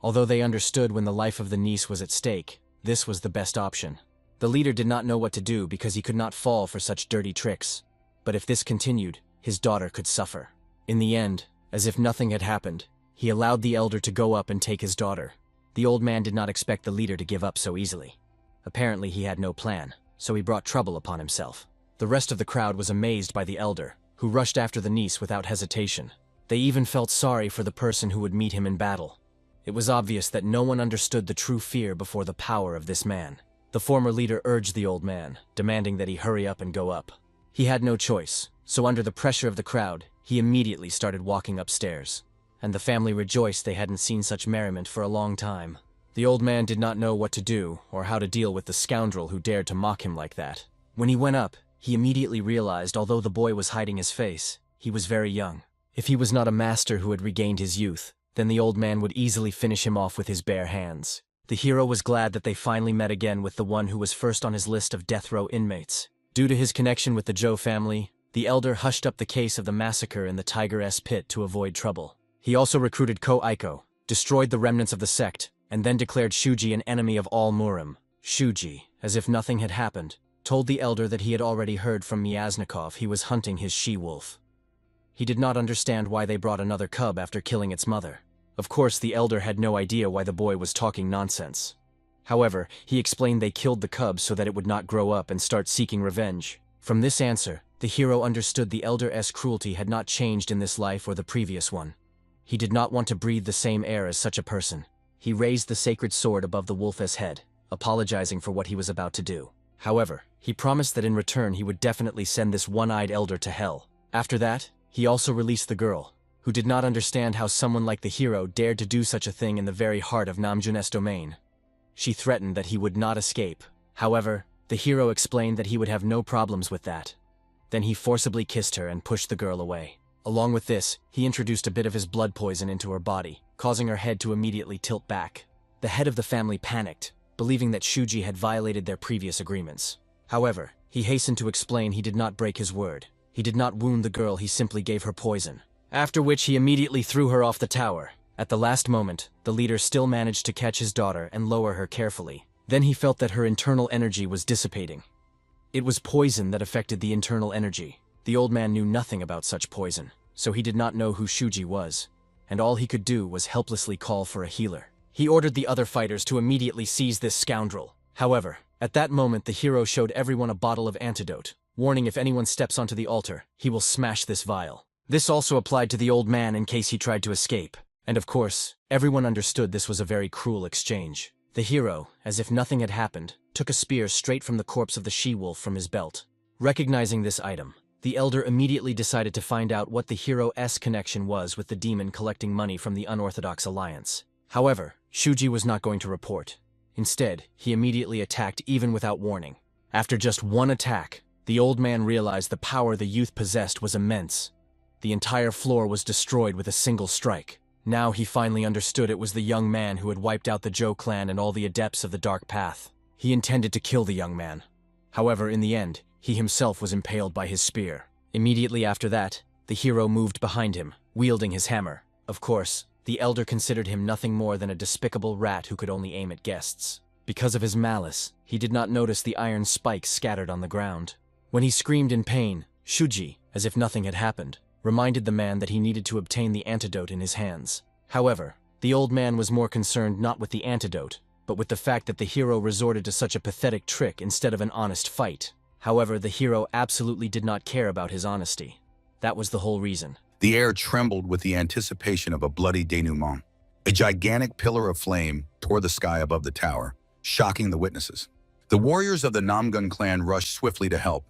Although they understood when the life of the niece was at stake, this was the best option. The leader did not know what to do because he could not fall for such dirty tricks. But if this continued, his daughter could suffer. In the end, as if nothing had happened, he allowed the elder to go up and take his daughter. The old man did not expect the leader to give up so easily. Apparently he had no plan, so he brought trouble upon himself. The rest of the crowd was amazed by the elder, who rushed after the niece without hesitation. They even felt sorry for the person who would meet him in battle. It was obvious that no one understood the true fear before the power of this man. The former leader urged the old man, demanding that he hurry up and go up. He had no choice, so under the pressure of the crowd, he immediately started walking upstairs. And the family rejoiced they hadn't seen such merriment for a long time. The old man did not know what to do or how to deal with the scoundrel who dared to mock him like that. When he went up, he immediately realized although the boy was hiding his face, he was very young. If he was not a master who had regained his youth, then the old man would easily finish him off with his bare hands. The hero was glad that they finally met again with the one who was first on his list of death row inmates. Due to his connection with the Zhou family, the elder hushed up the case of the massacre in the Tiger-S pit to avoid trouble. He also recruited Ko-Aiko, destroyed the remnants of the sect, and then declared Shuji an enemy of all Murim. Shuji, as if nothing had happened, told the elder that he had already heard from Myasnikov he was hunting his she-wolf. He did not understand why they brought another cub after killing its mother. Of course, the elder had no idea why the boy was talking nonsense. However, he explained they killed the cub so that it would not grow up and start seeking revenge. From this answer, the hero understood the elder's cruelty had not changed in this life or the previous one. He did not want to breathe the same air as such a person. He raised the sacred sword above the wolf's head, apologizing for what he was about to do. However, he promised that in return he would definitely send this one-eyed elder to hell. After that, he also released the girl, who did not understand how someone like the hero dared to do such a thing in the very heart of Nam Jun's domain. She threatened that he would not escape. However, the hero explained that he would have no problems with that. Then he forcibly kissed her and pushed the girl away. Along with this, he introduced a bit of his blood poison into her body, causing her head to immediately tilt back. The head of the family panicked, believing that Shuji had violated their previous agreements. However, he hastened to explain he did not break his word. He did not wound the girl, he simply gave her poison. After which he immediately threw her off the tower. At the last moment, the leader still managed to catch his daughter and lower her carefully. Then he felt that her internal energy was dissipating. It was poison that affected the internal energy. The old man knew nothing about such poison, so he did not know who Shuji was, and all he could do was helplessly call for a healer. He ordered the other fighters to immediately seize this scoundrel. However, at that moment the hero showed everyone a bottle of antidote, warning if anyone steps onto the altar, he will smash this vial. This also applied to the old man in case he tried to escape. And of course, everyone understood this was a very cruel exchange. The hero, as if nothing had happened, took a spear straight from the corpse of the she-wolf from his belt. Recognizing this item, the elder immediately decided to find out what the hero's connection was with the demon collecting money from the unorthodox alliance. However, Shuji was not going to report. Instead, he immediately attacked even without warning. After just one attack, the old man realized the power the youth possessed was immense. The entire floor was destroyed with a single strike. Now he finally understood it was the young man who had wiped out the Zhou clan and all the adepts of the Dark Path. He intended to kill the young man. However, in the end, he himself was impaled by his spear. Immediately after that, the hero moved behind him, wielding his hammer. Of course, the elder considered him nothing more than a despicable rat who could only aim at guests. Because of his malice, he did not notice the iron spikes scattered on the ground. When he screamed in pain, Shuji, as if nothing had happened, reminded the man that he needed to obtain the antidote in his hands. However, the old man was more concerned not with the antidote, but with the fact that the hero resorted to such a pathetic trick instead of an honest fight. However, the hero absolutely did not care about his honesty. That was the whole reason. The air trembled with the anticipation of a bloody denouement. A gigantic pillar of flame tore the sky above the tower, shocking the witnesses. The warriors of the Nam Jun clan rushed swiftly to help.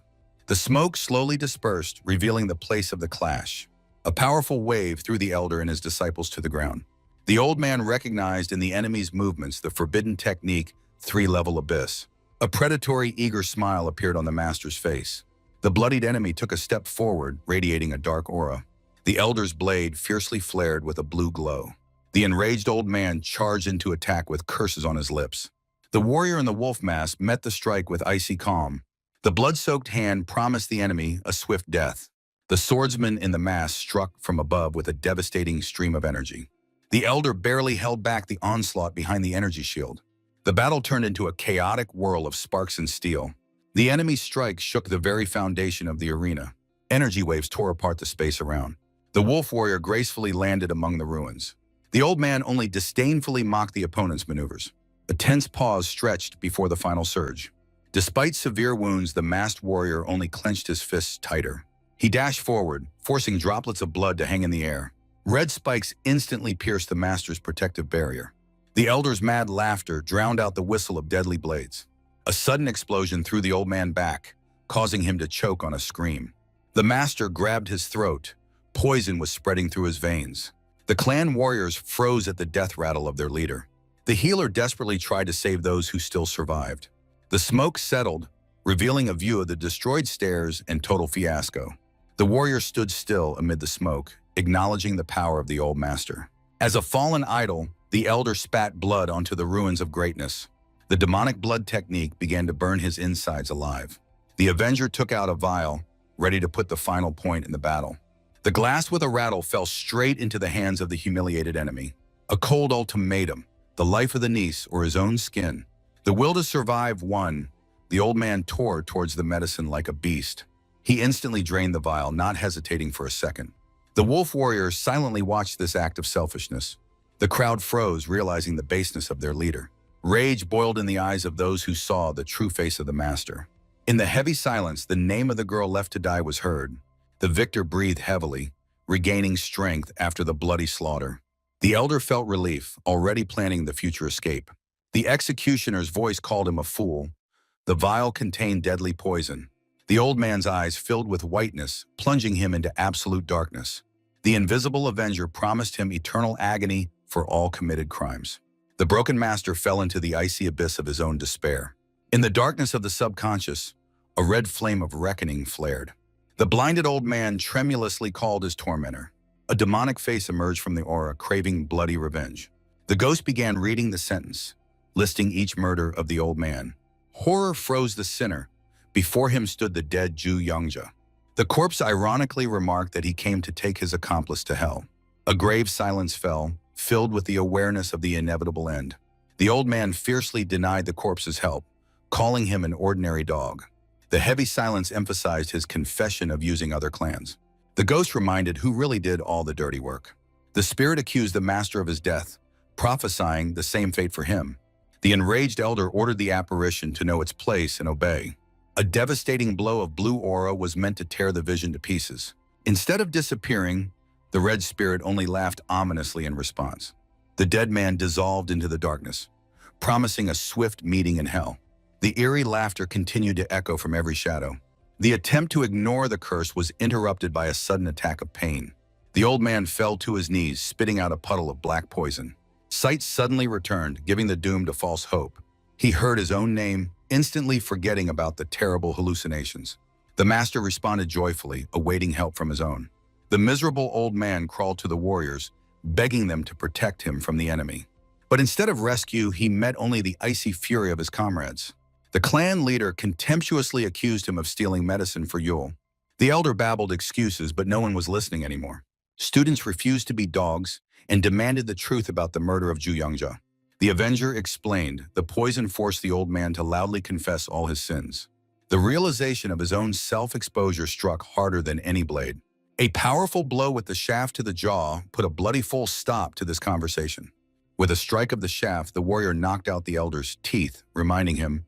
The smoke slowly dispersed, revealing the place of the clash. A powerful wave threw the elder and his disciples to the ground. The old man recognized in the enemy's movements the forbidden technique, three-level abyss. A predatory, eager smile appeared on the master's face. The bloodied enemy took a step forward, radiating a dark aura. The elder's blade fiercely flared with a blue glow. The enraged old man charged into attack with curses on his lips. The warrior in the wolf mask met the strike with icy calm. The blood-soaked hand promised the enemy a swift death. The swordsman in the mask struck from above with a devastating stream of energy. The elder barely held back the onslaught behind the energy shield. The battle turned into a chaotic whirl of sparks and steel. The enemy's strike shook the very foundation of the arena. Energy waves tore apart the space around. The wolf warrior gracefully landed among the ruins. The old man only disdainfully mocked the opponent's maneuvers. A tense pause stretched before the final surge. Despite severe wounds, the masked warrior only clenched his fists tighter. He dashed forward, forcing droplets of blood to hang in the air. Red spikes instantly pierced the master's protective barrier. The elder's mad laughter drowned out the whistle of deadly blades. A sudden explosion threw the old man back, causing him to choke on a scream. The master grabbed his throat. Poison was spreading through his veins. The clan warriors froze at the death rattle of their leader. The healer desperately tried to save those who still survived. The smoke settled, revealing a view of the destroyed stairs and total fiasco. The warrior stood still amid the smoke, acknowledging the power of the old master. As a fallen idol, the elder spat blood onto the ruins of greatness. The demonic blood technique began to burn his insides alive. The Avenger took out a vial, ready to put the final point in the battle. The glass with a rattle fell straight into the hands of the humiliated enemy. A cold ultimatum, the life of the niece or his own skin. The will to survive won. The old man tore towards the medicine like a beast. He instantly drained the vial, not hesitating for a second. The wolf warriors silently watched this act of selfishness. The crowd froze, realizing the baseness of their leader. Rage boiled in the eyes of those who saw the true face of the master. In the heavy silence, the name of the girl left to die was heard. The victor breathed heavily, regaining strength after the bloody slaughter. The elder felt relief, already planning the future escape. The executioner's voice called him a fool. The vial contained deadly poison. The old man's eyes filled with whiteness, plunging him into absolute darkness. The invisible avenger promised him eternal agony for all committed crimes. The broken master fell into the icy abyss of his own despair. In the darkness of the subconscious, a red flame of reckoning flared. The blinded old man tremulously called his tormentor. A demonic face emerged from the aura, craving bloody revenge. The ghost began reading the sentence, listing each murder of the old man. Horror froze the sinner. Before him stood the dead Ju Youngja. The corpse ironically remarked that he came to take his accomplice to hell. A grave silence fell, filled with the awareness of the inevitable end. The old man fiercely denied the corpse's help, calling him an ordinary dog. The heavy silence emphasized his confession of using other clans. The ghost reminded who really did all the dirty work. The spirit accused the master of his death, prophesying the same fate for him. The enraged elder ordered the apparition to know its place and obey. A devastating blow of blue aura was meant to tear the vision to pieces. Instead of disappearing, the red spirit only laughed ominously in response. The dead man dissolved into the darkness, promising a swift meeting in hell. The eerie laughter continued to echo from every shadow. The attempt to ignore the curse was interrupted by a sudden attack of pain. The old man fell to his knees, spitting out a puddle of black poison. Sight suddenly returned, giving the doomed a false hope. He heard his own name, instantly forgetting about the terrible hallucinations. The master responded joyfully, awaiting help from his own. The miserable old man crawled to the warriors, begging them to protect him from the enemy. But instead of rescue, he met only the icy fury of his comrades. The clan leader contemptuously accused him of stealing medicine for Yule. The elder babbled excuses, but no one was listening anymore. Students refused to be dogs and demanded the truth about the murder of Ju Youngja. The Avenger explained the poison forced the old man to loudly confess all his sins. The realization of his own self-exposure struck harder than any blade. A powerful blow with the shaft to the jaw put a bloody full stop to this conversation. With a strike of the shaft, the warrior knocked out the elder's teeth, reminding him,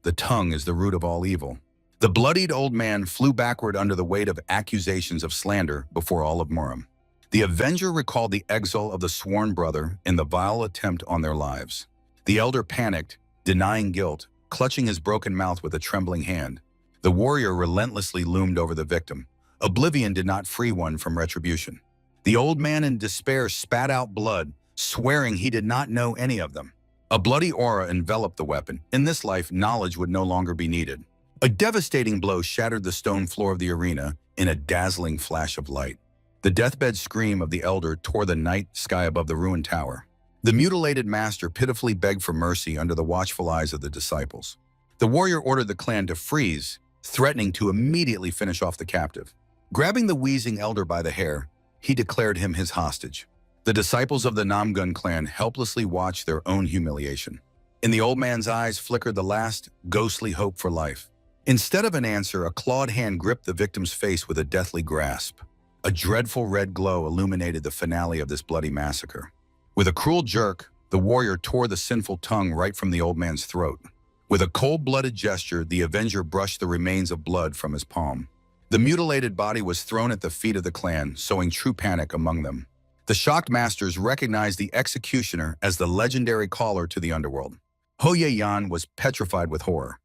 "The tongue is the root of all evil." The bloodied old man flew backward under the weight of accusations of slander before all of Muram. The Avenger recalled the exile of the sworn brother and the vile attempt on their lives. The elder panicked, denying guilt, clutching his broken mouth with a trembling hand. The warrior relentlessly loomed over the victim. Oblivion did not free one from retribution. The old man in despair spat out blood, swearing he did not know any of them. A bloody aura enveloped the weapon. In this life, knowledge would no longer be needed. A devastating blow shattered the stone floor of the arena in a dazzling flash of light. The deathbed scream of the elder tore the night sky above the ruined tower. The mutilated master pitifully begged for mercy under the watchful eyes of the disciples. The warrior ordered the clan to freeze, threatening to immediately finish off the captive. Grabbing the wheezing elder by the hair, he declared him his hostage. The disciples of the Nam Jun clan helplessly watched their own humiliation. In the old man's eyes flickered the last, ghostly hope for life. Instead of an answer, a clawed hand gripped the victim's face with a deathly grasp. A dreadful red glow illuminated the finale of this bloody massacre. With a cruel jerk, the warrior tore the sinful tongue right from the old man's throat. With a cold-blooded gesture, the Avenger brushed the remains of blood from his palm. The mutilated body was thrown at the feet of the clan, sowing true panic among them. The shocked masters recognized the executioner as the legendary caller to the underworld. Yan was petrified with horror,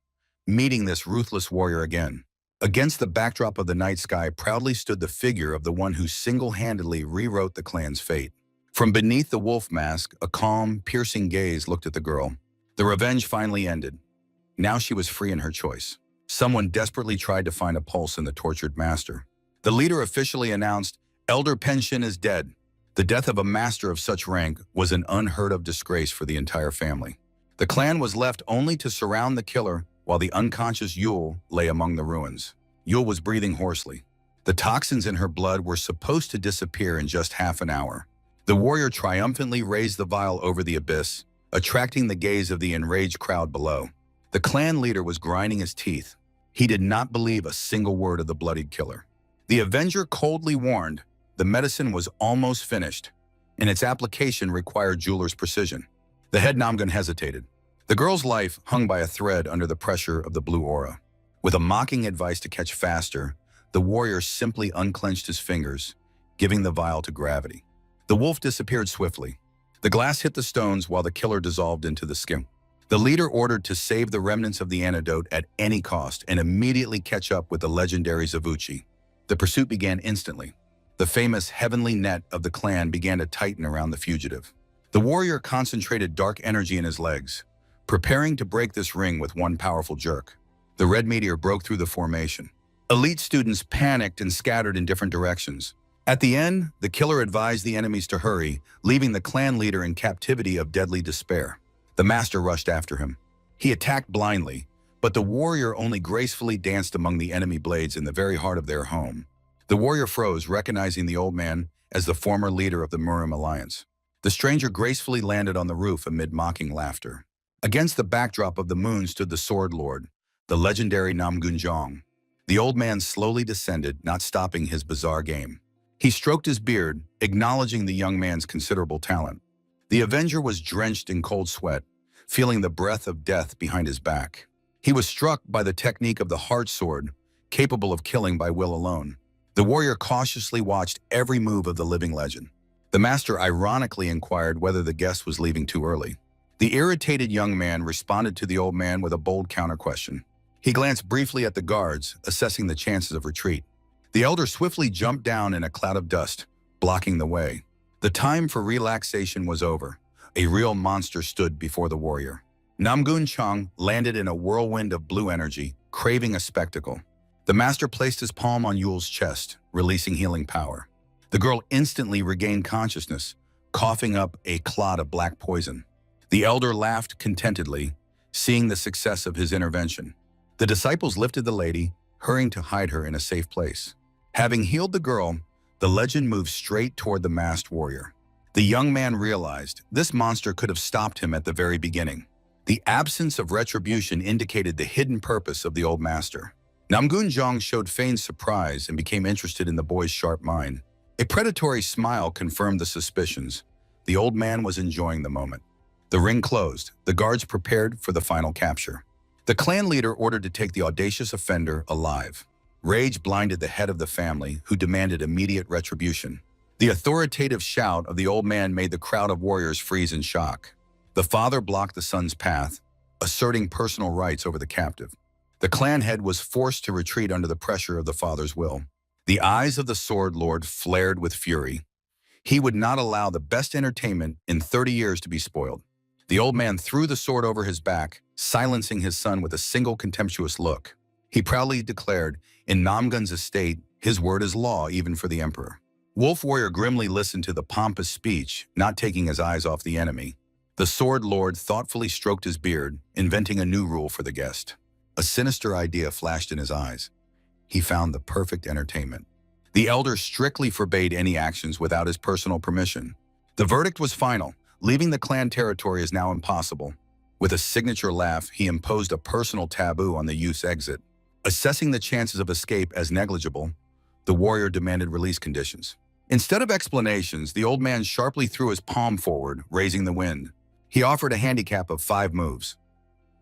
meeting this ruthless warrior again. Against the backdrop of the night sky proudly stood the figure of the one who single-handedly rewrote the clan's fate. From beneath the wolf mask, a calm, piercing gaze looked at the girl. The revenge finally ended. Now she was free in her choice. Someone desperately tried to find a pulse in the tortured master. The leader officially announced, "Elder Pension is dead." The death of a master of such rank was an unheard-of disgrace for the entire family. The clan was left only to surround the killer while the unconscious Yule lay among the ruins. Yule was breathing hoarsely. The toxins in her blood were supposed to disappear in just half an hour. The warrior triumphantly raised the vial over the abyss, attracting the gaze of the enraged crowd below. The clan leader was grinding his teeth. He did not believe a single word of the bloodied killer. The Avenger coldly warned the medicine was almost finished, and its application required jeweler's precision. The head Namgun hesitated. The girl's life hung by a thread under the pressure of the blue aura. With a mocking advice to catch faster, the warrior simply unclenched his fingers, giving the vial to gravity. The wolf disappeared swiftly. The glass hit the stones while the killer dissolved into the skin. The leader ordered to save the remnants of the antidote at any cost and immediately catch up with the legendary Zavuchi. The pursuit began instantly. The famous heavenly net of the clan began to tighten around the fugitive. The warrior concentrated dark energy in his legs, preparing to break this ring with one powerful jerk. The red meteor broke through the formation. Elite students panicked and scattered in different directions. At the end, the killer advised the enemies to hurry, leaving the clan leader in captivity of deadly despair. The master rushed after him. He attacked blindly, but the warrior only gracefully danced among the enemy blades in the very heart of their home. The warrior froze, recognizing the old man as the former leader of the Murim Alliance. The stranger gracefully landed on the roof amid mocking laughter. Against the backdrop of the moon stood the Sword Lord, the legendary Nam Jun. The old man slowly descended, not stopping his bizarre game. He stroked his beard, acknowledging the young man's considerable talent. The Avenger was drenched in cold sweat, feeling the breath of death behind his back. He was struck by the technique of the hard sword, capable of killing by will alone. The warrior cautiously watched every move of the living legend. The master ironically inquired whether the guest was leaving too early. The irritated young man responded to the old man with a bold counter-question. He glanced briefly at the guards, assessing the chances of retreat. The elder swiftly jumped down in a cloud of dust, blocking the way. The time for relaxation was over. A real monster stood before the warrior. Namgun Chang landed in a whirlwind of blue energy, craving a spectacle. The master placed his palm on Yule's chest, releasing healing power. The girl instantly regained consciousness, coughing up a clot of black poison. The elder laughed contentedly, seeing the success of his intervention. The disciples lifted the lady, hurrying to hide her in a safe place. Having healed the girl, the legend moved straight toward the masked warrior. The young man realized this monster could have stopped him at the very beginning. The absence of retribution indicated the hidden purpose of the old master. Namgun Zhang showed feigned surprise and became interested in the boy's sharp mind. A predatory smile confirmed the suspicions. The old man was enjoying the moment. The ring closed. The guards prepared for the final capture. The clan leader ordered to take the audacious offender alive. Rage blinded the head of the family, who demanded immediate retribution. The authoritative shout of the old man made the crowd of warriors freeze in shock. The father blocked the son's path, asserting personal rights over the captive. The clan head was forced to retreat under the pressure of the father's will. The eyes of the Sword Lord flared with fury. He would not allow the best entertainment in 30 years to be spoiled. The old man threw the sword over his back, silencing his son with a single contemptuous look. He proudly declared, in Namgun's estate, his word is law even for the emperor. Wolf Warrior grimly listened to the pompous speech, not taking his eyes off the enemy. The Sword Lord thoughtfully stroked his beard, inventing a new rule for the guest. A sinister idea flashed in his eyes. He found the perfect entertainment. The elder strictly forbade any actions without his personal permission. The verdict was final. Leaving the clan territory is now impossible. With a signature laugh, he imposed a personal taboo on the youth's exit. Assessing the chances of escape as negligible, the warrior demanded release conditions. Instead of explanations, the old man sharply threw his palm forward, raising the wind. He offered a handicap of 5 moves,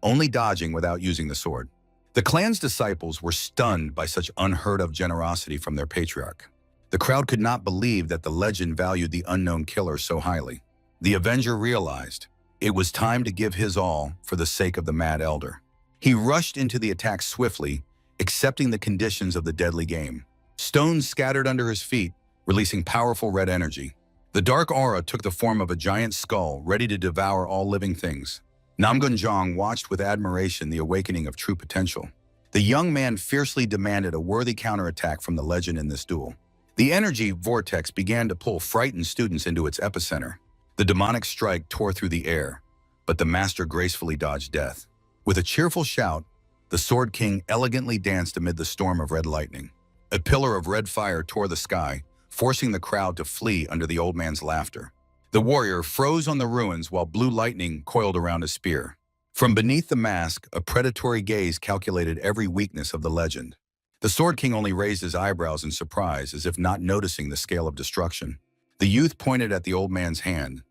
only dodging without using the sword. The clan's disciples were stunned by such unheard-of generosity from their patriarch. The crowd could not believe that the legend valued the unknown killer so highly. The Avenger realized It was time to give his all for the sake of the Mad Elder. He rushed into the attack swiftly, accepting the conditions of the deadly game. Stones scattered under his feet, releasing powerful red energy. The dark aura took the form of a giant skull, ready to devour all living things. Nam Jun watched with admiration the awakening of true potential. The young man fiercely demanded a worthy counterattack from the legend in this duel. The energy vortex began to pull frightened students into its epicenter. The demonic strike tore through the air, but the master gracefully dodged death. With a cheerful shout, the Sword King elegantly danced amid the storm of red lightning. A pillar of red fire tore the sky, forcing the crowd to flee under the old man's laughter. The warrior froze on the ruins while blue lightning coiled around his spear. From beneath the mask, a predatory gaze calculated every weakness of the legend. The Sword King only raised his eyebrows in surprise, as if not noticing the scale of destruction. The youth pointed at the old man's hand.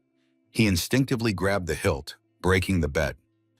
He instinctively grabbed the hilt, breaking the bet.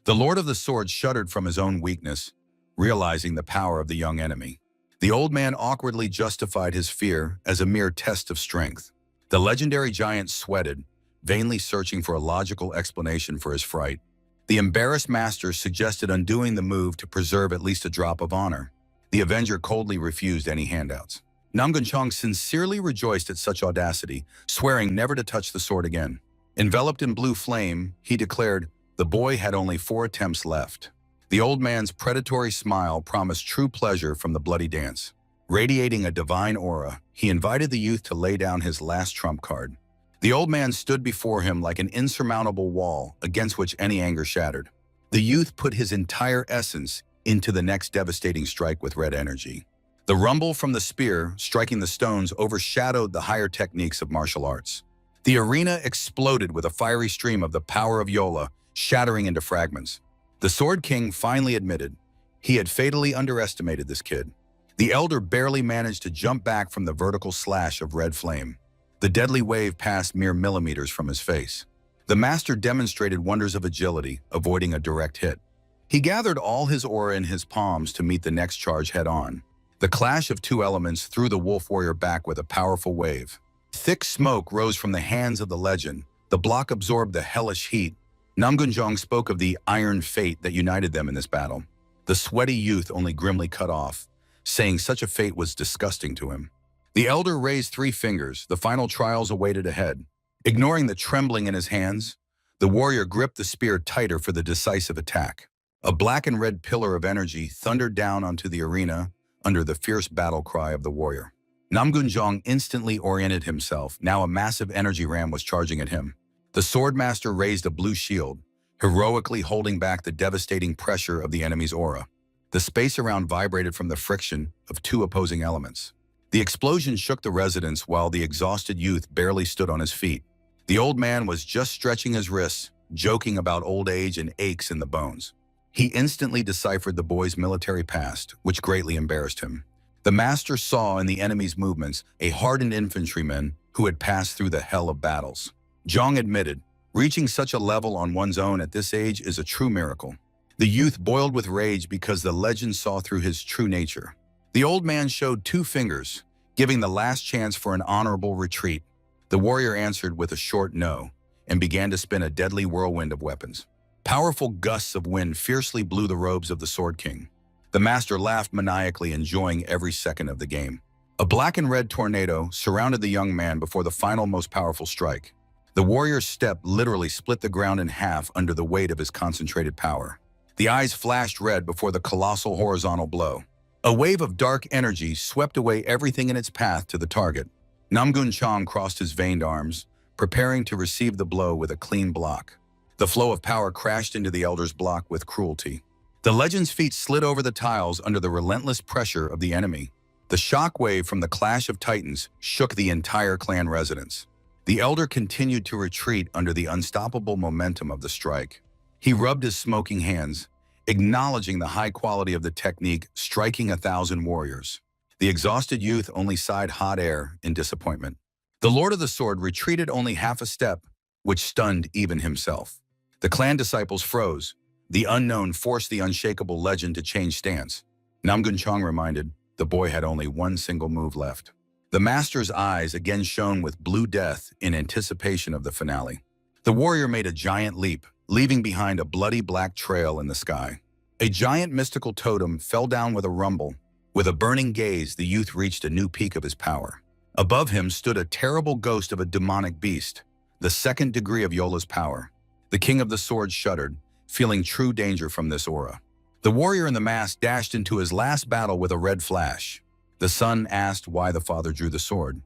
The Lord of the Sword shuddered from his own weakness, realizing the power of the young enemy. The old man awkwardly justified his fear as a mere test of strength. The legendary giant sweated, vainly searching for a logical explanation for his fright. The embarrassed master suggested undoing the move to preserve at least a drop of honor. The Avenger coldly refused any handouts. Nam Jun sincerely rejoiced at such audacity, swearing never to touch the sword again. Enveloped in blue flame, he declared the boy had only 4 attempts left. The old man's predatory smile promised true pleasure from the bloody dance. Radiating a divine aura, he invited the youth to lay down his last trump card. The old man stood before him like an insurmountable wall against which any anger shattered. The youth put his entire essence into the next devastating strike with red energy. The rumble from the spear striking the stones overshadowed the higher techniques of martial arts. The arena exploded with a fiery stream of the power of Yahello, shattering into fragments. The Sword King finally admitted he had fatally underestimated this kid. The elder barely managed to jump back from the vertical slash of red flame. The deadly wave passed mere millimeters from his face. The master demonstrated wonders of agility, avoiding a direct hit. He gathered all his aura in his palms to meet the next charge head-on. The clash of 2 elements threw the wolf warrior back with a powerful wave. Thick smoke rose from the hands of the legend. The block absorbed the hellish heat. Nam Jun spoke of the iron fate that united them in this battle. The sweaty youth only grimly cut off, saying such a fate was disgusting to him. The elder raised 3 fingers. The final trials awaited ahead. Ignoring the trembling in his hands, the warrior gripped the spear tighter for the decisive attack. A black and red pillar of energy thundered down onto the arena under the fierce battle cry of the warrior. Nam Jun instantly oriented himself. Now a massive energy ram was charging at him. The swordmaster raised a blue shield, heroically holding back the devastating pressure of the enemy's aura. The space around vibrated from the friction of 2 opposing elements. The explosion shook the residents while the exhausted youth barely stood on his feet. The old man was just stretching his wrists, joking about old age and aches in the bones. He instantly deciphered the boy's military past, which greatly embarrassed him. The master saw in the enemy's movements a hardened infantryman who had passed through the hell of battles. Zhang admitted, reaching such a level on one's own at this age is a true miracle. The youth boiled with rage because the legend saw through his true nature. The old man showed 2 fingers, giving the last chance for an honorable retreat. The warrior answered with a short no and began to spin a deadly whirlwind of weapons. Powerful gusts of wind fiercely blew the robes of the Sword King. The master laughed maniacally, enjoying every second of the game. A black and red tornado surrounded the young man before the final most powerful strike. The warrior's step literally split the ground in half under the weight of his concentrated power. The eyes flashed red before the colossal horizontal blow. A wave of dark energy swept away everything in its path to the target. Nam Jun crossed his veined arms, preparing to receive the blow with a clean block. The flow of power crashed into the elder's block with cruelty. The legend's feet slid over the tiles under the relentless pressure of the enemy. The shock wave from the clash of titans shook the entire clan residence. The elder continued to retreat under the unstoppable momentum of the strike. He rubbed his smoking hands, acknowledging the high quality of the technique striking 1,000 warriors. The exhausted youth only sighed hot air in disappointment. The Lord of the Sword retreated only half a step, which stunned even himself. The clan disciples froze. The unknown forced the unshakable legend to change stance. Nam Jun reminded, the boy had only 1 single move left. The master's eyes again shone with blue death in anticipation of the finale. The warrior made a giant leap, leaving behind a bloody black trail in the sky. A giant mystical totem fell down with a rumble. With a burning gaze, the youth reached a new peak of his power. Above him stood a terrible ghost of a demonic beast, the second degree of Yola's power. The king of the sword shuddered, feeling true danger from this aura. The warrior in the mask dashed into his last battle with a red flash. The son asked why the father drew the sword.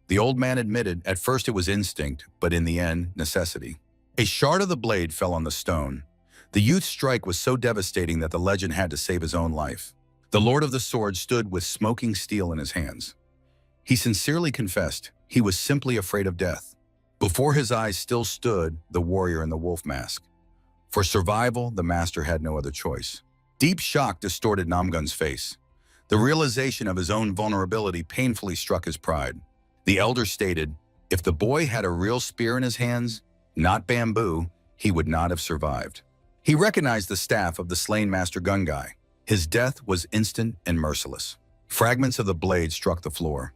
The old man admitted at first it was instinct, but in the end, necessity. A shard of the blade fell on the stone. The youth's strike was so devastating that the legend had to save his own life. The Lord of the Sword stood with smoking steel in his hands. He sincerely confessed he was simply afraid of death. Before his eyes still stood the warrior in the wolf mask. For survival, the master had no other choice. Deep shock distorted Nam Jun's face. The realization of his own vulnerability painfully struck his pride. The elder stated, if the boy had a real spear in his hands, not bamboo, he would not have survived. He recognized the staff of the slain Master Gungai. His death was instant and merciless. Fragments of the blade struck the floor.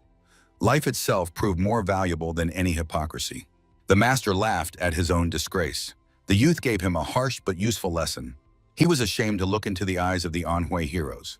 Life itself proved more valuable than any hypocrisy. The master laughed at his own disgrace. The youth gave him a harsh but useful lesson. He was ashamed to look into the eyes of the Anhui heroes.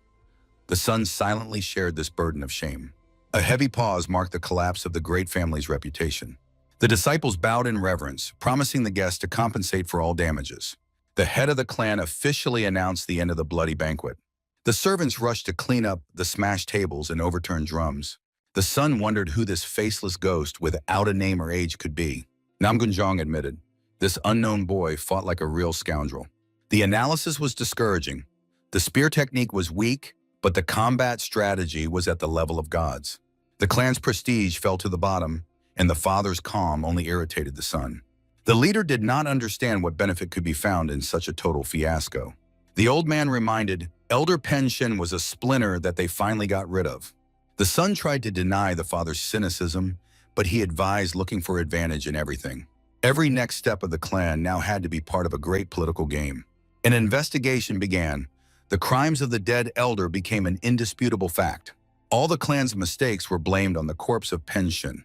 The son silently shared this burden of shame. A heavy pause marked the collapse of the great family's reputation. The disciples bowed in reverence, promising the guest to compensate for all damages. The head of the clan officially announced the end of the bloody banquet. The servants rushed to clean up the smashed tables and overturned drums. The son wondered who this faceless ghost without a name or age could be. Nam Jun admitted, this unknown boy fought like a real scoundrel. The analysis was discouraging. The spear technique was weak, but the combat strategy was at the level of gods. The clan's prestige fell to the bottom, and the father's calm only irritated the son. The leader did not understand what benefit could be found in such a total fiasco. The old man reminded, Elder Penshin was a splinter that they finally got rid of. The son tried to deny the father's cynicism, but he advised looking for advantage in everything. Every next step of the clan now had to be part of a great political game. An investigation began. The crimes of the dead elder became an indisputable fact. All the clan's mistakes were blamed on the corpse of Penshin.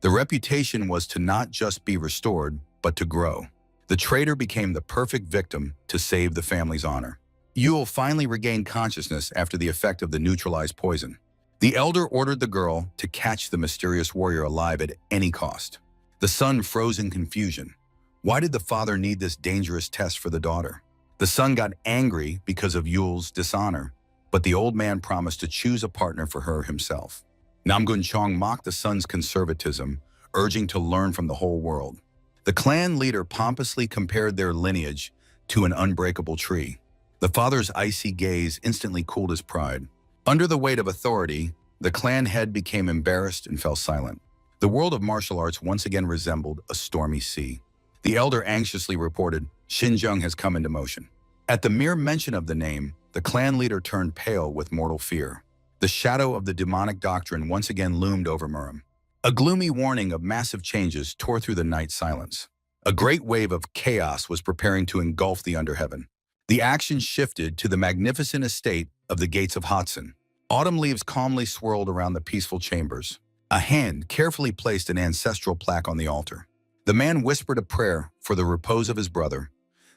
The reputation was to not just be restored, but to grow. The traitor became the perfect victim to save the family's honor. Yule finally regained consciousness after the effect of the neutralized poison. The elder ordered the girl to catch the mysterious warrior alive at any cost. The son froze in confusion. Why did the father need this dangerous test for the daughter? The son got angry because of Yule's dishonor, but the old man promised to choose a partner for her himself. Nam Jun mocked the son's conservatism, urging to learn from the whole world. The clan leader pompously compared their lineage to an unbreakable tree. The father's icy gaze instantly cooled his pride. Under the weight of authority, the clan head became embarrassed and fell silent. The world of martial arts once again resembled a stormy sea. The elder anxiously reported, Xinjiang has come into motion. At the mere mention of the name, the clan leader turned pale with mortal fear. The shadow of the demonic doctrine once again loomed over Murim. A gloomy warning of massive changes tore through the night silence. A great wave of chaos was preparing to engulf the underheaven. The action shifted to the magnificent estate of the Gates of Hudson. Autumn leaves calmly swirled around the peaceful chambers. A hand carefully placed an ancestral plaque on the altar. The man whispered a prayer for the repose of his brother.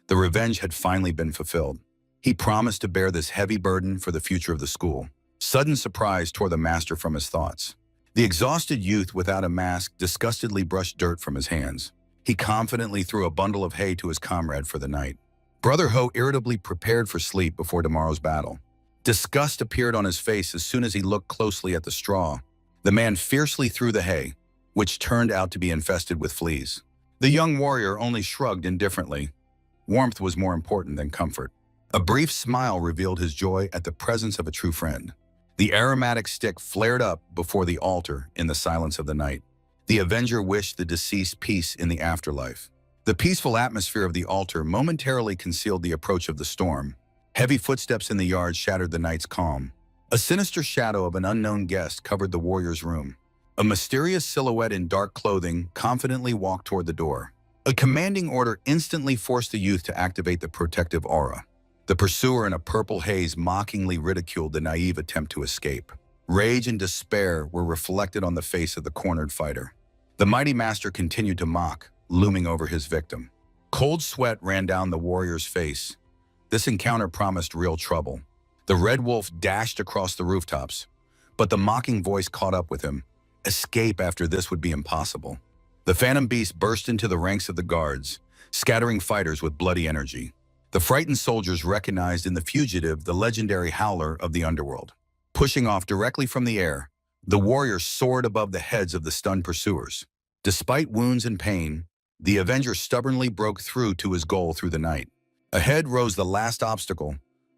The revenge had finally been fulfilled. He promised to bear this heavy burden for the future of the school. Sudden surprise tore the master from his thoughts. The exhausted youth without a mask disgustedly brushed dirt from his hands. He confidently threw a bundle of hay to his comrade for the night. Brother Ho irritably prepared for sleep before tomorrow's battle. Disgust appeared on his face as soon as he looked closely at the straw. The man fiercely threw the hay, which turned out to be infested with fleas. The young warrior only shrugged indifferently. Warmth was more important than comfort. A brief smile revealed his joy at the presence of a true friend. The aromatic stick flared up before the altar in the silence of the night. The avenger wished the deceased peace in the afterlife. The peaceful atmosphere of the altar momentarily concealed the approach of the storm. Heavy footsteps in the yard shattered the night's calm. A sinister shadow of an unknown guest covered the warrior's room. A mysterious silhouette in dark clothing confidently walked toward the door. A commanding order instantly forced the youth to activate the protective aura. The pursuer in a purple haze mockingly ridiculed the naive attempt to escape. Rage and despair were reflected on the face of the cornered fighter. The mighty master continued to mock, looming over his victim. Cold sweat ran down the warrior's face. This encounter promised real trouble. The red wolf dashed across the rooftops, but the mocking voice caught up with him. Escape after this would be impossible. The phantom beast burst into the ranks of the guards, scattering fighters with bloody energy. The frightened soldiers recognized in the fugitive the legendary howler of the underworld. Pushing off directly from the air, the warrior soared above the heads of the stunned pursuers. Despite wounds and pain, the Avenger stubbornly broke through to his goal through the night. Ahead rose the last obstacle,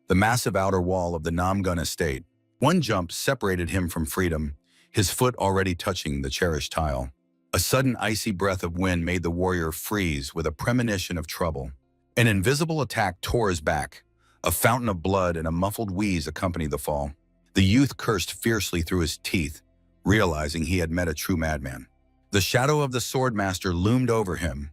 the massive outer wall of the Nam Jun estate. One jump separated him from freedom, his foot already touching the cherished tile. A sudden icy breath of wind made the warrior freeze with a premonition of trouble. An invisible attack tore his back. A fountain of blood and a muffled wheeze accompanied the fall. The youth cursed fiercely through his teeth, realizing he had met a true madman. The shadow of the swordmaster loomed over him.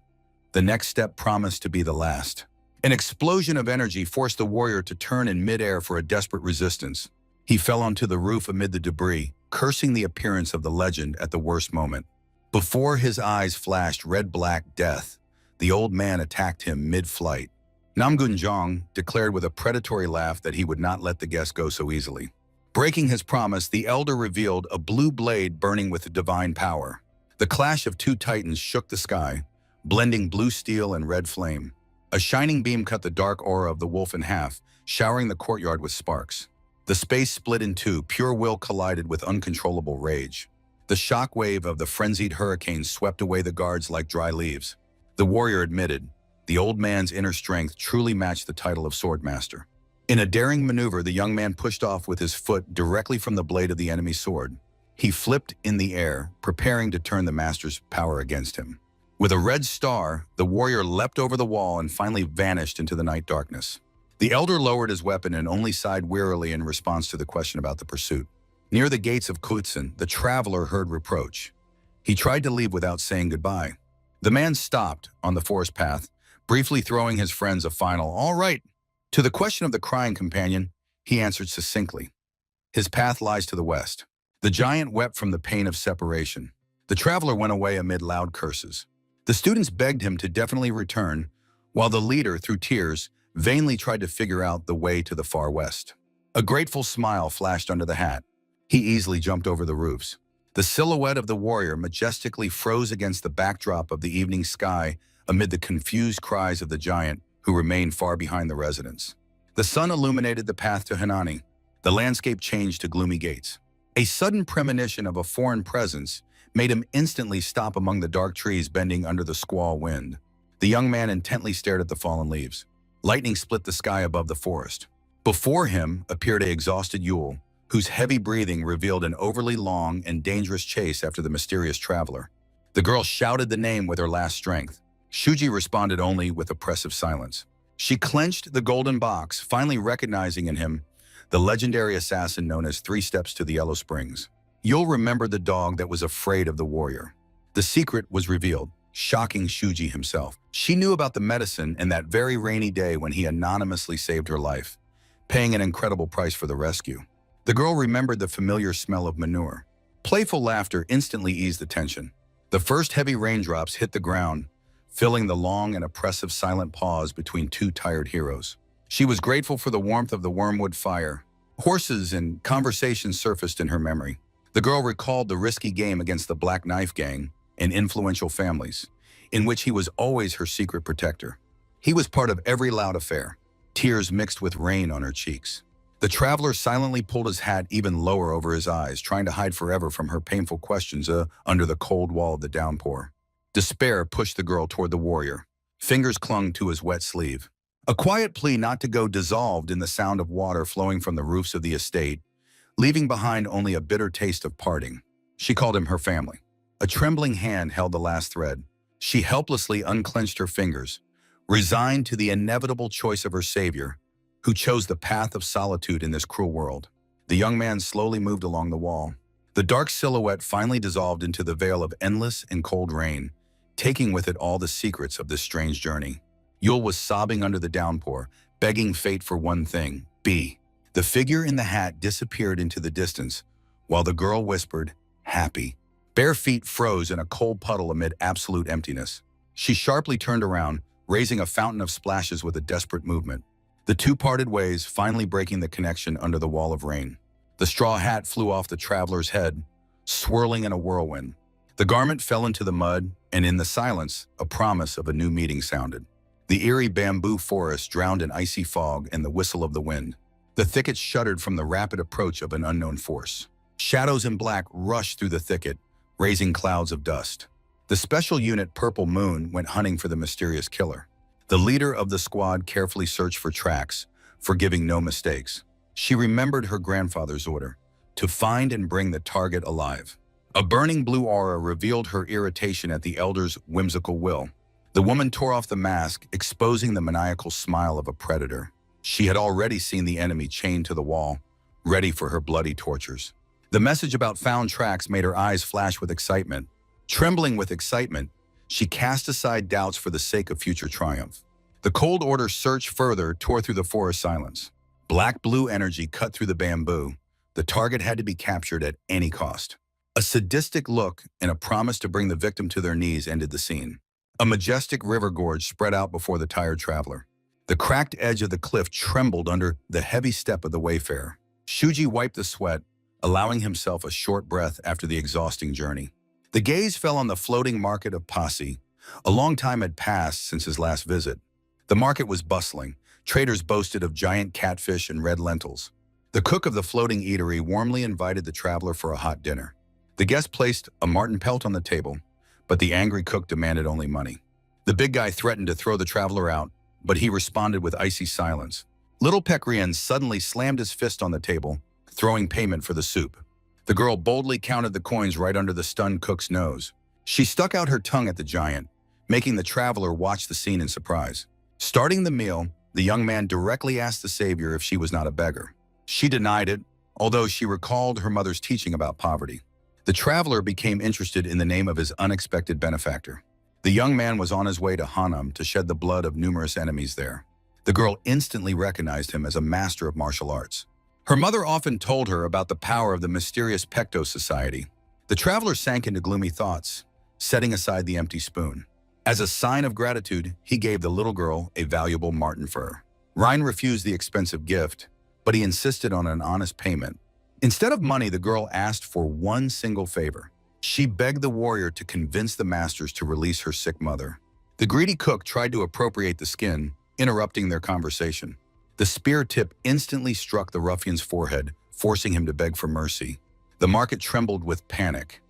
The next step promised to be the last. An explosion of energy forced the warrior to turn in midair for a desperate resistance. He fell onto the roof amid the debris, cursing the appearance of the legend at the worst moment. Before his eyes flashed red-black death, the old man attacked him mid-flight. Nam Jun declared with a predatory laugh that he would not let the guest go so easily. Breaking his promise, the elder revealed a blue blade burning with divine power. The clash of two titans shook the sky, blending blue steel and red flame. A shining beam cut the dark aura of the wolf in half, showering the courtyard with sparks. The space split in two, pure will collided with uncontrollable rage. The shockwave of the frenzied hurricane swept away the guards like dry leaves. The warrior admitted, the old man's inner strength truly matched the title of swordmaster. In a daring maneuver, the young man pushed off with his foot directly from the blade of the enemy's sword. He flipped in the air, preparing to turn the master's power against him. With a red star, the warrior leapt over the wall and finally vanished into the night darkness. The elder lowered his weapon and only sighed wearily in response to the question about the pursuit. Near the gates of Kutsin, the traveler heard reproach. He tried to leave without saying goodbye. The man stopped on the forest path, briefly throwing his friends a final, "All right." To the question of the crying companion, he answered succinctly, "His path lies to the west." The giant wept from the pain of separation. The traveler went away amid loud curses. The students begged him to definitely return, while the leader, through tears, vainly tried to figure out the way to the far west. A grateful smile flashed under the hat. He easily jumped over the roofs. The silhouette of the warrior majestically froze against the backdrop of the evening sky amid the confused cries of the giant who remained far behind the residents. The sun illuminated the path to Hanani. The landscape changed to gloomy gates. A sudden premonition of a foreign presence made him instantly stop among the dark trees bending under the squall wind. The young man intently stared at the fallen leaves. Lightning split the sky above the forest. Before him appeared an exhausted Yule, whose heavy breathing revealed an overly long and dangerous chase after the mysterious traveler. The girl shouted the name with her last strength. Shuji responded only with oppressive silence. She clenched the golden box, finally recognizing in him the legendary assassin known as 3 Steps to the Yellow Springs. You'll remember the dog that was afraid of the warrior. The secret was revealed, shocking Shuji himself. She knew about the medicine and that very rainy day when he anonymously saved her life, paying an incredible price for the rescue. The girl remembered the familiar smell of manure. Playful laughter instantly eased the tension. The first heavy raindrops hit the ground, filling the long and oppressive silent pause between two tired heroes. She was grateful for the warmth of the wormwood fire. Horses and conversations surfaced in her memory. The girl recalled the risky game against the Black Knife Gang and influential families, in which he was always her secret protector. He was part of every loud affair. Tears mixed with rain on her cheeks. The traveler silently pulled his hat even lower over his eyes, trying to hide forever from her painful questions under the cold wall of the downpour. Despair pushed the girl toward the warrior. Fingers clung to his wet sleeve. A quiet plea not to go dissolved in the sound of water flowing from the roofs of the estate, leaving behind only a bitter taste of parting. She called him her family. A trembling hand held the last thread. She helplessly unclenched her fingers, resigned to the inevitable choice of her savior, who chose the path of solitude in this cruel world. The young man slowly moved along the wall. The dark silhouette finally dissolved into the veil of endless and cold rain, taking with it all the secrets of this strange journey. Yule was sobbing under the downpour, begging fate for one thing, be. The figure in the hat disappeared into the distance, while the girl whispered, happy. Bare feet froze in a cold puddle amid absolute emptiness. She sharply turned around, raising a fountain of splashes with a desperate movement. The two parted ways, finally breaking the connection under the wall of rain. The straw hat flew off the traveler's head, swirling in a whirlwind. The garment fell into the mud, and in the silence, a promise of a new meeting sounded. The eerie bamboo forest drowned in icy fog and the whistle of the wind. The thicket shuddered from the rapid approach of an unknown force. Shadows in black rushed through the thicket, raising clouds of dust. The special unit Purple Moon went hunting for the mysterious killer. The leader of the squad carefully searched for tracks, forgiving no mistakes. She remembered her grandfather's order, to find and bring the target alive. A burning blue aura revealed her irritation at the elder's whimsical will. The woman tore off the mask, exposing the maniacal smile of a predator. She had already seen the enemy chained to the wall, ready for her bloody tortures. The message about found tracks made her eyes flash with excitement. Trembling with excitement, she cast aside doubts for the sake of future triumph. The cold order searched further, tore through the forest silence. Black-blue energy cut through the bamboo. The target had to be captured at any cost. A sadistic look and a promise to bring the victim to their knees ended the scene. A majestic river gorge spread out before the tired traveler. The cracked edge of the cliff trembled under the heavy step of the wayfarer. Shuji wiped the sweat, allowing himself a short breath after the exhausting journey. The gaze fell on the floating market of Posse. A long time had passed since his last visit. The market was bustling. Traders boasted of giant catfish and red lentils. The cook of the floating eatery warmly invited the traveler for a hot dinner. The guest placed a marten pelt on the table, but the angry cook demanded only money. The big guy threatened to throw the traveler out, but he responded with icy silence. Little Pecrian suddenly slammed his fist on the table, throwing payment for the soup. The girl boldly counted the coins right under the stunned cook's nose. She stuck out her tongue at the giant, making the traveler watch the scene in surprise. Starting the meal, the young man directly asked the savior if she was not a beggar. She denied it, although she recalled her mother's teaching about poverty. The traveler became interested in the name of his unexpected benefactor. The young man was on his way to Hanam to shed the blood of numerous enemies there. The girl instantly recognized him as a master of martial arts. Her mother often told her about the power of the mysterious Pto Society. The traveler sank into gloomy thoughts, setting aside the empty spoon. As a sign of gratitude, he gave the little girl a valuable marten fur. Ryan refused the expensive gift, but he insisted on an honest payment. Instead of money, the girl asked for one single favor. She begged the warrior to convince the masters to release her sick mother. The greedy cook tried to appropriate the skin, interrupting their conversation. The spear tip instantly struck the ruffian's forehead, forcing him to beg for mercy. The market trembled with panic.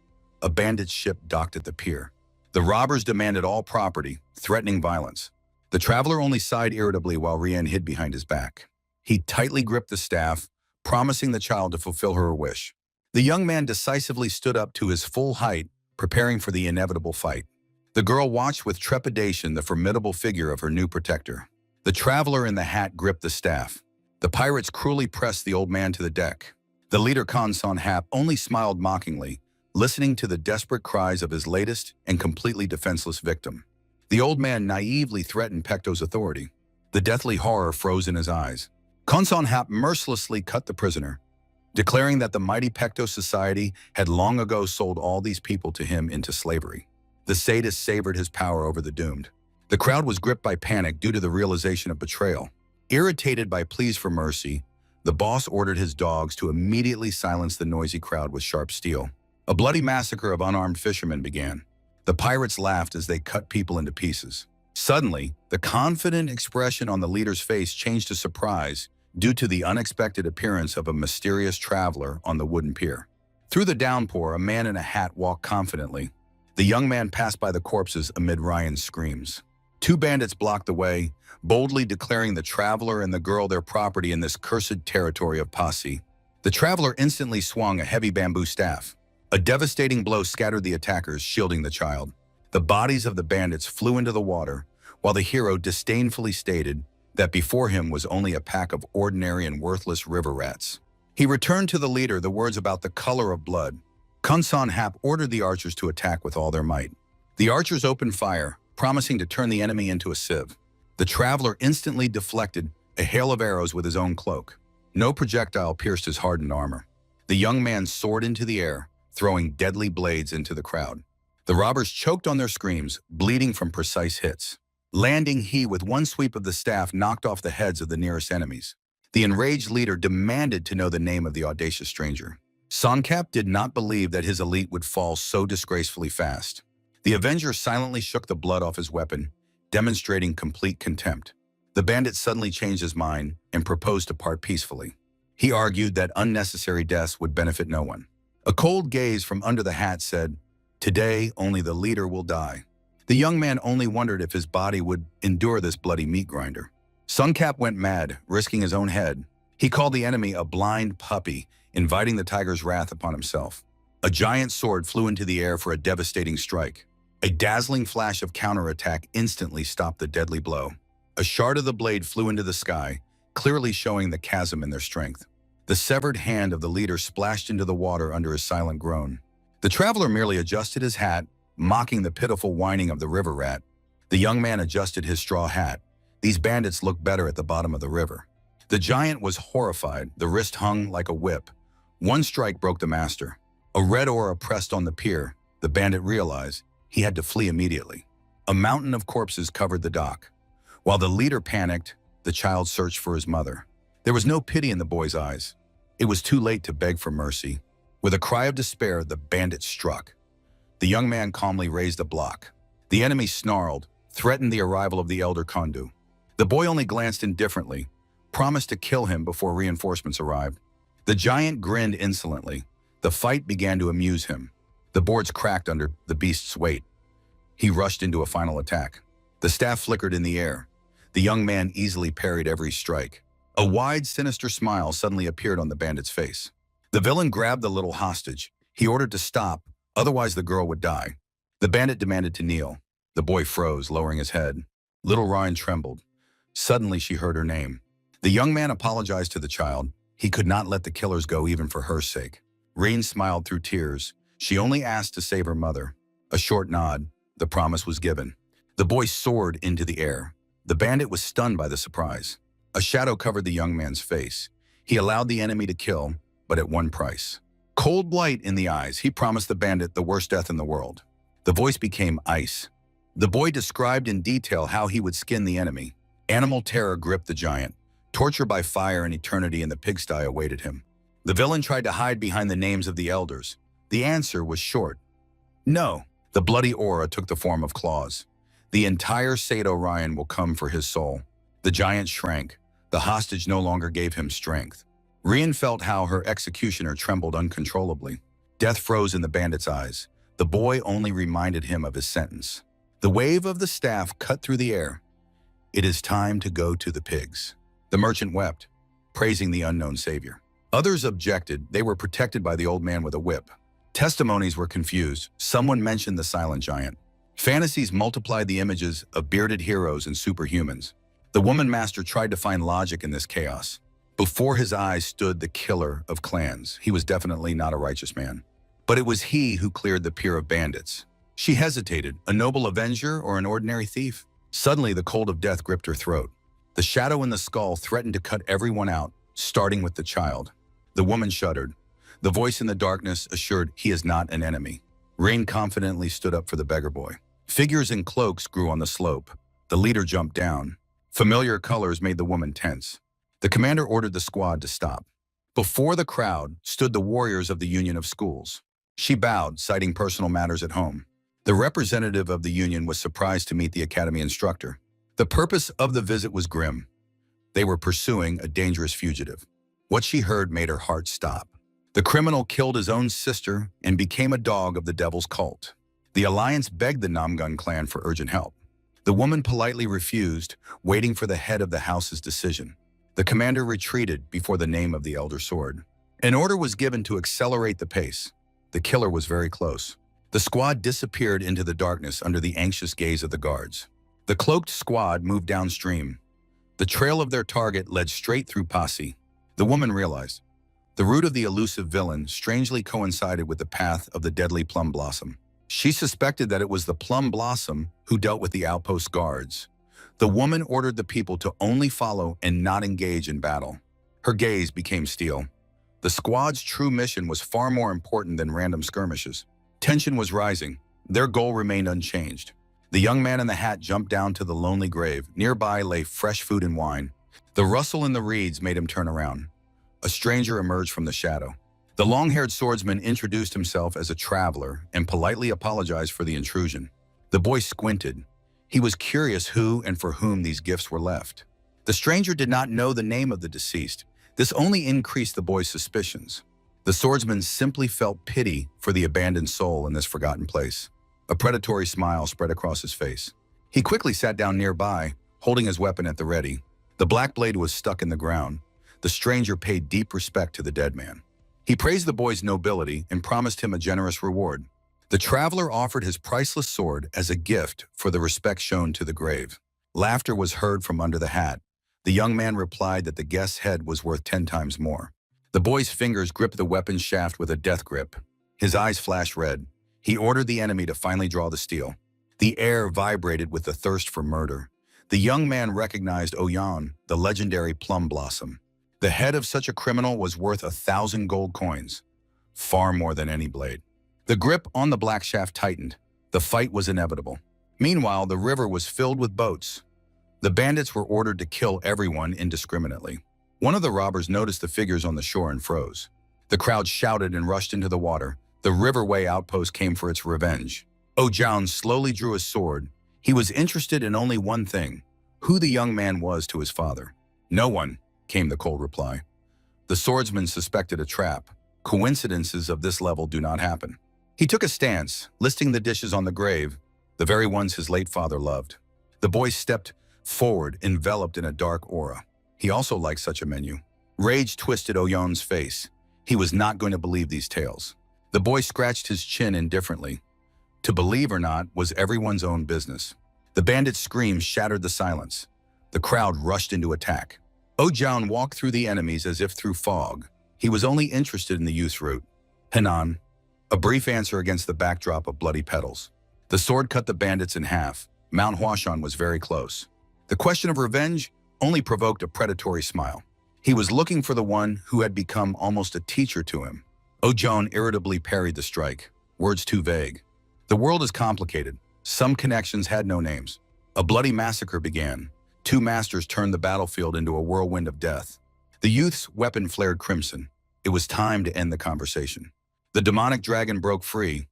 A bandit ship docked at the pier. The robbers demanded all property, threatening violence. The traveler only sighed irritably while Rian hid behind his back. He tightly gripped the staff, promising the child to fulfill her wish. The young man decisively stood up to his full height, preparing for the inevitable fight. The girl watched with trepidation the formidable figure of her new protector. The traveler in the hat gripped the staff. The pirates cruelly pressed the old man to the deck. The leader Kansan Hap only smiled mockingly, listening to the desperate cries of his latest and completely defenseless victim. The old man naively threatened Pekto's authority. The deathly horror froze in his eyes. Kansan Hap mercilessly cut the prisoner, declaring that the mighty Pto Society had long ago sold all these people to him into slavery. The sadist savored his power over the doomed. The crowd was gripped by panic due to the realization of betrayal. Irritated by pleas for mercy, the boss ordered his dogs to immediately silence the noisy crowd with sharp steel. A bloody massacre of unarmed fishermen began. The pirates laughed as they cut people into pieces. Suddenly, the confident expression on the leader's face changed to surprise due to the unexpected appearance of a mysterious traveler on the wooden pier. Through the downpour, a man in a hat walked confidently. The young man passed by the corpses amid Ryan's screams. Two bandits blocked the way, boldly declaring the traveler and the girl their property in this cursed territory of Posse. The traveler instantly swung a heavy bamboo staff. A devastating blow scattered the attackers, shielding the child. The bodies of the bandits flew into the water, while the hero disdainfully stated that before him was only a pack of ordinary and worthless river rats. He returned to the leader the words about the color of blood. Kunsan Hap ordered the archers to attack with all their might. The archers opened fire, promising to turn the enemy into a sieve. The traveler instantly deflected a hail of arrows with his own cloak. No projectile pierced his hardened armor. The young man soared into the air, throwing deadly blades into the crowd. The robbers choked on their screams, bleeding from precise hits. Landing, he, with one sweep of the staff, knocked off the heads of the nearest enemies. The enraged leader demanded to know the name of the audacious stranger. Songkap did not believe that his elite would fall so disgracefully fast. The Avenger silently shook the blood off his weapon, demonstrating complete contempt. The bandit suddenly changed his mind and proposed to part peacefully. He argued that unnecessary deaths would benefit no one. A cold gaze from under the hat said, "Today, only the leader will die." The young man only wondered if his body would endure this bloody meat grinder. Songkap went mad, risking his own head. He called the enemy a blind puppy, inviting the tiger's wrath upon himself. A giant sword flew into the air for a devastating strike. A dazzling flash of counterattack instantly stopped the deadly blow. A shard of the blade flew into the sky, clearly showing the chasm in their strength. The severed hand of the leader splashed into the water under his silent groan. The traveler merely adjusted his hat, mocking the pitiful whining of the river rat. The young man adjusted his straw hat. These bandits looked better at the bottom of the river. The giant was horrified, the wrist hung like a whip. One strike broke the master. A red aura pressed on the pier. The bandit realized he had to flee immediately. A mountain of corpses covered the dock. While the leader panicked, the child searched for his mother. There was no pity in the boy's eyes. It was too late to beg for mercy. With a cry of despair, the bandit struck. The young man calmly raised a block. The enemy snarled, threatened the arrival of the elder Kondu. The boy only glanced indifferently, promised to kill him before reinforcements arrived. The giant grinned insolently. The fight began to amuse him. The boards cracked under the beast's weight. He rushed into a final attack. The staff flickered in the air. The young man easily parried every strike. A wide, sinister smile suddenly appeared on the bandit's face. The villain grabbed the little hostage. He ordered to stop, otherwise the girl would die. The bandit demanded to kneel. The boy froze, lowering his head. Little Ryan trembled. Suddenly she heard her name. The young man apologized to the child. He could not let the killers go even for her sake. Rain smiled through tears. She only asked to save her mother. A short nod. The promise was given. The boy soared into the air. The bandit was stunned by the surprise. A shadow covered the young man's face. He allowed the enemy to kill, but at one price. Cold blight in the eyes, he promised the bandit the worst death in the world. The voice became ice. The boy described in detail how he would skin the enemy. Animal terror gripped the giant. Torture by fire and eternity in the pigsty awaited him. The villain tried to hide behind the names of the elders. The answer was short. No. The bloody aura took the form of claws. The entire Sate Orion will come for his soul. The giant shrank. The hostage no longer gave him strength. Rian felt how her executioner trembled uncontrollably. Death froze in the bandit's eyes. The boy only reminded him of his sentence. The wave of the staff cut through the air. It is time to go to the pigs. The merchant wept, praising the unknown savior. Others objected. They were protected by the old man with a whip. Testimonies were confused. Someone mentioned the silent giant. Fantasies multiplied the images of bearded heroes and superhumans. The woman master tried to find logic in this chaos. Before his eyes stood the killer of clans. He was definitely not a righteous man. But it was he who cleared the pier of bandits. She hesitated, a noble avenger or an ordinary thief? Suddenly, the cold of death gripped her throat. The shadow in the skull threatened to cut everyone out, starting with the child. The woman shuddered. The voice in the darkness assured he is not an enemy. Rain confidently stood up for the beggar boy. Figures in cloaks grew on the slope. The leader jumped down. Familiar colors made the woman tense. The commander ordered the squad to stop. Before the crowd stood the warriors of the Union of Schools. She bowed, citing personal matters at home. The representative of the Union was surprised to meet the academy instructor. The purpose of the visit was grim. They were pursuing a dangerous fugitive. What she heard made her heart stop. The criminal killed his own sister and became a dog of the devil's cult. The alliance begged the Nam Jun clan for urgent help. The woman politely refused, waiting for the head of the house's decision. The commander retreated before the name of the elder sword. An order was given to accelerate the pace. The killer was very close. The squad disappeared into the darkness under the anxious gaze of the guards. The cloaked squad moved downstream. The trail of their target led straight through Posse. The woman realized. The route of the elusive villain strangely coincided with the path of the deadly plum blossom. She suspected that it was the plum blossom who dealt with the outpost guards. The woman ordered the people to only follow and not engage in battle. Her gaze became steel. The squad's true mission was far more important than random skirmishes. Tension was rising. Their goal remained unchanged. The young man in the hat jumped down to the lonely grave. Nearby lay fresh food and wine. The rustle in the reeds made him turn around. A stranger emerged from the shadow. The long-haired swordsman introduced himself as a traveler and politely apologized for the intrusion. The boy squinted. He was curious who and for whom these gifts were left. The stranger did not know the name of the deceased. This only increased the boy's suspicions. The swordsman simply felt pity for the abandoned soul in this forgotten place. A predatory smile spread across his face. He quickly sat down nearby, holding his weapon at the ready. The black blade was stuck in the ground. The stranger paid deep respect to the dead man. He praised the boy's nobility and promised him a generous reward. The traveler offered his priceless sword as a gift for the respect shown to the grave. Laughter was heard from under the hat. The young man replied that the guest's head was worth 10 times more. The boy's fingers gripped the weapon's shaft with a death grip. His eyes flashed red. He ordered the enemy to finally draw the steel. The air vibrated with the thirst for murder. The young man recognized Oyan, the legendary plum blossom. The head of such a criminal was worth 1,000 gold coins, far more than any blade. The grip on the black shaft tightened. The fight was inevitable. Meanwhile, the river was filled with boats. The bandits were ordered to kill everyone indiscriminately. One of the robbers noticed the figures on the shore and froze. The crowd shouted and rushed into the water. The riverway outpost came for its revenge. Ojan slowly drew his sword. He was interested in only one thing: who the young man was to his father. No one, came the cold reply. The swordsman suspected a trap. Coincidences of this level do not happen. He took a stance, listing the dishes on the grave, the very ones his late father loved. The boy stepped forward, enveloped in a dark aura. He also liked such a menu. Rage twisted Oyon's face. He was not going to believe these tales. The boy scratched his chin indifferently. To believe or not was everyone's own business. The bandit's screams shattered the silence. The crowd rushed into attack. Ojan walked through the enemies as if through fog. He was only interested in the youth's route. Henan, a brief answer against the backdrop of bloody petals. The sword cut the bandits in half. Mount Huashan was very close. The question of revenge only provoked a predatory smile. He was looking for the one who had become almost a teacher to him. Ojan irritably parried the strike. Words too vague. The world is complicated. Some connections had no names. A bloody massacre began. Two masters turned the battlefield into a whirlwind of death. The youth's weapon flared crimson. It was time to end the conversation. The demonic dragon broke free.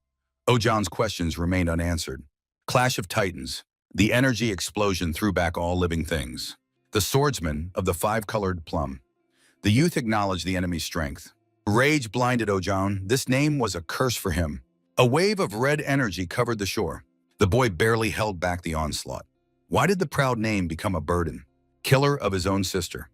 Ojan's questions remained unanswered. Clash of Titans. The energy explosion threw back all living things. The swordsman of the five-colored plum. The youth acknowledged the enemy's strength. Rage blinded Ojan. This name was a curse for him. A wave of red energy covered the shore. The boy barely held back the onslaught. Why did the proud name become a burden? Killer of his own sister.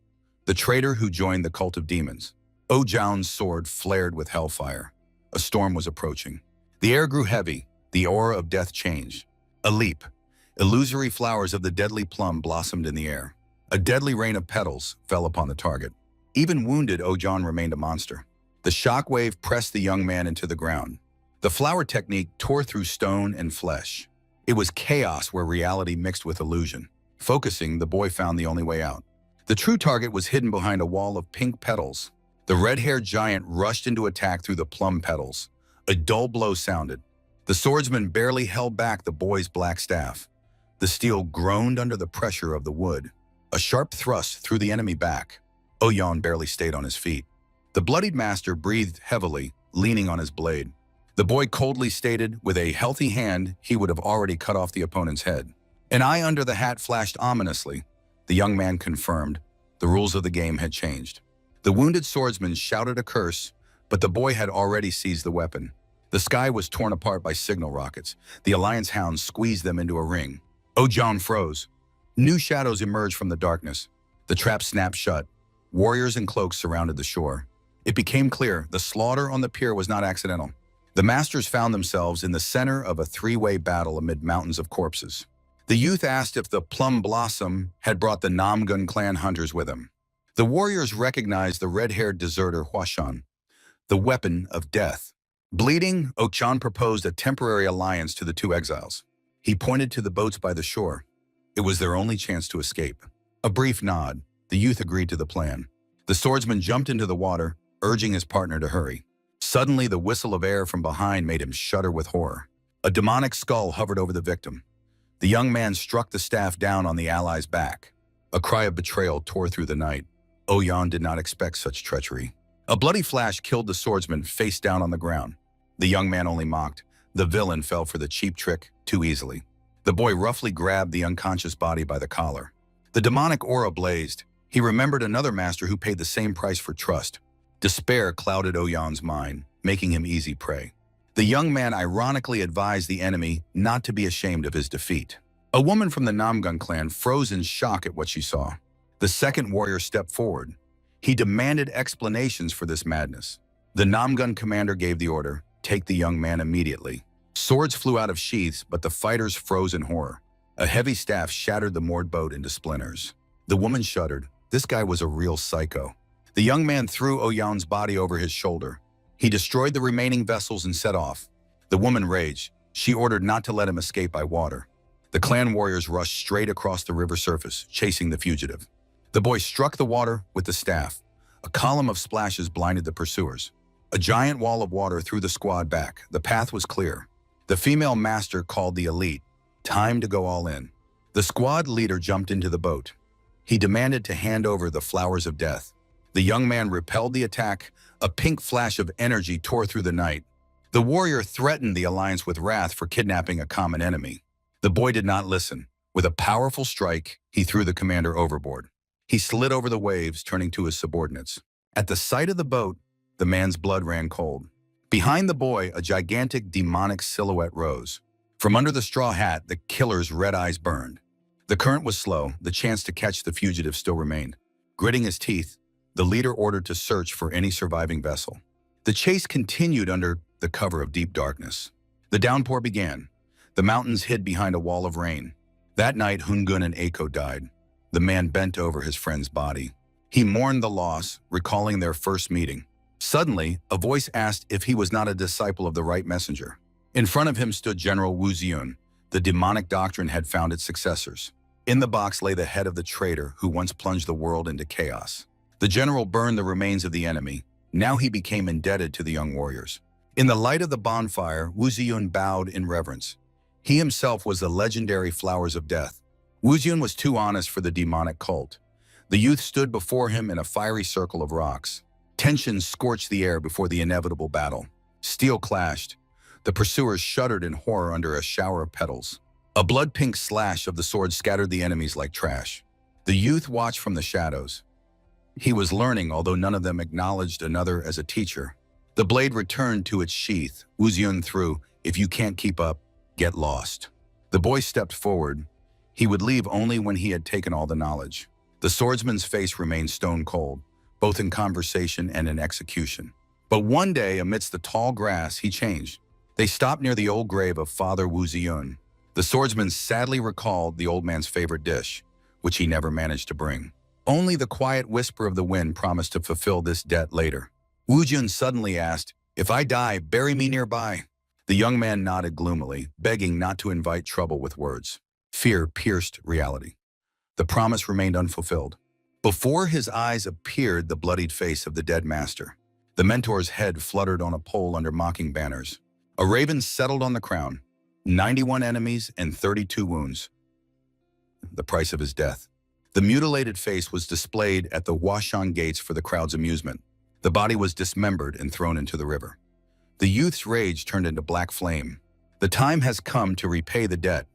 The traitor who joined the cult of demons. Ojan's sword flared with hellfire. A storm was approaching. The air grew heavy. The aura of death changed. A leap. Illusory flowers of the deadly plum blossomed in the air. A deadly rain of petals fell upon the target. Even wounded, Ojan remained a monster. The shockwave pressed the young man into the ground. The flower technique tore through stone and flesh. It was chaos where reality mixed with illusion. Focusing, the boy found the only way out. The true target was hidden behind a wall of pink petals. The red-haired giant rushed into attack through the plum petals. A dull blow sounded. The swordsman barely held back the boy's black staff. The steel groaned under the pressure of the wood. A sharp thrust threw the enemy back. Ojan barely stayed on his feet. The bloodied master breathed heavily, leaning on his blade. The boy coldly stated, with a healthy hand, he would have already cut off the opponent's head. An eye under the hat flashed ominously. The young man confirmed. The rules of the game had changed. The wounded swordsman shouted a curse, but the boy had already seized the weapon. The sky was torn apart by signal rockets. The Alliance hounds squeezed them into a ring. Ojan froze. New shadows emerged from the darkness. The trap snapped shut. Warriors in cloaks surrounded the shore. It became clear the slaughter on the pier was not accidental. The masters found themselves in the center of a three-way battle amid mountains of corpses. The youth asked if the plum blossom had brought the Nam Jun clan hunters with him. The warriors recognized the red-haired deserter Huashan, the weapon of death. Bleeding, Ojan proposed a temporary alliance to the two exiles. He pointed to the boats by the shore. It was their only chance to escape. A brief nod. The youth agreed to the plan. The swordsman jumped into the water, urging his partner to hurry. Suddenly, the whistle of air from behind made him shudder with horror. A demonic skull hovered over the victim. The young man struck the staff down on the ally's back. A cry of betrayal tore through the night. Oyan did not expect such treachery. A bloody flash killed the swordsman face down on the ground. The young man only mocked. The villain fell for the cheap trick too easily. The boy roughly grabbed the unconscious body by the collar. The demonic aura blazed. He remembered another master who paid the same price for trust. Despair clouded Oyan's mind, making him easy prey. The young man ironically advised the enemy not to be ashamed of his defeat. A woman from the Nam Jun clan froze in shock at what she saw. The second warrior stepped forward. He demanded explanations for this madness. The Nam Jun commander gave the order, "Take the young man immediately." Swords flew out of sheaths, but the fighters froze in horror. A heavy staff shattered the moored boat into splinters. The woman shuddered. This guy was a real psycho. The young man threw Oyan's body over his shoulder. He destroyed the remaining vessels and set off. The woman raged. She ordered not to let him escape by water. The clan warriors rushed straight across the river surface, chasing the fugitive. The boy struck the water with the staff. A column of splashes blinded the pursuers. A giant wall of water threw the squad back. The path was clear. The female master called the elite. Time to go all in. The squad leader jumped into the boat. He demanded to hand over the flowers of death. The young man repelled the attack. A pink flash of energy tore through the night. The warrior threatened the alliance with wrath for kidnapping a common enemy. The boy did not listen. With a powerful strike, he threw the commander overboard. He slid over the waves, turning to his subordinates. At the sight of the boat, the man's blood ran cold. Behind the boy, a gigantic demonic silhouette rose. From under the straw hat, the killer's red eyes burned. The current was slow. The chance to catch the fugitive still remained. Gritting his teeth, the leader ordered to search for any surviving vessel. The chase continued under the cover of deep darkness. The downpour began. The mountains hid behind a wall of rain. That night, Hungun and Eiko died. The man bent over his friend's body. He mourned the loss, recalling their first meeting. Suddenly, a voice asked if he was not a disciple of the right messenger. In front of him stood General Wu Ziyun. The demonic doctrine had found its successors. In the box lay the head of the traitor who once plunged the world into chaos. The general burned the remains of the enemy. Now he became indebted to the young warriors. In the light of the bonfire, Wu Ziyun bowed in reverence. He himself was the legendary Flowers of Death. Wu Ziyun was too honest for the demonic cult. The youth stood before him in a fiery circle of rocks. Tension scorched the air before the inevitable battle. Steel clashed. The pursuers shuddered in horror under a shower of petals. A blood-pink slash of the sword scattered the enemies like trash. The youth watched from the shadows. He was learning, although none of them acknowledged another as a teacher. The blade returned to its sheath. Wu Ziyun threw, "If you can't keep up, get lost." The boy stepped forward. He would leave only when he had taken all the knowledge. The swordsman's face remained stone cold, both in conversation and in execution. But one day, amidst the tall grass, he changed. They stopped near the old grave of Father Wu Ziyun. The swordsman sadly recalled the old man's favorite dish, which he never managed to bring. Only the quiet whisper of the wind promised to fulfill this debt later. Wu Ziyun suddenly asked, "If I die, bury me nearby." The young man nodded gloomily, begging not to invite trouble with words. Fear pierced reality. The promise remained unfulfilled. Before his eyes appeared the bloodied face of the dead master. The mentor's head fluttered on a pole under mocking banners. A raven settled on the crown. 91 enemies and 32 wounds. The price of his death. The mutilated face was displayed at the Washan gates for the crowd's amusement. The body was dismembered and thrown into the river. The youth's rage turned into black flame. The time has come to repay the debt.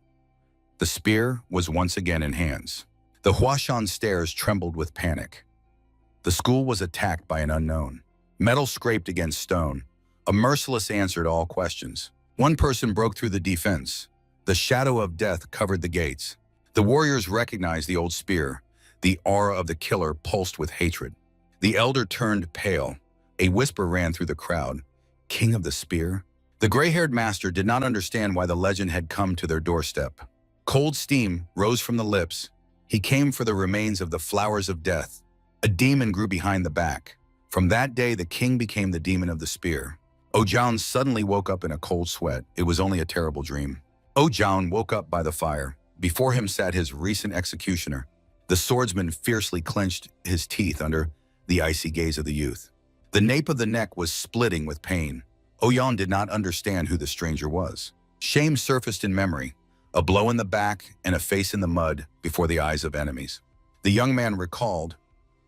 The spear was once again in hands. The Huashan stairs trembled with panic. The school was attacked by an unknown. Metal scraped against stone. A merciless answer to all questions. One person broke through the defense. The shadow of death covered the gates. The warriors recognized the old spear. The aura of the killer pulsed with hatred. The elder turned pale. A whisper ran through the crowd. King of the Spear? The gray-haired master did not understand why the legend had come to their doorstep. Cold steam rose from the lips. He came for the remains of the Flowers of Death. A demon grew behind the back. From that day, the king became the demon of the spear. Ojan suddenly woke up in a cold sweat. It was only a terrible dream. Ojan woke up by the fire. Before him sat his recent executioner. The swordsman fiercely clenched his teeth under the icy gaze of the youth. The nape of the neck was splitting with pain. Ojan did not understand who the stranger was. Shame surfaced in memory. a blow in the back and a face in the mud before the eyes of enemies. The young man recalled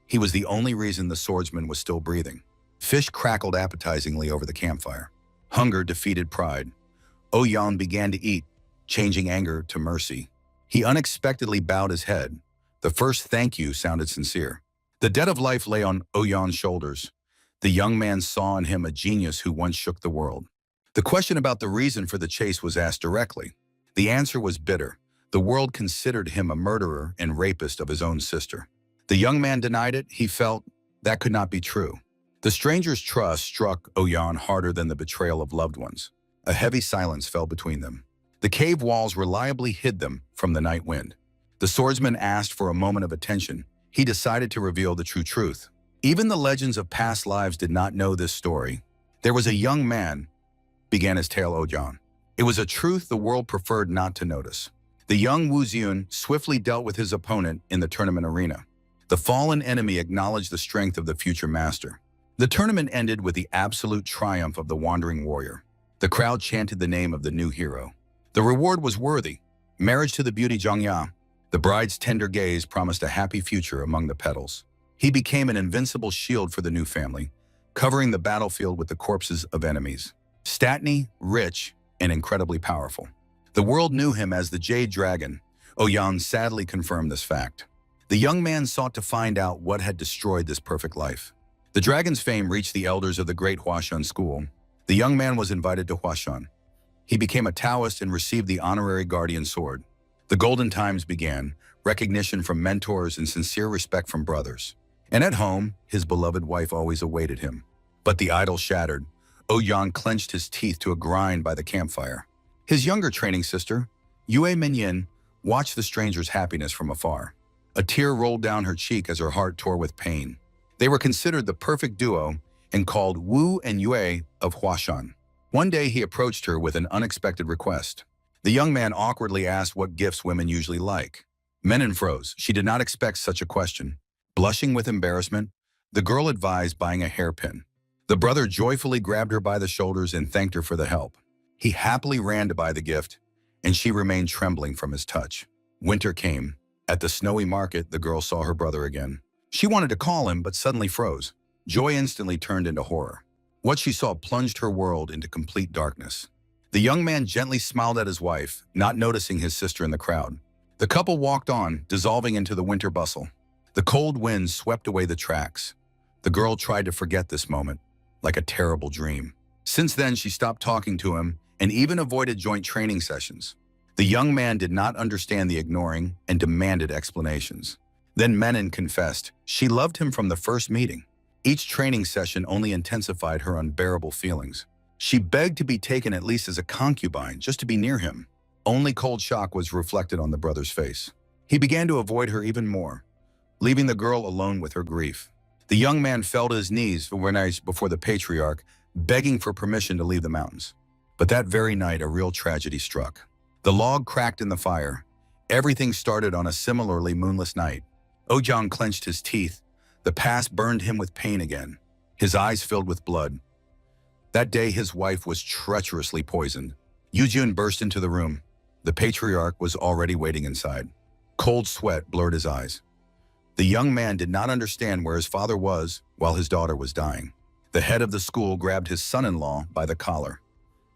he was the only reason the swordsman was still breathing. Fish crackled appetizingly over the campfire. Hunger defeated pride. Oyan began to eat, changing anger to mercy. He unexpectedly bowed his head. The first thank you sounded sincere. The debt of life lay on Oyan's shoulders. The young man saw in him a genius who once shook the world. The question about the reason for the chase was asked directly. The answer was bitter. The world considered him a murderer and rapist of his own sister. The young man denied it. He felt that could not be true. The stranger's trust struck Oyan harder than the betrayal of loved ones. A heavy silence fell between them. The cave walls reliably hid them from the night wind. The swordsman asked for a moment of attention. He decided to reveal the true truth. Even the legends of past lives did not know this story. There was a young man, began his tale Ojan. It was a truth the world preferred not to notice. The young Wu Ziyun swiftly dealt with his opponent in the tournament arena. The fallen enemy acknowledged the strength of the future master. The tournament ended with the absolute triumph of the wandering warrior. The crowd chanted the name of the new hero. The reward was worthy. Marriage to the beauty Zhangya. The bride's tender gaze promised a happy future among the petals. He became an invincible shield for the new family, covering the battlefield with the corpses of enemies. Statny, rich, and incredibly powerful. The world knew him as the Jade Dragon. Oyan sadly confirmed this fact. The young man sought to find out what had destroyed this perfect life. The dragon's fame reached the elders of the great Huashan school. The young man was invited to Huashan. He became a Taoist and received the honorary guardian sword. The golden times began, recognition from mentors and sincere respect from brothers. And at home, his beloved wife always awaited him. But the idol shattered. Oyan clenched his teeth to a grind by the campfire. His younger training sister, Yue Minyin, watched the stranger's happiness from afar. A tear rolled down her cheek as her heart tore with pain. They were considered the perfect duo and called Wu and Yue of Huashan. One day he approached her with an unexpected request. The young man awkwardly asked what gifts women usually like. Menon froze. She did not expect such a question. Blushing with embarrassment, the girl advised buying a hairpin. The brother joyfully grabbed her by the shoulders and thanked her for the help. He happily ran to buy the gift, and she remained trembling from his touch. Winter came. At the snowy market, the girl saw her brother again. She wanted to call him, but suddenly froze. Joy instantly turned into horror. What she saw plunged her world into complete darkness. The young man gently smiled at his wife, not noticing his sister in the crowd. The couple walked on, dissolving into the winter bustle. The cold wind swept away the tracks. The girl tried to forget this moment, like a terrible dream. Since then, she stopped talking to him and even avoided joint training sessions. The young man did not understand the ignoring and demanded explanations. Then Menon confessed she loved him from the first meeting. Each training session only intensified her unbearable feelings. She begged to be taken at least as a concubine, just to be near him. Only cold shock was reflected on the brother's face. He began to avoid her even more, leaving the girl alone with her grief. The young man fell to his knees before the patriarch, begging for permission to leave the mountains. But that very night, a real tragedy struck. The log cracked in the fire. Everything started on a similarly moonless night. Ojan clenched his teeth. The past burned him with pain again. His eyes filled with blood. That day, his wife was treacherously poisoned. Yujun burst into the room. The patriarch was already waiting inside. Cold sweat blurred his eyes. The young man did not understand where his father was while his daughter was dying. The head of the school grabbed his son-in-law by the collar.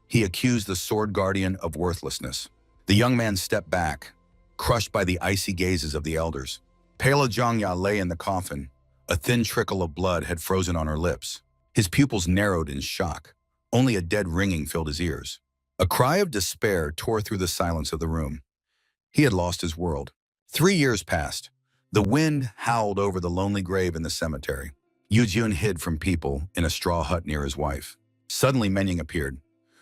He accused the sword guardian of worthlessness. The young man stepped back, crushed by the icy gazes of the elders. Pela Zhangya lay in the coffin. A thin trickle of blood had frozen on her lips. His pupils narrowed in shock. Only a dead ringing filled his ears. A cry of despair tore through the silence of the room. He had lost his world. 3 years passed. The wind howled over the lonely grave in the cemetery. Yujun hid from people in a straw hut near his wife. Suddenly, Menying appeared.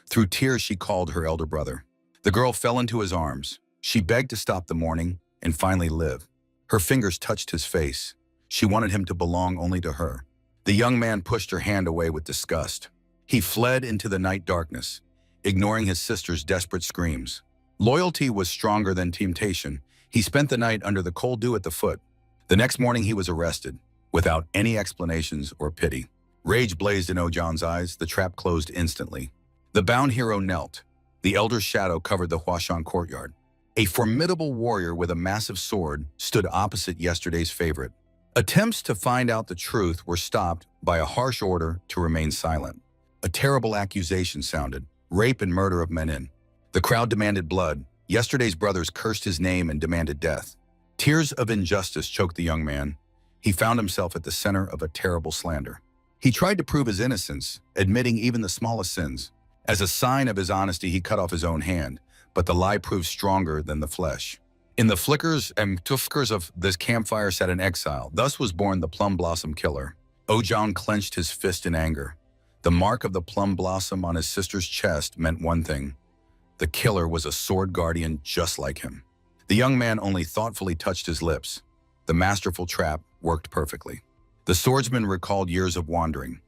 Through tears, she called her elder brother. The girl fell into his arms. She begged to stop the mourning and finally live. Her fingers touched his face. She wanted him to belong only to her. The young man pushed her hand away with disgust. He fled into the night darkness, ignoring his sister's desperate screams. Loyalty was stronger than temptation. He spent the night under the cold dew at the foot. The next morning, he was arrested, without any explanations or pity. Rage blazed in Ojan's eyes. The trap closed instantly. The bound hero knelt. The elder's shadow covered the Huashan courtyard. A formidable warrior with a massive sword stood opposite yesterday's favorite. Attempts to find out the truth were stopped by a harsh order to remain silent. A terrible accusation sounded: rape and murder of men. The crowd demanded blood. Yesterday's brothers cursed his name and demanded death. Tears of injustice choked the young man. He found himself at the center of a terrible slander. He tried to prove his innocence, admitting even the smallest sins. As a sign of his honesty, he cut off his own hand, but the lie proved stronger than the flesh. In the flickers and flickers of this campfire sat an exile. Thus was born the Plum Blossom Killer. Ojong clenched his fist in anger. The mark of the plum blossom on his sister's chest meant one thing: the killer was a sword guardian just like him. The young man only thoughtfully touched his lips. The masterful trap worked perfectly. The swordsman recalled years of wandering.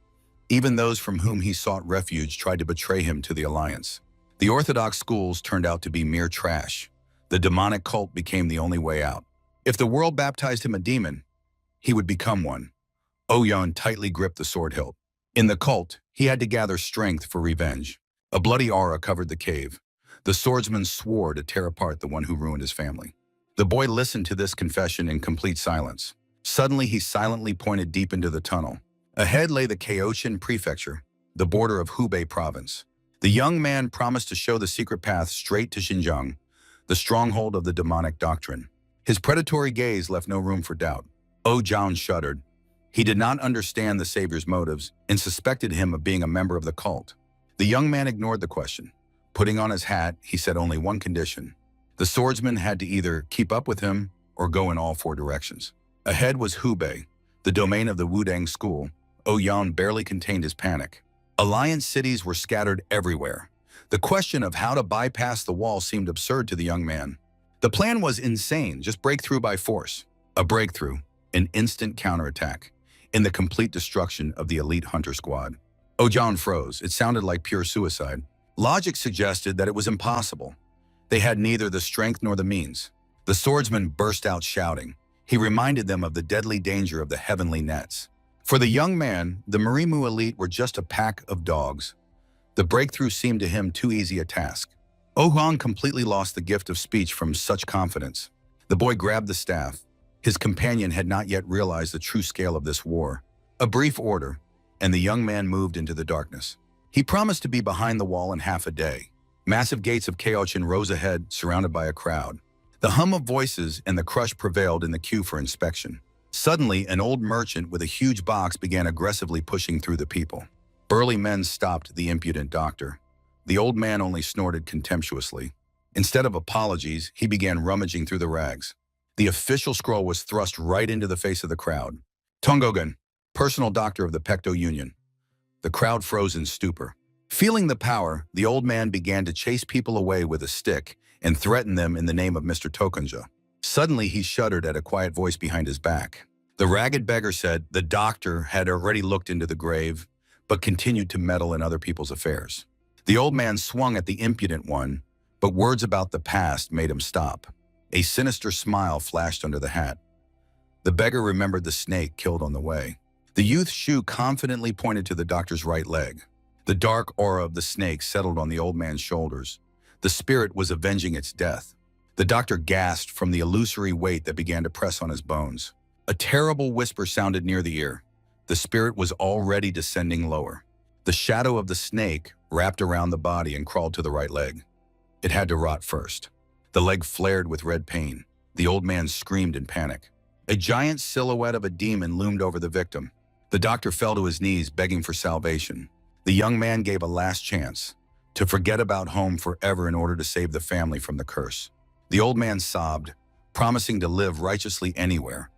Even those from whom he sought refuge tried to betray him to the Alliance. The Orthodox schools turned out to be mere trash. The demonic cult became the only way out. If the world baptized him a demon, he would become one. Oyon tightly gripped the sword hilt. In the cult, he had to gather strength for revenge. A bloody aura covered the cave. The swordsman swore to tear apart the one who ruined his family. The boy listened to this confession in complete silence. Suddenly, he silently pointed deep into the tunnel. Ahead lay the Kaochin Prefecture, the border of Hubei province. The young man promised to show the secret path straight to Xinjiang, the stronghold of the demonic doctrine. His predatory gaze left no room for doubt. Zhao shuddered. He did not understand the savior's motives and suspected him of being a member of the cult. The young man ignored the question. Putting on his hat, he said only one condition. The swordsman had to either keep up with him or go in all four directions. Ahead was Hubei, the domain of the Wudang school. Oyan barely contained his panic. Alliance cities were scattered everywhere. The question of how to bypass the wall seemed absurd to the young man. The plan was insane: just break through by force. A breakthrough, an instant counterattack, in the complete destruction of the elite hunter squad. Ojan froze. It sounded like pure suicide. Logic suggested that it was impossible. They had neither the strength nor the means. The swordsman burst out shouting. He reminded them of the deadly danger of the heavenly nets. For the young man, the Marimu elite were just a pack of dogs. The breakthrough seemed to him too easy a task. Ohan completely lost the gift of speech from such confidence. The boy grabbed the staff. His companion had not yet realized the true scale of this war. A brief order, and the young man moved into the darkness. He promised to be behind the wall in half a day. Massive gates of Kaochin rose ahead, surrounded by a crowd. The hum of voices and the crush prevailed in the queue for inspection. Suddenly, an old merchant with a huge box began aggressively pushing through the people. Burly men stopped the impudent doctor. The old man only snorted contemptuously. Instead of apologies, he began rummaging through the rags. The official scroll was thrust right into the face of the crowd. Tongogan, personal doctor of the Pto Union. The crowd froze in stupor. Feeling the power, the old man began to chase people away with a stick and threaten them in the name of Mr. Tokunja. Suddenly, he shuddered at a quiet voice behind his back. The ragged beggar said the doctor had already looked into the grave, but continued to meddle in other people's affairs. The old man swung at the impudent one, but words about the past made him stop. A sinister smile flashed under the hat. The beggar remembered the snake killed on the way. The youth's shoe confidently pointed to the doctor's right leg. The dark aura of the snake settled on the old man's shoulders. The spirit was avenging its death. The doctor gasped from the illusory weight that began to press on his bones. A terrible whisper sounded near the ear. The spirit was already descending lower. The shadow of the snake wrapped around the body and crawled to the right leg. It had to rot first. The leg flared with red pain. The old man screamed in panic. A giant silhouette of a demon loomed over the victim. The doctor fell to his knees, begging for salvation. The young man gave a last chance to forget about home forever in order to save the family from the curse. The old man sobbed, promising to live righteously anywhere,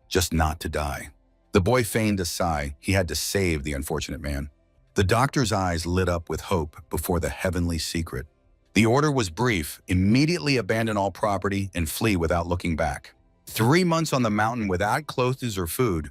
just not to die. The boy feigned a sigh. He had to save the unfortunate man. The doctor's eyes lit up with hope before the heavenly secret. The order was brief: immediately abandon all property and flee without looking back. 3 months on the mountain without clothes or food.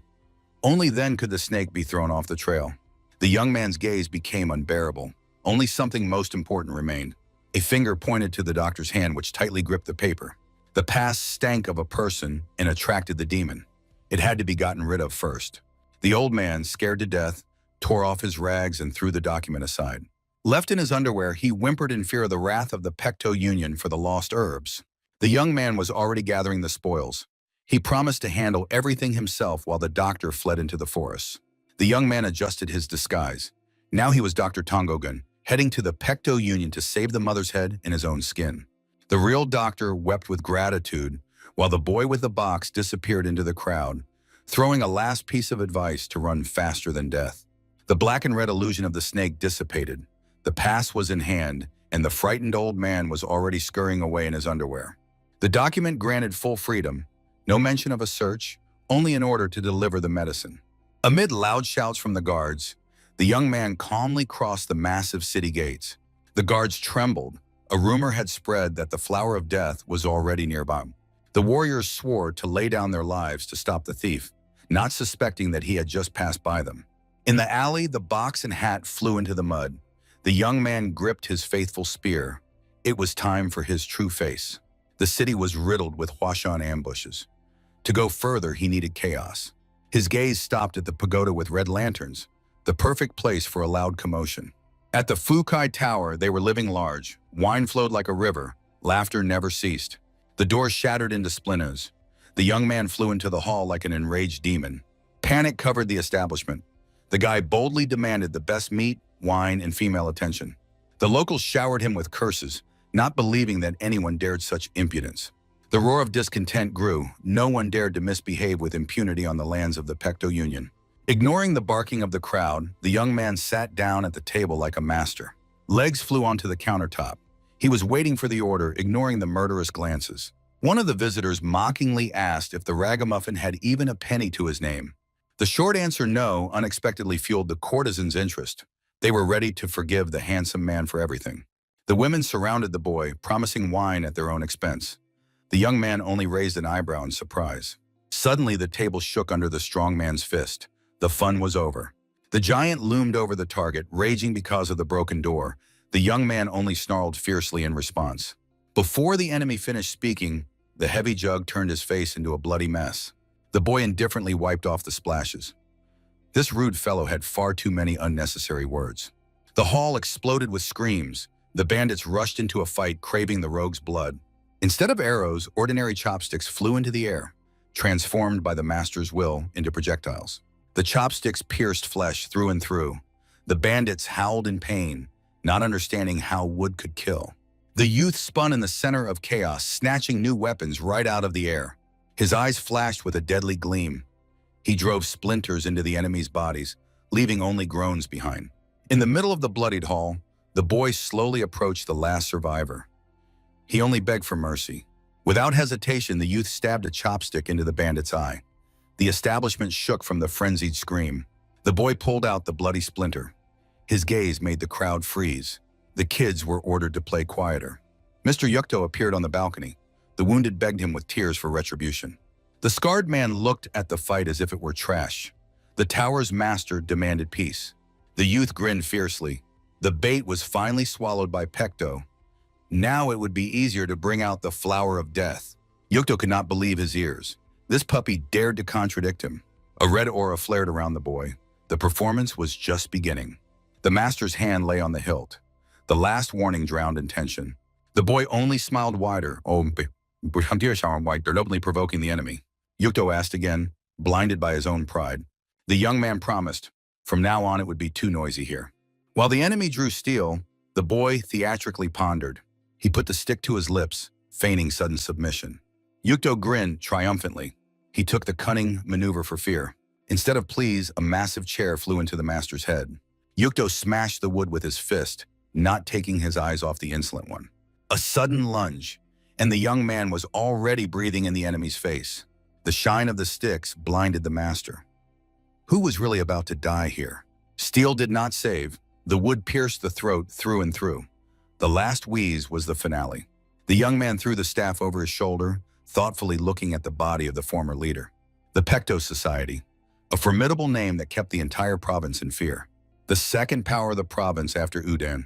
Only then could the snake be thrown off the trail. The young man's gaze became unbearable. Only something most important remained. A finger pointed to the doctor's hand, which tightly gripped the paper. The past stank of a person and attracted the demon. It had to be gotten rid of first. The old man, scared to death, tore off his rags and threw the document aside. Left in his underwear, he whimpered in fear of the wrath of the Pto Union for the lost herbs. The young man was already gathering the spoils. He promised to handle everything himself while the doctor fled into the forest. The young man adjusted his disguise. Now he was Dr. Tongogun, heading to the Pto Union to save the mother's head in his own skin. The real doctor wept with gratitude while the boy with the box disappeared into the crowd, throwing a last piece of advice to run faster than death. The black and red illusion of the snake dissipated. The pass was in hand, and the frightened old man was already scurrying away in his underwear. The document granted full freedom, no mention of a search, only an order to deliver the medicine. Amid loud shouts from the guards, the young man calmly crossed the massive city gates. The guards trembled. A rumor had spread that the flower of death was already nearby. The warriors swore to lay down their lives to stop the thief, not suspecting that he had just passed by them. In the alley, the box and hat flew into the mud. The young man gripped his faithful spear. It was time for his true face. The city was riddled with Huashan ambushes. To go further, he needed chaos. His gaze stopped at the pagoda with red lanterns, the perfect place for a loud commotion. At the Fukai Tower, they were living large. Wine flowed like a river. Laughter never ceased. The doors shattered into splinters. The young man flew into the hall like an enraged demon. Panic covered the establishment. The guy boldly demanded the best meat, wine, and female attention. The locals showered him with curses, not believing that anyone dared such impudence. The roar of discontent grew. No one dared to misbehave with impunity on the lands of the Pto Union. Ignoring the barking of the crowd, the young man sat down at the table like a master. Legs flew onto the countertop. He was waiting for the order, ignoring the murderous glances. One of the visitors mockingly asked if the ragamuffin had even a penny to his name. The short answer no unexpectedly fueled the courtesan's interest. They were ready to forgive the handsome man for everything. The women surrounded the boy, promising wine at their own expense. The young man only raised an eyebrow in surprise. Suddenly, the table shook under the strong man's fist. The fun was over. The giant loomed over the target, raging because of the broken door. The young man only snarled fiercely in response. Before the enemy finished speaking, the heavy jug turned his face into a bloody mess. The boy indifferently wiped off the splashes. This rude fellow had far too many unnecessary words. The hall exploded with screams. The bandits rushed into a fight, craving the rogue's blood. Instead of arrows, ordinary chopsticks flew into the air, transformed by the master's will into projectiles. The chopsticks pierced flesh through and through. The bandits howled in pain, not understanding how wood could kill. The youth spun in the center of chaos, snatching new weapons right out of the air. His eyes flashed with a deadly gleam. He drove splinters into the enemy's bodies, leaving only groans behind. In the middle of the bloodied hall, the boy slowly approached the last survivor. He only begged for mercy. Without hesitation, the youth stabbed a chopstick into the bandit's eye. The establishment shook from the frenzied scream. The boy pulled out the bloody splinter. His gaze made the crowd freeze. The kids were ordered to play quieter. Mr. Yukto appeared on the balcony. The wounded begged him with tears for retribution. The scarred man looked at the fight as if it were trash. The tower's master demanded peace. The youth grinned fiercely. The bait was finally swallowed by Pto. Now it would be easier to bring out the flower of death. Yukto could not believe his ears. This puppy dared to contradict him. A red aura flared around the boy. The performance was just beginning. The master's hand lay on the hilt. The last warning drowned in tension. The boy only smiled wider. They're openly provoking the enemy. Yukto asked again, blinded by his own pride. The young man promised, from now on it would be too noisy here. While the enemy drew steel, the boy theatrically pondered. He put the stick to his lips, feigning sudden submission. Yukto grinned triumphantly. He took the cunning maneuver for fear. Instead of please, a massive chair flew into the master's head. Yukto smashed the wood with his fist, not taking his eyes off the insolent one. A sudden lunge, and the young man was already breathing in the enemy's face. The shine of the sticks blinded the master. Who was really about to die here? Steel did not save. The wood pierced the throat through and through. The last wheeze was the finale. The young man threw the staff over his shoulder, thoughtfully looking at the body of the former leader. The Pto Society, a formidable name that kept the entire province in fear. The second power of the province after Udan,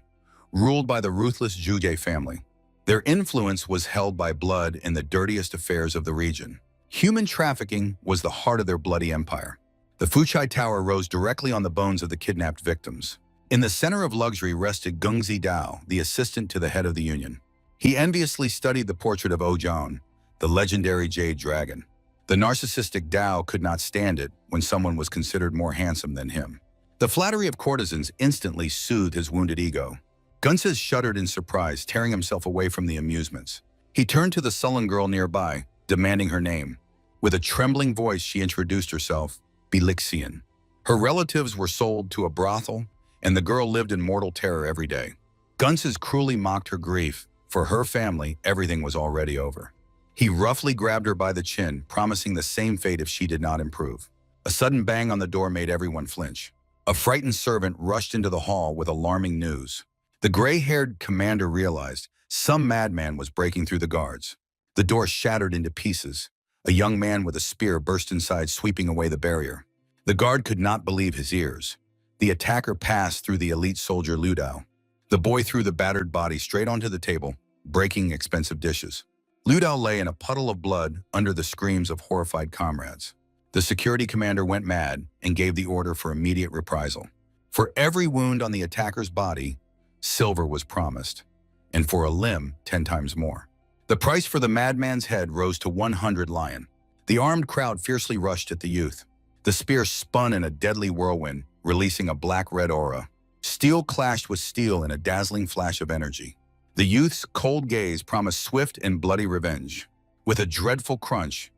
ruled by the ruthless Juje family. Their influence was held by blood in the dirtiest affairs of the region. Human trafficking was the heart of their bloody empire. The Fuchai Tower rose directly on the bones of the kidnapped victims. In the center of luxury rested Gungzi Dao, the assistant to the head of the union. He enviously studied the portrait of Ojan, the legendary jade dragon. The narcissistic Dao could not stand it when someone was considered more handsome than him. The flattery of courtesans instantly soothed his wounded ego. Gunses shuddered in surprise, tearing himself away from the amusements. He turned to the sullen girl nearby, demanding her name. With a trembling voice, she introduced herself, Belixian. Her relatives were sold to a brothel, and the girl lived in mortal terror every day. Gunses cruelly mocked her grief. For her family, everything was already over. He roughly grabbed her by the chin, promising the same fate if she did not improve. A sudden bang on the door made everyone flinch. A frightened servant rushed into the hall with alarming news. The gray-haired commander realized some madman was breaking through the guards. The door shattered into pieces. A young man with a spear burst inside, sweeping away the barrier. The guard could not believe his ears. The attacker passed through the elite soldier Lu Dao. The boy threw the battered body straight onto the table, breaking expensive dishes. Lu Dao lay in a puddle of blood under the screams of horrified comrades. The security commander went mad and gave the order for immediate reprisal. For every wound on the attacker's body, silver was promised, and for a limb, 10 times more. The price for the madman's head rose to 100 lion. The armed crowd fiercely rushed at the youth. The spear spun in a deadly whirlwind, releasing a black-red aura. Steel clashed with steel in a dazzling flash of energy. The youth's cold gaze promised swift and bloody revenge. With a dreadful crunch,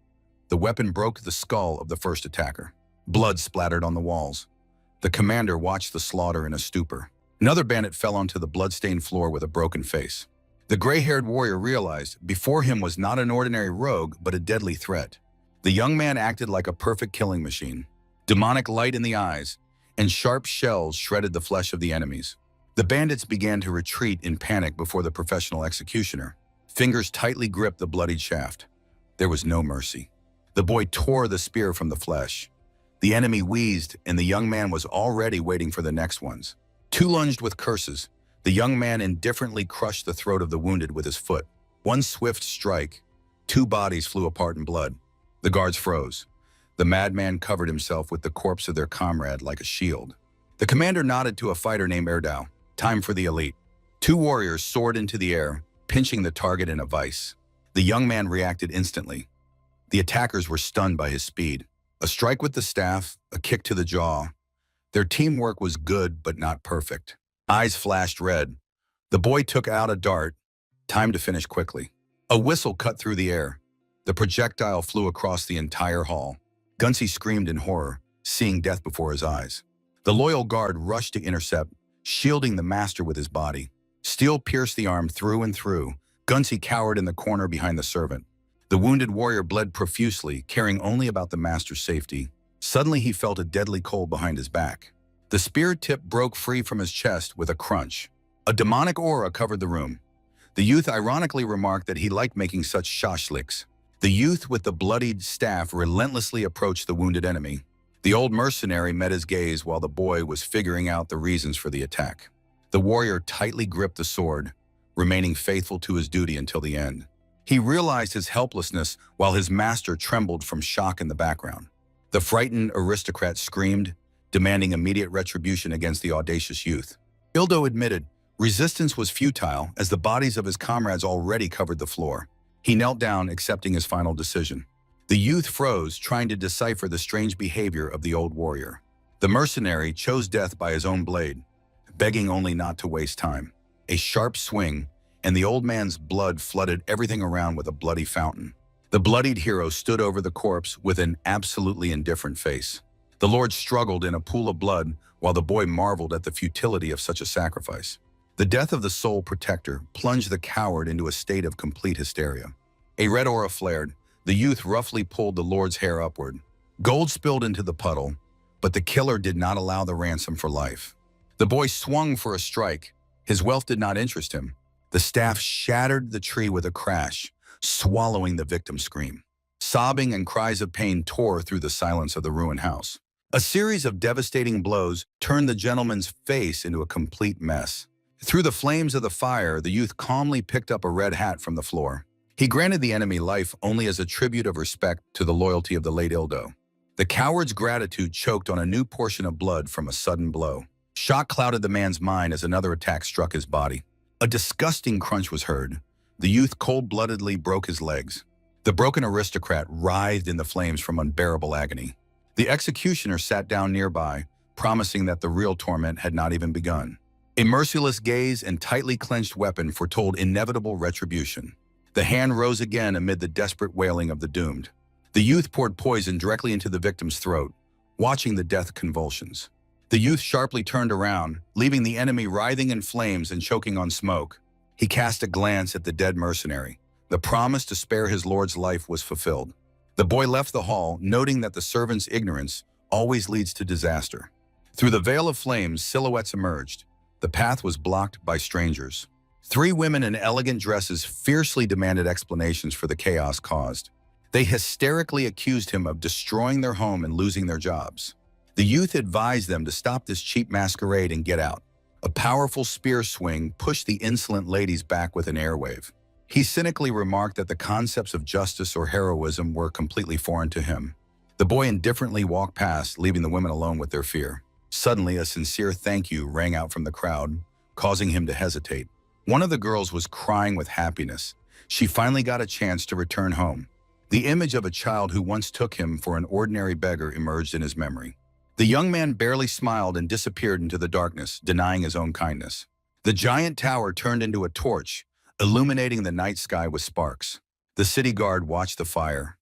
the weapon broke the skull of the first attacker. Blood splattered on the walls. The commander watched the slaughter in a stupor. Another bandit fell onto the blood-stained floor with a broken face. The gray-haired warrior realized before him was not an ordinary rogue, but a deadly threat. The young man acted like a perfect killing machine. Demonic light in the eyes, and sharp shells shredded the flesh of the enemies. The bandits began to retreat in panic before the professional executioner. Fingers tightly gripped the bloodied shaft. There was no mercy. The boy tore the spear from the flesh. The enemy wheezed, and the young man was already waiting for the next ones. Two lunged with curses. The young man indifferently crushed the throat of the wounded with his foot. One swift strike. 2 bodies flew apart in blood. The guards froze. The madman covered himself with the corpse of their comrade like a shield. The commander nodded to a fighter named Erdao. Time for the elite. 2 warriors soared into the air, pinching the target in a vice. The young man reacted instantly. The attackers were stunned by his speed. A strike with the staff, a kick to the jaw. Their teamwork was good, but not perfect. Eyes flashed red. The boy took out a dart. Time to finish quickly. A whistle cut through the air. The projectile flew across the entire hall. Gunsi screamed in horror, seeing death before his eyes. The loyal guard rushed to intercept, shielding the master with his body. Steel pierced the arm through and through. Gunsi cowered in the corner behind the servant. The wounded warrior bled profusely, caring only about the master's safety. Suddenly he felt a deadly cold behind his back. The spear tip broke free from his chest with a crunch. A demonic aura covered the room. The youth ironically remarked that he liked making such shashliks. The youth with the bloodied staff relentlessly approached the wounded enemy. The old mercenary met his gaze while the boy was figuring out the reasons for the attack. The warrior tightly gripped the sword, remaining faithful to his duty until the end. He realized his helplessness while his master trembled from shock in the background. The frightened aristocrat screamed, demanding immediate retribution against the audacious youth. Ildo admitted resistance was futile as the bodies of his comrades already covered the floor. He knelt down, accepting his final decision. The youth froze, trying to decipher the strange behavior of the old warrior. The mercenary chose death by his own blade, begging only not to waste time. A sharp swing, and the old man's blood flooded everything around with a bloody fountain. The bloodied hero stood over the corpse with an absolutely indifferent face. The lord struggled in a pool of blood while the boy marveled at the futility of such a sacrifice. The death of the sole protector plunged the coward into a state of complete hysteria. A red aura flared. The youth roughly pulled the lord's hair upward. Gold spilled into the puddle, but the killer did not allow the ransom for life. The boy swung for a strike. His wealth did not interest him. The staff shattered the tree with a crash, swallowing the victim's scream. Sobbing and cries of pain tore through the silence of the ruined house. A series of devastating blows turned the gentleman's face into a complete mess. Through the flames of the fire, the youth calmly picked up a red hat from the floor. He granted the enemy life only as a tribute of respect to the loyalty of the late Ildo. The coward's gratitude choked on a new portion of blood from a sudden blow. Shock clouded the man's mind as another attack struck his body. A disgusting crunch was heard. the youth cold-bloodedly broke his legs. The broken aristocrat writhed in the flames from unbearable agony. The executioner sat down nearby, promising that the real torment had not even begun. A merciless gaze and tightly clenched weapon foretold inevitable retribution. The hand rose again amid the desperate wailing of the doomed. The youth poured poison directly into the victim's throat, watching the death convulsions. The youth sharply turned around, leaving the enemy writhing in flames and choking on smoke. He cast a glance at the dead mercenary. The promise to spare his lord's life was fulfilled. The boy left the hall, noting that the servant's ignorance always leads to disaster. Through the veil of flames, silhouettes emerged. The path was blocked by strangers. 3 women in elegant dresses fiercely demanded explanations for the chaos caused. They hysterically accused him of destroying their home and losing their jobs. The youth advised them to stop this cheap masquerade and get out. A powerful spear swing pushed the insolent ladies back with an airwave. He cynically remarked that the concepts of justice or heroism were completely foreign to him. The boy indifferently walked past, leaving the women alone with their fear. Suddenly, a sincere thank you rang out from the crowd, causing him to hesitate. One of the girls was crying with happiness. She finally got a chance to return home. The image of a child who once took him for an ordinary beggar emerged in his memory. The young man barely smiled and disappeared into the darkness, denying his own kindness. The giant tower turned into a torch, illuminating the night sky with sparks. The city guard watched the fire,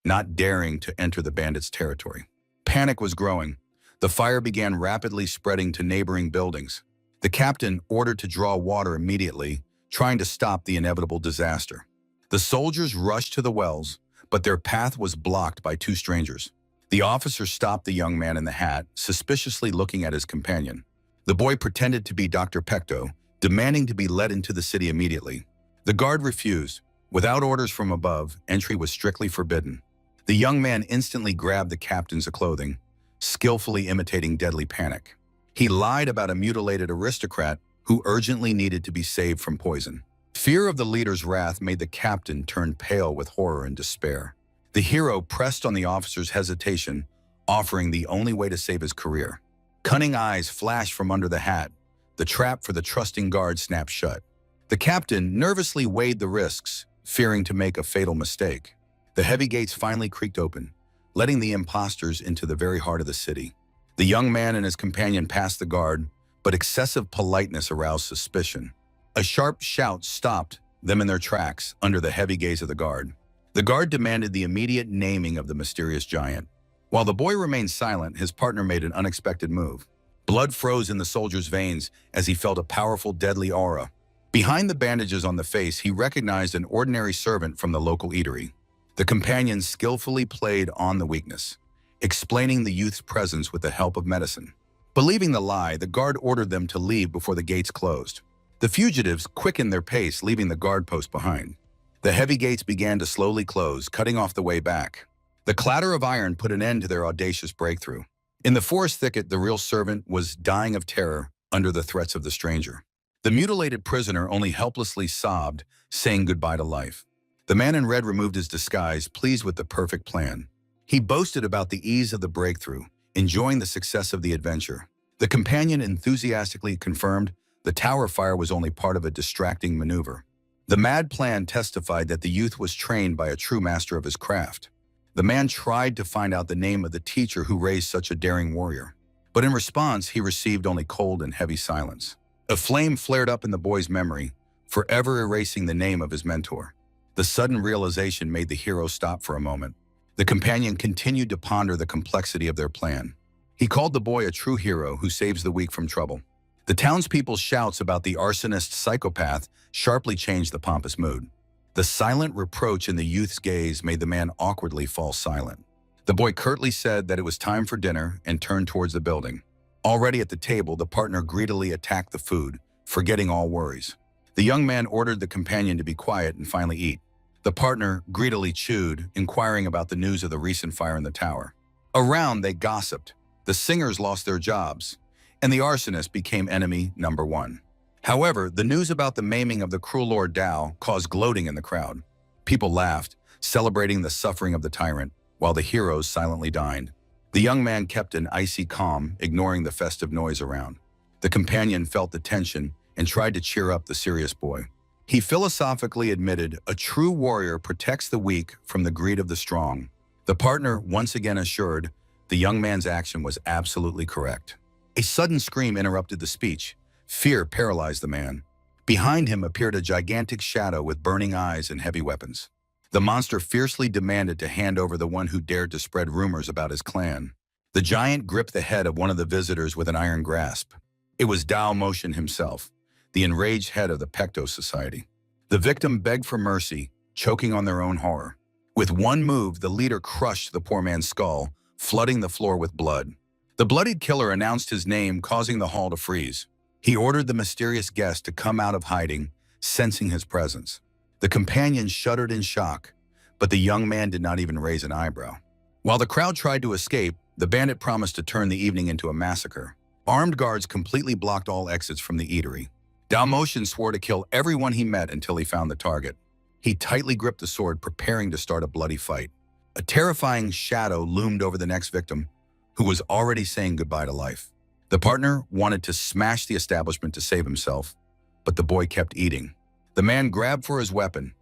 not daring to enter the bandits' territory. Panic was growing. The fire began rapidly spreading to neighboring buildings. The captain ordered to draw water immediately, trying to stop the inevitable disaster. The soldiers rushed to the wells, but their path was blocked by 2 strangers. The officer stopped the young man in the hat, suspiciously looking at his companion. The boy pretended to be Dr. Pto, demanding to be led into the city immediately. The guard refused. Without orders from above, entry was strictly forbidden. The young man instantly grabbed the captain's clothing, skillfully imitating deadly panic. He lied about a mutilated aristocrat who urgently needed to be saved from poison. Fear of the leader's wrath made the captain turn pale with horror and despair. The hero pressed on the officer's hesitation, offering the only way to save his career. Cunning eyes flashed from under the hat. The trap for the trusting guard snapped shut. The captain nervously weighed the risks, fearing to make a fatal mistake. The heavy gates finally creaked open, letting the impostors into the very heart of the city. The young man and his companion passed the guard, but excessive politeness aroused suspicion. A sharp shout stopped them in their tracks under the heavy gaze of the guard. The guard demanded the immediate naming of the mysterious giant. While the boy remained silent, his partner made an unexpected move. Blood froze in the soldier's veins as he felt a powerful, deadly aura. Behind the bandages on the face, he recognized an ordinary servant from the local eatery. The companion skillfully played on the weakness, explaining the youth's presence with the help of medicine. Believing the lie, the guard ordered them to leave before the gates closed. The fugitives quickened their pace, leaving the guard post behind. The heavy gates began to slowly close, cutting off the way back. The clatter of iron put an end to their audacious breakthrough. In the forest thicket, the real servant was dying of terror under the threats of the stranger. The mutilated prisoner only helplessly sobbed, saying goodbye to life. The man in red removed his disguise, pleased with the perfect plan. He boasted about the ease of the breakthrough, enjoying the success of the adventure. The companion enthusiastically confirmed the tower fire was only part of a distracting maneuver. The mad plan testified that the youth was trained by a true master of his craft. The man tried to find out the name of the teacher who raised such a daring warrior, but in response, he received only cold and heavy silence. A flame flared up in the boy's memory, forever erasing the name of his mentor. The sudden realization made the hero stop for a moment. The companion continued to ponder the complexity of their plan. He called the boy a true hero who saves the weak from trouble. The townspeople's shouts about the arsonist psychopath sharply changed the pompous mood. The silent reproach in the youth's gaze made the man awkwardly fall silent. The boy curtly said that it was time for dinner and turned towards the building. Already at the table, the partner greedily attacked the food, forgetting all worries. The young man ordered the companion to be quiet and finally eat. The partner greedily chewed, inquiring about the news of the recent fire in the tower. Around, they gossiped. The singers lost their jobs, and the arsonist became enemy number 1. However, the news about the maiming of the cruel Lord Dao caused gloating in the crowd. People laughed, celebrating the suffering of the tyrant, while the heroes silently dined. The young man kept an icy calm, ignoring the festive noise around. The companion felt the tension and tried to cheer up the serious boy. He philosophically admitted a true warrior protects the weak from the greed of the strong. The partner once again assured the young man's action was absolutely correct. A sudden scream interrupted the speech. Fear paralyzed the man. Behind him appeared a gigantic shadow with burning eyes and heavy weapons. The monster fiercely demanded to hand over the one who dared to spread rumors about his clan. The giant gripped the head of one of the visitors with an iron grasp. It was Dao Motion himself, the enraged head of the Pto Society. The victim begged for mercy, choking on their own horror. With one move, the leader crushed the poor man's skull, flooding the floor with blood. The bloodied killer announced his name, causing the hall to freeze. He ordered the mysterious guest to come out of hiding, sensing his presence. The companions shuddered in shock, but the young man did not even raise an eyebrow. While the crowd tried to escape, the bandit promised to turn the evening into a massacre. Armed guards completely blocked all exits from the eatery. Dao Motion swore to kill everyone he met until he found the target. He tightly gripped the sword, preparing to start a bloody fight. A terrifying shadow loomed over the next victim, who was already saying goodbye to life. The partner wanted to smash the establishment to save himself, but the boy kept eating. The man grabbed for his weapon.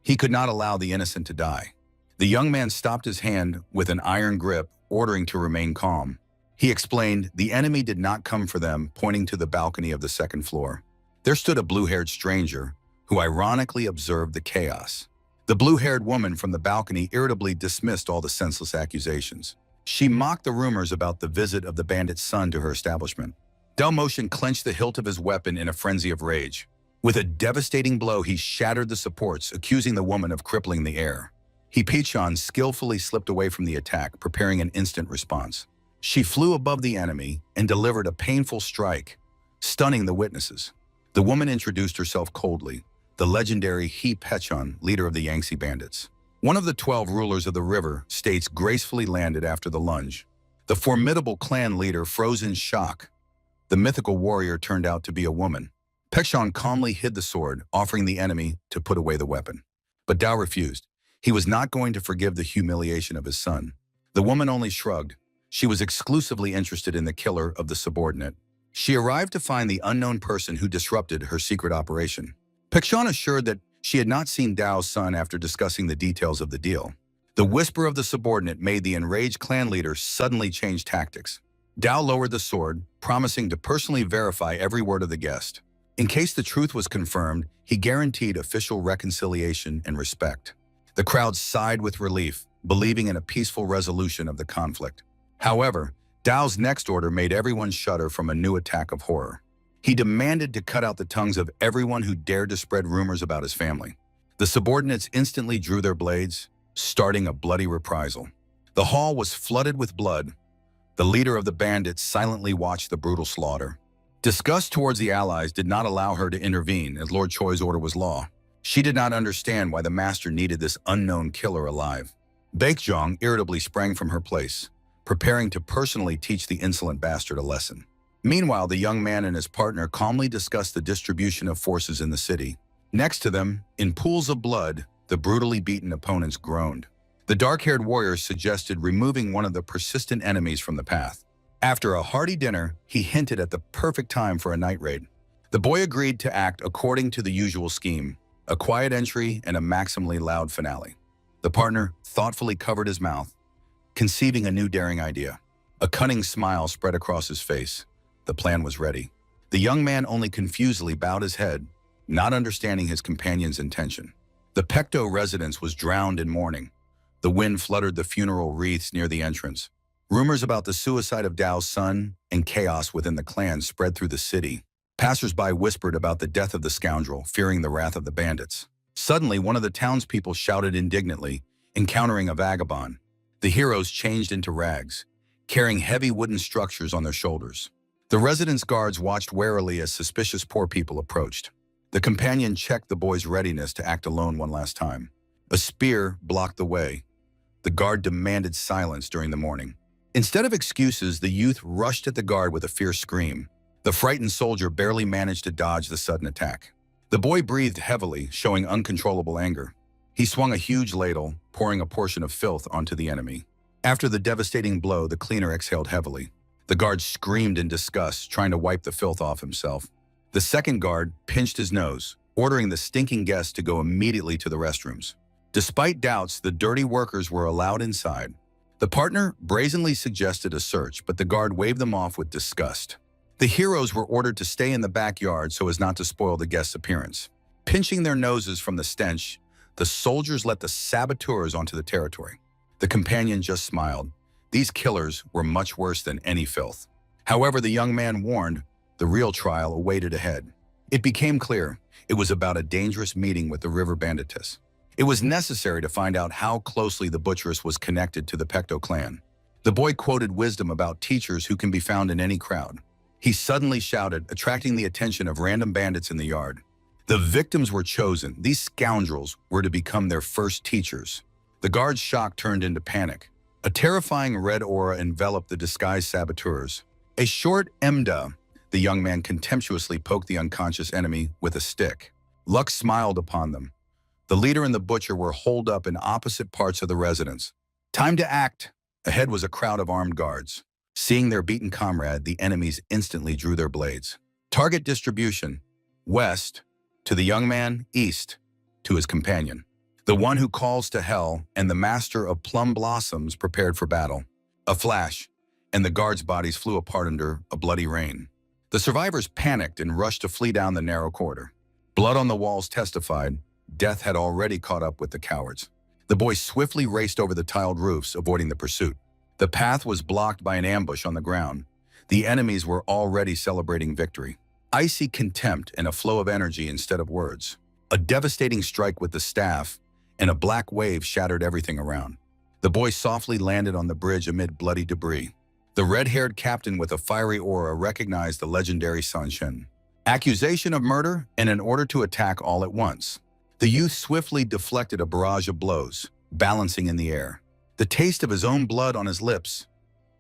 He could not allow the innocent to die. The young man stopped his hand with an iron grip, ordering to remain calm. He explained the enemy did not come for them, pointing to the balcony of the second floor. There stood a blue-haired stranger, who ironically observed the chaos. The blue-haired woman from the balcony irritably dismissed all the senseless accusations. She mocked the rumors about the visit of the bandit's son to her establishment. Dao Motion clenched the hilt of his weapon in a frenzy of rage. With a devastating blow, he shattered the supports, accusing the woman of crippling the air. Pichon skillfully slipped away from the attack, preparing an instant response. She flew above the enemy and delivered a painful strike, stunning the witnesses. The woman introduced herself coldly, the legendary Pichon, leader of the Yangtze bandits. One of the 12 rulers of the river states gracefully landed after the lunge. The formidable clan leader froze in shock. The mythical warrior turned out to be a woman. Pichon calmly hid the sword, offering the enemy to put away the weapon. But Dao refused. He was not going to forgive the humiliation of his son. The woman only shrugged. She was exclusively interested in the killer of the subordinate. She arrived to find the unknown person who disrupted her secret operation. Pichon assured that she had not seen Dao's son after discussing the details of the deal. The whisper of the subordinate made the enraged clan leader suddenly change tactics. Dao lowered the sword, promising to personally verify every word of the guest. In case the truth was confirmed, he guaranteed official reconciliation and respect. The crowd sighed with relief, believing in a peaceful resolution of the conflict. However, Dao's next order made everyone shudder from a new attack of horror. He demanded to cut out the tongues of everyone who dared to spread rumors about his family. The subordinates instantly drew their blades, starting a bloody reprisal. The hall was flooded with blood. The leader of the bandits silently watched the brutal slaughter. Disgust towards the allies did not allow her to intervene, as Lord Choi's order was law. She did not understand why the master needed this unknown killer alive. Baekjong irritably sprang from her place, preparing to personally teach the insolent bastard a lesson. Meanwhile, the young man and his partner calmly discussed the distribution of forces in the city. Next to them, in pools of blood, the brutally beaten opponents groaned. The dark-haired warrior suggested removing one of the persistent enemies from the path. After a hearty dinner, he hinted at the perfect time for a night raid. The boy agreed to act according to the usual scheme, a quiet entry and a maximally loud finale. The partner thoughtfully covered his mouth, conceiving a new daring idea. A cunning smile spread across his face. The plan was ready. The young man only confusedly bowed his head, not understanding his companion's intention. The Pto residence was drowned in mourning. The wind fluttered the funeral wreaths near the entrance. Rumors about the suicide of Dao's son and chaos within the clan spread through the city. Passers-by whispered about the death of the scoundrel, fearing the wrath of the bandits. Suddenly, one of the townspeople shouted indignantly, encountering a vagabond. The heroes changed into rags, carrying heavy wooden structures on their shoulders. The residence guards watched warily as suspicious poor people approached. The companion checked the boy's readiness to act alone one last time. A spear blocked the way. The guard demanded silence during the mourning. Instead of excuses, the youth rushed at the guard with a fierce scream. The frightened soldier barely managed to dodge the sudden attack. The boy breathed heavily, showing uncontrollable anger. He swung a huge ladle, pouring a portion of filth onto the enemy. After the devastating blow, the cleaner exhaled heavily. The guard screamed in disgust, trying to wipe the filth off himself. The second guard pinched his nose, ordering the stinking guests to go immediately to the restrooms. Despite doubts, the dirty workers were allowed inside. The partner brazenly suggested a search, but the guard waved them off with disgust. The heroes were ordered to stay in the backyard so as not to spoil the guests' appearance. Pinching their noses from the stench, the soldiers let the saboteurs onto the territory. The companion just smiled. These killers were much worse than any filth. However, the young man warned, the real trial awaited ahead. It became clear it was about a dangerous meeting with the river banditess. It was necessary to find out how closely the butcheress was connected to the Pto clan. The boy quoted wisdom about teachers who can be found in any crowd. He suddenly shouted, attracting the attention of random bandits in the yard. The victims were chosen. These scoundrels were to become their first teachers. The guard's shock turned into panic. A terrifying red aura enveloped the disguised saboteurs. A short Emda, the young man contemptuously poked the unconscious enemy with a stick. Luck smiled upon them. The leader and the butcher were holed up in opposite parts of the residence. Time to act! Ahead was a crowd of armed guards. Seeing their beaten comrade, the enemies instantly drew their blades. Target distribution: west, to the young man; east, to his companion. The one who calls to hell and the master of plum blossoms prepared for battle. A flash, and the guards' bodies flew apart under a bloody rain. The survivors panicked and rushed to flee down the narrow corridor. Blood on the walls testified death had already caught up with the cowards. The boy swiftly raced over the tiled roofs, avoiding the pursuit. The path was blocked by an ambush on the ground. The enemies were already celebrating victory. Icy contempt and a flow of energy instead of words. A devastating strike with the staff, and a black wave shattered everything around. The boy softly landed on the bridge amid bloody debris. The red-haired captain with a fiery aura recognized the legendary Sanshin. Accusation of murder and an order to attack all at once. The youth swiftly deflected a barrage of blows, balancing in the air. The taste of his own blood on his lips.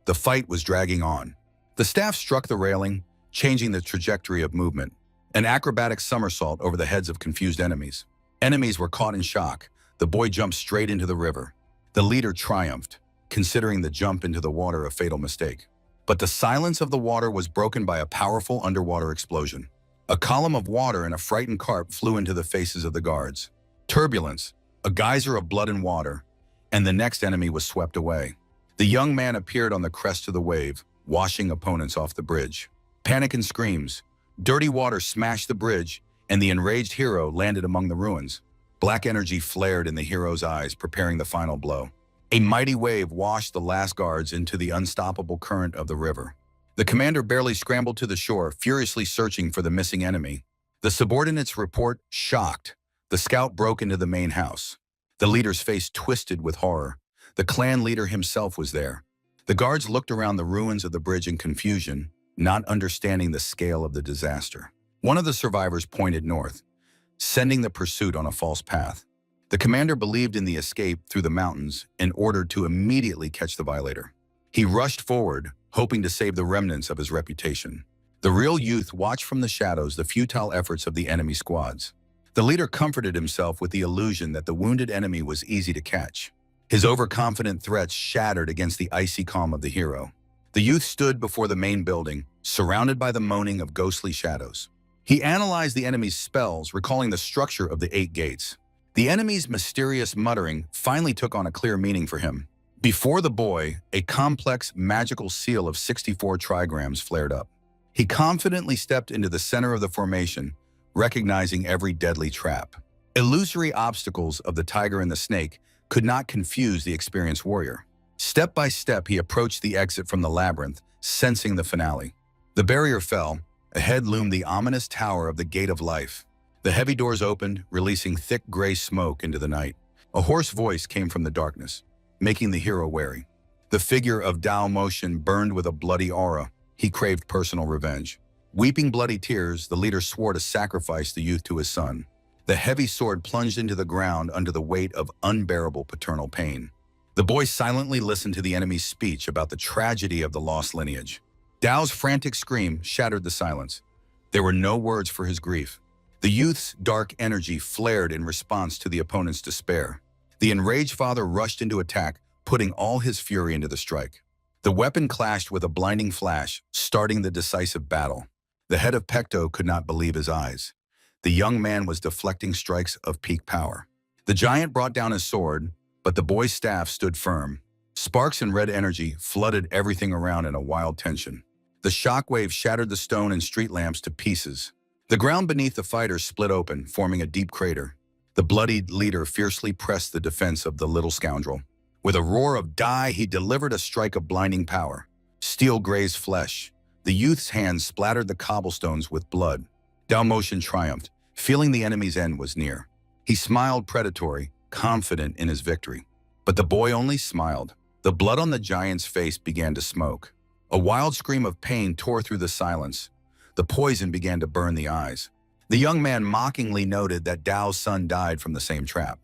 The fight was dragging on. The staff struck the railing, changing the trajectory of movement. An acrobatic somersault over the heads of confused enemies. Enemies were caught in shock. The boy jumped straight into the river. The leader triumphed, considering the jump into the water a fatal mistake. But the silence of the water was broken by a powerful underwater explosion. A column of water and a frightened carp flew into the faces of the guards. Turbulence, a geyser of blood and water, and the next enemy was swept away. The young man appeared on the crest of the wave, washing opponents off the bridge. Panic and screams. Dirty water smashed the bridge, and the enraged hero landed among the ruins. Black energy flared in the hero's eyes, preparing the final blow. A mighty wave washed the last guards into the unstoppable current of the river. The commander barely scrambled to the shore, furiously searching for the missing enemy. The subordinates report shocked. The scout broke into the main house. The leader's face twisted with horror. The clan leader himself was there. The guards looked around the ruins of the bridge in confusion, not understanding the scale of the disaster. One of the survivors pointed north, sending the pursuit on a false path. The commander believed in the escape through the mountains and ordered to immediately catch the violator. He rushed forward, hoping to save the remnants of his reputation. The real youth watched from the shadows the futile efforts of the enemy squads. The leader comforted himself with the illusion that the wounded enemy was easy to catch. His overconfident threats shattered against the icy calm of the hero. The youth stood before the main building, surrounded by the moaning of ghostly shadows. He analyzed the enemy's spells, recalling the structure of the 8 gates. The enemy's mysterious muttering finally took on a clear meaning for him. Before the boy, a complex magical seal of 64 trigrams flared up. He confidently stepped into the center of the formation, recognizing every deadly trap. Illusory obstacles of the tiger and the snake could not confuse the experienced warrior. Step by step, he approached the exit from the labyrinth, sensing the finale. The barrier fell. Ahead loomed the ominous tower of the Gate of Life. The heavy doors opened, releasing thick gray smoke into the night. A hoarse voice came from the darkness, making the hero wary. The figure of Dao Motion burned with a bloody aura. He craved personal revenge. Weeping bloody tears, the leader swore to sacrifice the youth to his son. The heavy sword plunged into the ground under the weight of unbearable paternal pain. The boy silently listened to the enemy's speech about the tragedy of the lost lineage. Dao's frantic scream shattered the silence. There were no words for his grief. The youth's dark energy flared in response to the opponent's despair. The enraged father rushed into attack, putting all his fury into the strike. The weapon clashed with a blinding flash, starting the decisive battle. The head of Pto could not believe his eyes. The young man was deflecting strikes of peak power. The giant brought down his sword, but the boy's staff stood firm. Sparks and red energy flooded everything around in a wild tension. The shockwave shattered the stone and street lamps to pieces. The ground beneath the fighters split open, forming a deep crater. The bloodied leader fiercely pressed the defense of the little scoundrel. With a roar of die, he delivered a strike of blinding power. Steel grazed flesh. The youth's hands splattered the cobblestones with blood. Dao Motion triumphed, feeling the enemy's end was near. He smiled predatory, confident in his victory. But the boy only smiled. The blood on the giant's face began to smoke. A wild scream of pain tore through the silence. The poison began to burn the eyes. The young man mockingly noted that Dao's son died from the same trap.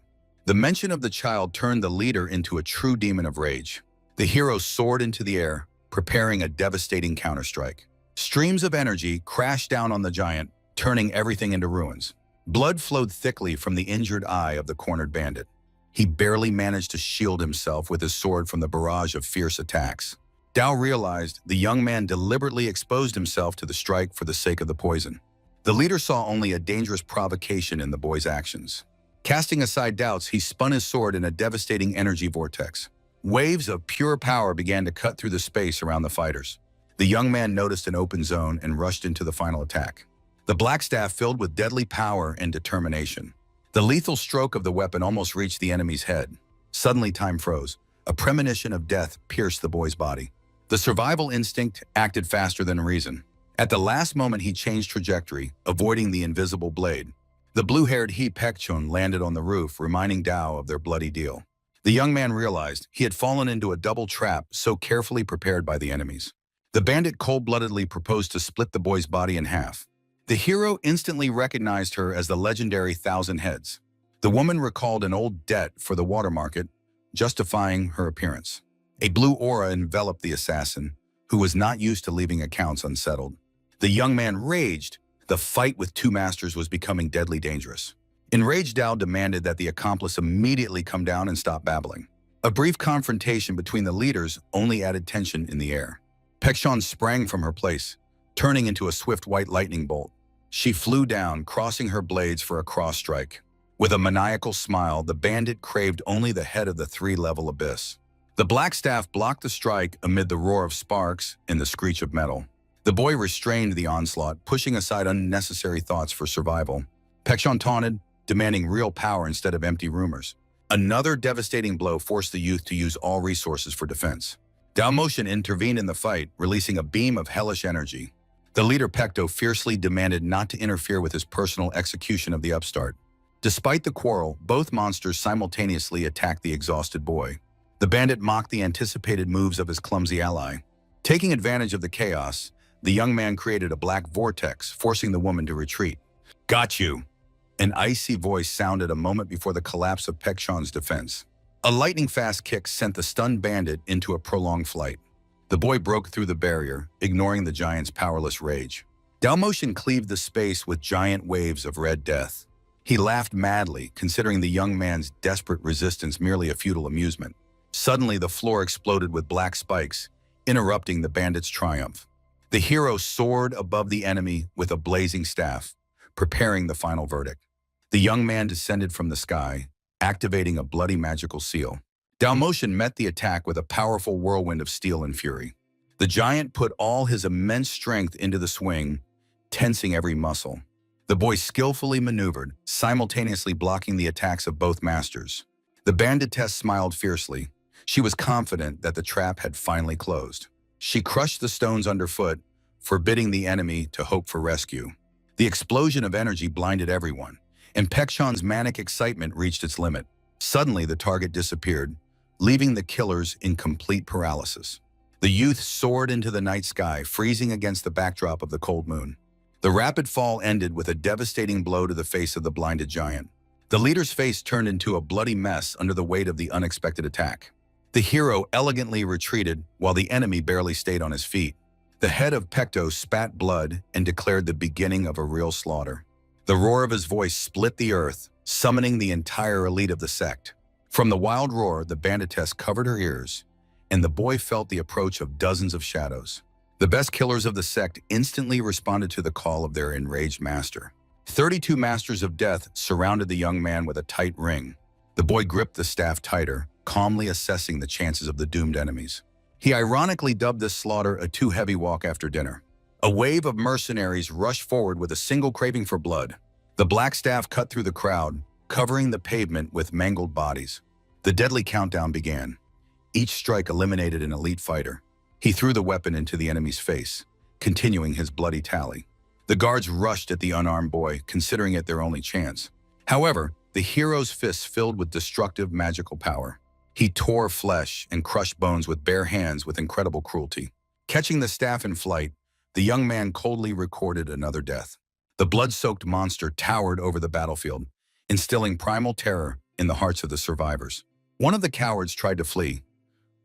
The mention of the child turned the leader into a true demon of rage. The hero soared into the air, preparing a devastating counterstrike. Streams of energy crashed down on the giant, turning everything into ruins. Blood flowed thickly from the injured eye of the cornered bandit. He barely managed to shield himself with his sword from the barrage of fierce attacks. Dao realized the young man deliberately exposed himself to the strike for the sake of the poison. The leader saw only a dangerous provocation in the boy's actions. Casting aside doubts, he spun his sword in a devastating energy vortex. Waves of pure power began to cut through the space around the fighters. The young man noticed an open zone and rushed into the final attack. The black staff filled with deadly power and determination. The lethal stroke of the weapon almost reached the enemy's head. Suddenly time froze. A premonition of death pierced the boy's body. The survival instinct acted faster than reason. At the last moment he changed trajectory, avoiding the invisible blade. The blue-haired He Pekchon landed on the roof, reminding Dao of their bloody deal. The young man realized he had fallen into a double trap so carefully prepared by the enemies. The bandit cold-bloodedly proposed to split the boy's body in half. The hero instantly recognized her as the legendary Thousand Heads. The woman recalled an old debt for the water market, justifying her appearance. A blue aura enveloped the assassin, who was not used to leaving accounts unsettled. The young man raged. The fight with two masters was becoming deadly dangerous. Enraged Dao demanded that the accomplice immediately come down and stop babbling. A brief confrontation between the leaders only added tension in the air. Pekchon sprang from her place, turning into a swift white lightning bolt. She flew down, crossing her blades for a cross strike. With a maniacal smile, the bandit craved only the head of the three-level abyss. The black staff blocked the strike amid the roar of sparks and the screech of metal. The boy restrained the onslaught, pushing aside unnecessary thoughts for survival. Pekchon taunted, demanding real power instead of empty rumors. Another devastating blow forced the youth to use all resources for defense. Dao Motion intervened in the fight, releasing a beam of hellish energy. The leader Pekto fiercely demanded not to interfere with his personal execution of the upstart. Despite the quarrel, both monsters simultaneously attacked the exhausted boy. The bandit mocked the anticipated moves of his clumsy ally. Taking advantage of the chaos, the young man created a black vortex, forcing the woman to retreat. "Got you!" An icy voice sounded a moment before the collapse of Pekchon's defense. A lightning-fast kick sent the stunned bandit into a prolonged flight. The boy broke through the barrier, ignoring the giant's powerless rage. Dao Motion cleaved the space with giant waves of red death. He laughed madly, considering the young man's desperate resistance merely a futile amusement. Suddenly, the floor exploded with black spikes, interrupting the bandit's triumph. The hero soared above the enemy with a blazing staff, preparing the final verdict. The young man descended from the sky, activating a bloody magical seal. Dao Motion met the attack with a powerful whirlwind of steel and fury. The giant put all his immense strength into the swing, tensing every muscle. The boy skillfully maneuvered, simultaneously blocking the attacks of both masters. The banditess smiled fiercely. She was confident that the trap had finally closed. She crushed the stones underfoot, forbidding the enemy to hope for rescue. The explosion of energy blinded everyone, and Pekchon's manic excitement reached its limit. Suddenly, the target disappeared, leaving the killers in complete paralysis. The youth soared into the night sky, freezing against the backdrop of the cold moon. The rapid fall ended with a devastating blow to the face of the blinded giant. The leader's face turned into a bloody mess under the weight of the unexpected attack. The hero elegantly retreated while the enemy barely stayed on his feet. The head of Pekto spat blood and declared the beginning of a real slaughter. The roar of his voice split the earth, summoning the entire elite of the sect. From the wild roar, the banditess covered her ears, and the boy felt the approach of dozens of shadows. The best killers of the sect instantly responded to the call of their enraged master. 32 Masters of Death surrounded the young man with a tight ring. The boy gripped the staff tighter, calmly assessing the chances of the doomed enemies. He ironically dubbed this slaughter a too heavy walk after dinner. A wave of mercenaries rushed forward with a single craving for blood. The black staff cut through the crowd, covering the pavement with mangled bodies. The deadly countdown began. Each strike eliminated an elite fighter. He threw the weapon into the enemy's face, continuing his bloody tally. The guards rushed at the unarmed boy, considering it their only chance. However, the hero's fists filled with destructive magical power. He tore flesh and crushed bones with bare hands with incredible cruelty. Catching the staff in flight, the young man coldly recorded another death. The blood-soaked monster towered over the battlefield, instilling primal terror in the hearts of the survivors. One of the cowards tried to flee,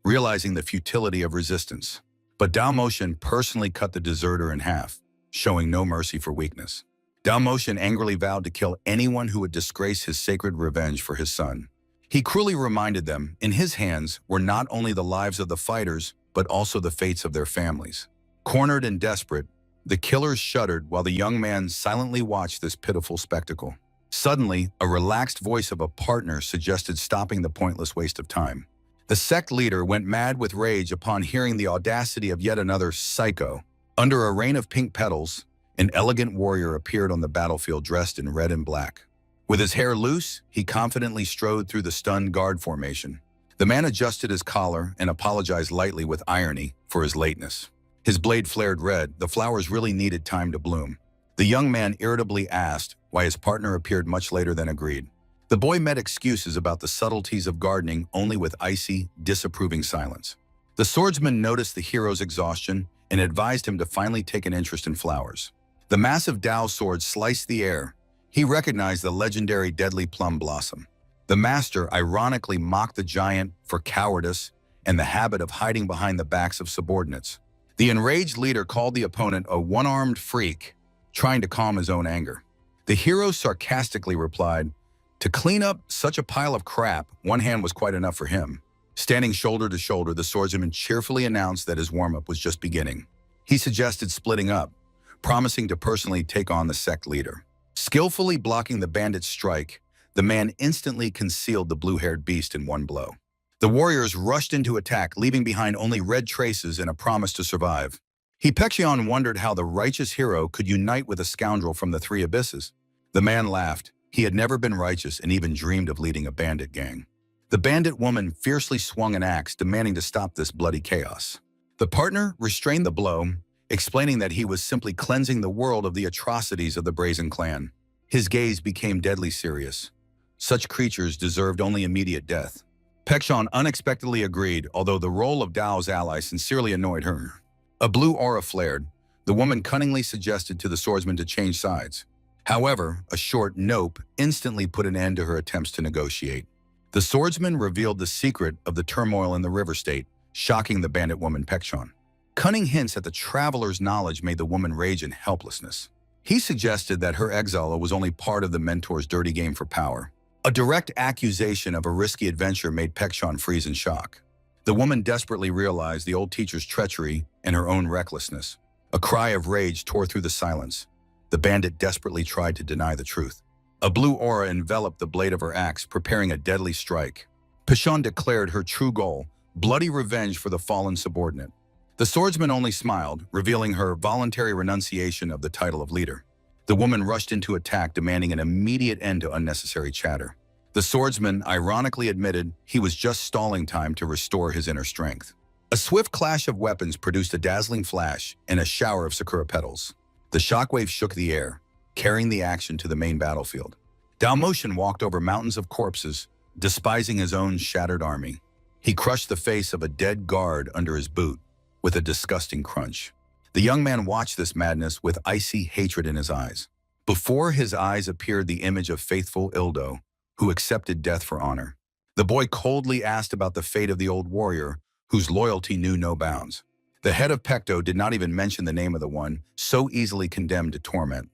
realizing the futility of resistance. But Dao Motion personally cut the deserter in half, showing no mercy for weakness. Dao Motion angrily vowed to kill anyone who would disgrace his sacred revenge for his son. He cruelly reminded them, in his hands were not only the lives of the fighters, but also the fates of their families. Cornered and desperate, the killers shuddered while the young man silently watched this pitiful spectacle. Suddenly, a relaxed voice of a partner suggested stopping the pointless waste of time. The sect leader went mad with rage upon hearing the audacity of yet another psycho. Under a rain of pink petals, an elegant warrior appeared on the battlefield dressed in red and black. With his hair loose, he confidently strode through the stunned guard formation. The man adjusted his collar and apologized lightly with irony for his lateness. His blade flared red. The flowers really needed time to bloom. The young man irritably asked why his partner appeared much later than agreed. The boy met excuses about the subtleties of gardening only with icy, disapproving silence. The swordsman noticed the hero's exhaustion and advised him to finally take an interest in flowers. The massive Dao sword sliced the air. He recognized the legendary deadly plum blossom. The master ironically mocked the giant for cowardice and the habit of hiding behind the backs of subordinates. The enraged leader called the opponent a one-armed freak, trying to calm his own anger. The hero sarcastically replied, "To clean up such a pile of crap, one hand was quite enough for him." Standing shoulder to shoulder, the swordsman cheerfully announced that his warm-up was just beginning. He suggested splitting up, promising to personally take on the sect leader. Skillfully blocking the bandit's strike, the man instantly concealed the blue-haired beast in one blow. The warriors rushed into attack, leaving behind only red traces and a promise to survive. Pecheon wondered how the righteous hero could unite with a scoundrel from the Three Abysses. The man laughed. He had never been righteous and even dreamed of leading a bandit gang. The bandit woman fiercely swung an axe, demanding to stop this bloody chaos. The partner restrained the blow, explaining that he was simply cleansing the world of the atrocities of the Brazen Clan. His gaze became deadly serious. Such creatures deserved only immediate death. Pecheon unexpectedly agreed, although the role of Dao's ally sincerely annoyed her. A blue aura flared. The woman cunningly suggested to the swordsman to change sides. However, a short nope instantly put an end to her attempts to negotiate. The swordsman revealed the secret of the turmoil in the river state, shocking the bandit woman Pecheon. Cunning hints at the traveler's knowledge made the woman rage in helplessness. He suggested that her exile was only part of the mentor's dirty game for power. A direct accusation of a risky adventure made Pecheon freeze in shock. The woman desperately realized the old teacher's treachery and her own recklessness. A cry of rage tore through the silence. The bandit desperately tried to deny the truth. A blue aura enveloped the blade of her axe, preparing a deadly strike. Pecheon declared her true goal, bloody revenge for the fallen subordinate. The swordsman only smiled, revealing her voluntary renunciation of the title of leader. The woman rushed into attack, demanding an immediate end to unnecessary chatter. The swordsman ironically admitted he was just stalling time to restore his inner strength. A swift clash of weapons produced a dazzling flash and a shower of sakura petals. The shockwave shook the air, carrying the action to the main battlefield. Dao Motion walked over mountains of corpses, despising his own shattered army. He crushed the face of a dead guard under his boot with a disgusting crunch. The young man watched this madness with icy hatred in his eyes. Before his eyes appeared the image of faithful Ildo, who accepted death for honor. The boy coldly asked about the fate of the old warrior, whose loyalty knew no bounds. The head of Pto did not even mention the name of the one so easily condemned to torment.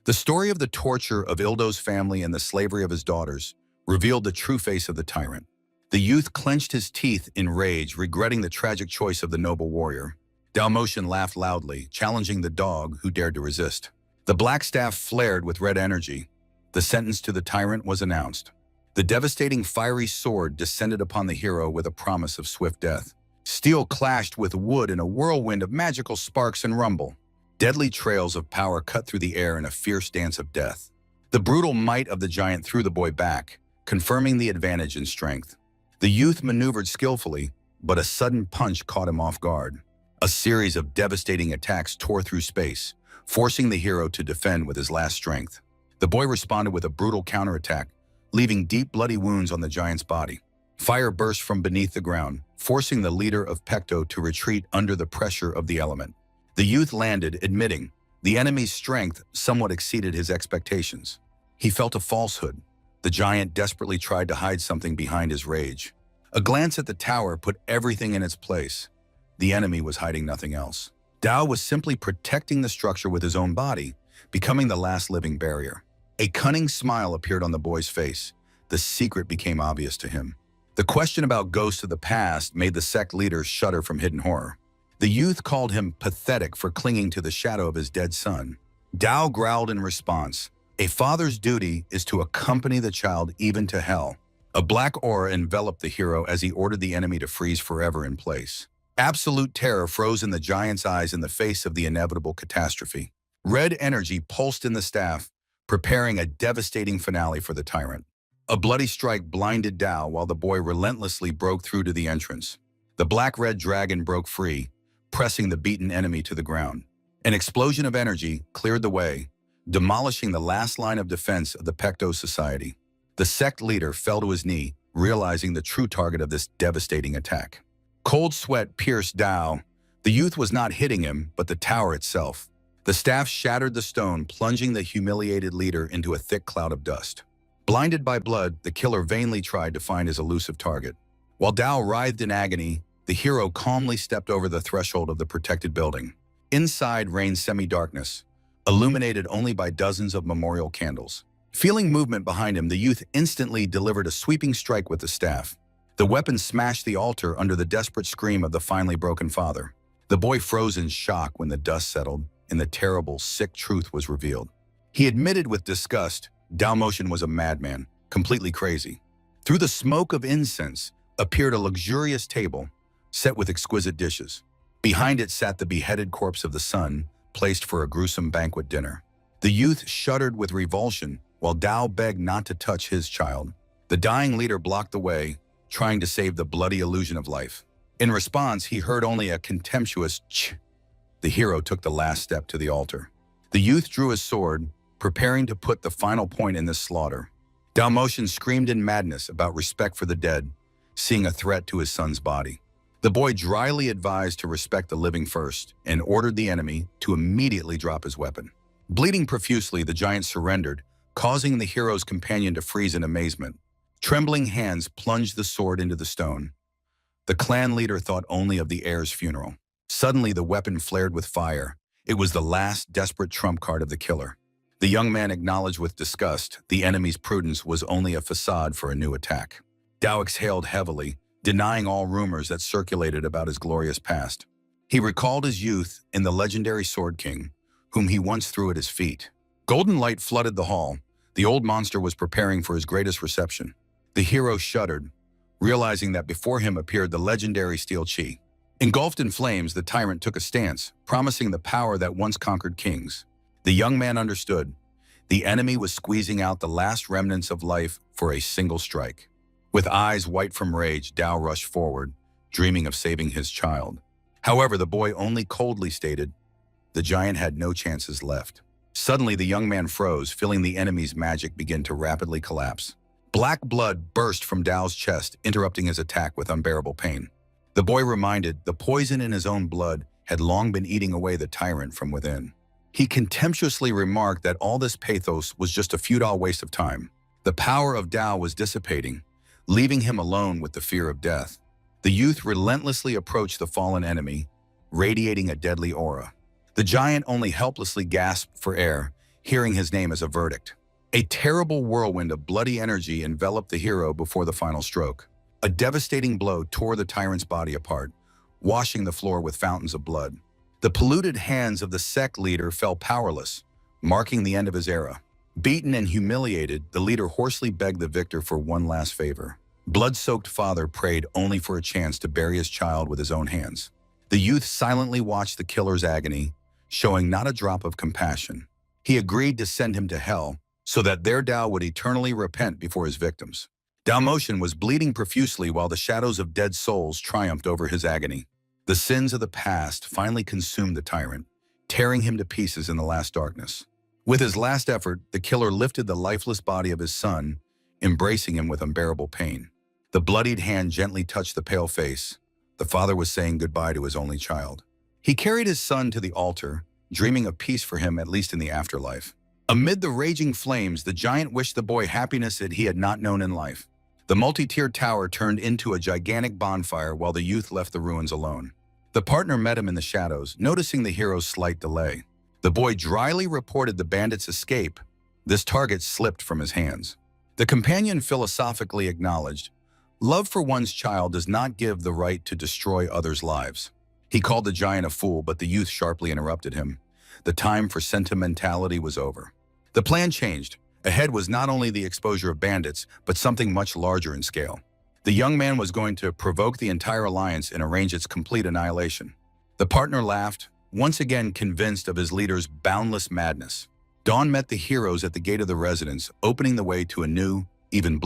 The story of the torture of Ildo's family and the slavery of his daughters revealed the true face of the tyrant. The youth clenched his teeth in rage, regretting the tragic choice of the noble warrior. Dao Motion laughed loudly, challenging the dog who dared to resist. The black staff flared with red energy. The sentence to the tyrant was announced. The devastating fiery sword descended upon the hero with a promise of swift death. Steel clashed with wood in a whirlwind of magical sparks and rumble. Deadly trails of power cut through the air in a fierce dance of death. The brutal might of the giant threw the boy back, confirming the advantage in strength. The youth maneuvered skillfully, but a sudden punch caught him off guard. A series of devastating attacks tore through space, forcing the hero to defend with his last strength. The boy responded with a brutal counterattack, leaving deep bloody wounds on the giant's body. Fire burst from beneath the ground, forcing the leader of Pto to retreat under the pressure of the element. The youth landed, admitting the enemy's strength somewhat exceeded his expectations. He felt a falsehood. The giant desperately tried to hide something behind his rage. A glance at the tower put everything in its place. The enemy was hiding nothing else. Dao was simply protecting the structure with his own body, becoming the last living barrier. A cunning smile appeared on the boy's face. The secret became obvious to him. The question about ghosts of the past made the sect leader shudder from hidden horror. The youth called him pathetic for clinging to the shadow of his dead son. Dao growled in response, "A father's duty is to accompany the child even to hell." A black aura enveloped the hero as he ordered the enemy to freeze forever in place. Absolute terror froze in the giant's eyes in the face of the inevitable catastrophe. Red energy pulsed in the staff, preparing a devastating finale for the tyrant. A bloody strike blinded Dao while the boy relentlessly broke through to the entrance. The black-red dragon broke free, pressing the beaten enemy to the ground. An explosion of energy cleared the way, demolishing the last line of defense of the Pto Society. The sect leader fell to his knee, realizing the true target of this devastating attack. Cold sweat pierced Dao. The youth was not hitting him, but the tower itself. The staff shattered the stone, plunging the humiliated leader into a thick cloud of dust. Blinded by blood, the killer vainly tried to find his elusive target. While Dao writhed in agony, the hero calmly stepped over the threshold of the protected building. Inside reigned semi-darkness, illuminated only by dozens of memorial candles. Feeling movement behind him, the youth instantly delivered a sweeping strike with the staff. The weapon smashed the altar under the desperate scream of the finally broken father. The boy froze in shock when the dust settled and the terrible, sick truth was revealed. He admitted with disgust, Dao Motion was a madman, completely crazy. Through the smoke of incense appeared a luxurious table, set with exquisite dishes. Behind it sat the beheaded corpse of the son, placed for a gruesome banquet dinner. The youth shuddered with revulsion, while Dao begged not to touch his child. The dying leader blocked the way, trying to save the bloody illusion of life. In response, he heard only a contemptuous ch. The hero took the last step to the altar. The youth drew his sword, preparing to put the final point in this slaughter. Dao Motion screamed in madness about respect for the dead, seeing a threat to his son's body. The boy dryly advised to respect the living first and ordered the enemy to immediately drop his weapon. Bleeding profusely, the giant surrendered, causing the hero's companion to freeze in amazement. Trembling hands plunged the sword into the stone. The clan leader thought only of the heir's funeral. Suddenly, the weapon flared with fire. It was the last desperate trump card of the killer. The young man acknowledged with disgust the enemy's prudence was only a facade for a new attack. Dao exhaled heavily, denying all rumors that circulated about his glorious past. He recalled his youth in the legendary Sword King, whom he once threw at his feet. Golden light flooded the hall. The old monster was preparing for his greatest reception. The hero shuddered, realizing that before him appeared the legendary Steel Chi. Engulfed in flames, the tyrant took a stance, promising the power that once conquered kings. The young man understood. The enemy was squeezing out the last remnants of life for a single strike. With eyes white from rage, Dao rushed forward, dreaming of saving his child. However, the boy only coldly stated, the giant had no chances left. Suddenly, the young man froze, feeling the enemy's magic begin to rapidly collapse. Black blood burst from Dao's chest, interrupting his attack with unbearable pain. The boy reminded the poison in his own blood had long been eating away the tyrant from within. He contemptuously remarked that all this pathos was just a futile waste of time. The power of Dao was dissipating, leaving him alone with the fear of death. The youth relentlessly approached the fallen enemy, radiating a deadly aura. The giant only helplessly gasped for air, hearing his name as a verdict. A terrible whirlwind of bloody energy enveloped the hero before the final stroke. A devastating blow tore the tyrant's body apart, washing the floor with fountains of blood. The polluted hands of the sect leader fell powerless, marking the end of his era. Beaten and humiliated, the leader hoarsely begged the victor for one last favor. Blood-soaked father prayed only for a chance to bury his child with his own hands. The youth silently watched the killer's agony, showing not a drop of compassion. He agreed to send him to hell so that their Dao would eternally repent before his victims. Dao Motion was bleeding profusely while the shadows of dead souls triumphed over his agony. The sins of the past finally consumed the tyrant, tearing him to pieces in the last darkness. With his last effort, the killer lifted the lifeless body of his son, embracing him with unbearable pain. The bloodied hand gently touched the pale face. The father was saying goodbye to his only child. He carried his son to the altar, dreaming of peace for him at least in the afterlife. Amid the raging flames, the giant wished the boy happiness that he had not known in life. The multi-tiered tower turned into a gigantic bonfire while the youth left the ruins alone. The partner met him in the shadows, noticing the hero's slight delay. The boy dryly reported the bandits' escape. This target slipped from his hands. The companion philosophically acknowledged, "Love for one's child does not give the right to destroy others' lives." He called the giant a fool, but the youth sharply interrupted him. The time for sentimentality was over. The plan changed. Ahead was not only the exposure of bandits, but something much larger in scale. The young man was going to provoke the entire alliance and arrange its complete annihilation. The partner laughed, once again convinced of his leader's boundless madness. Dawn met the heroes at the gate of the residence, opening the way to a new, even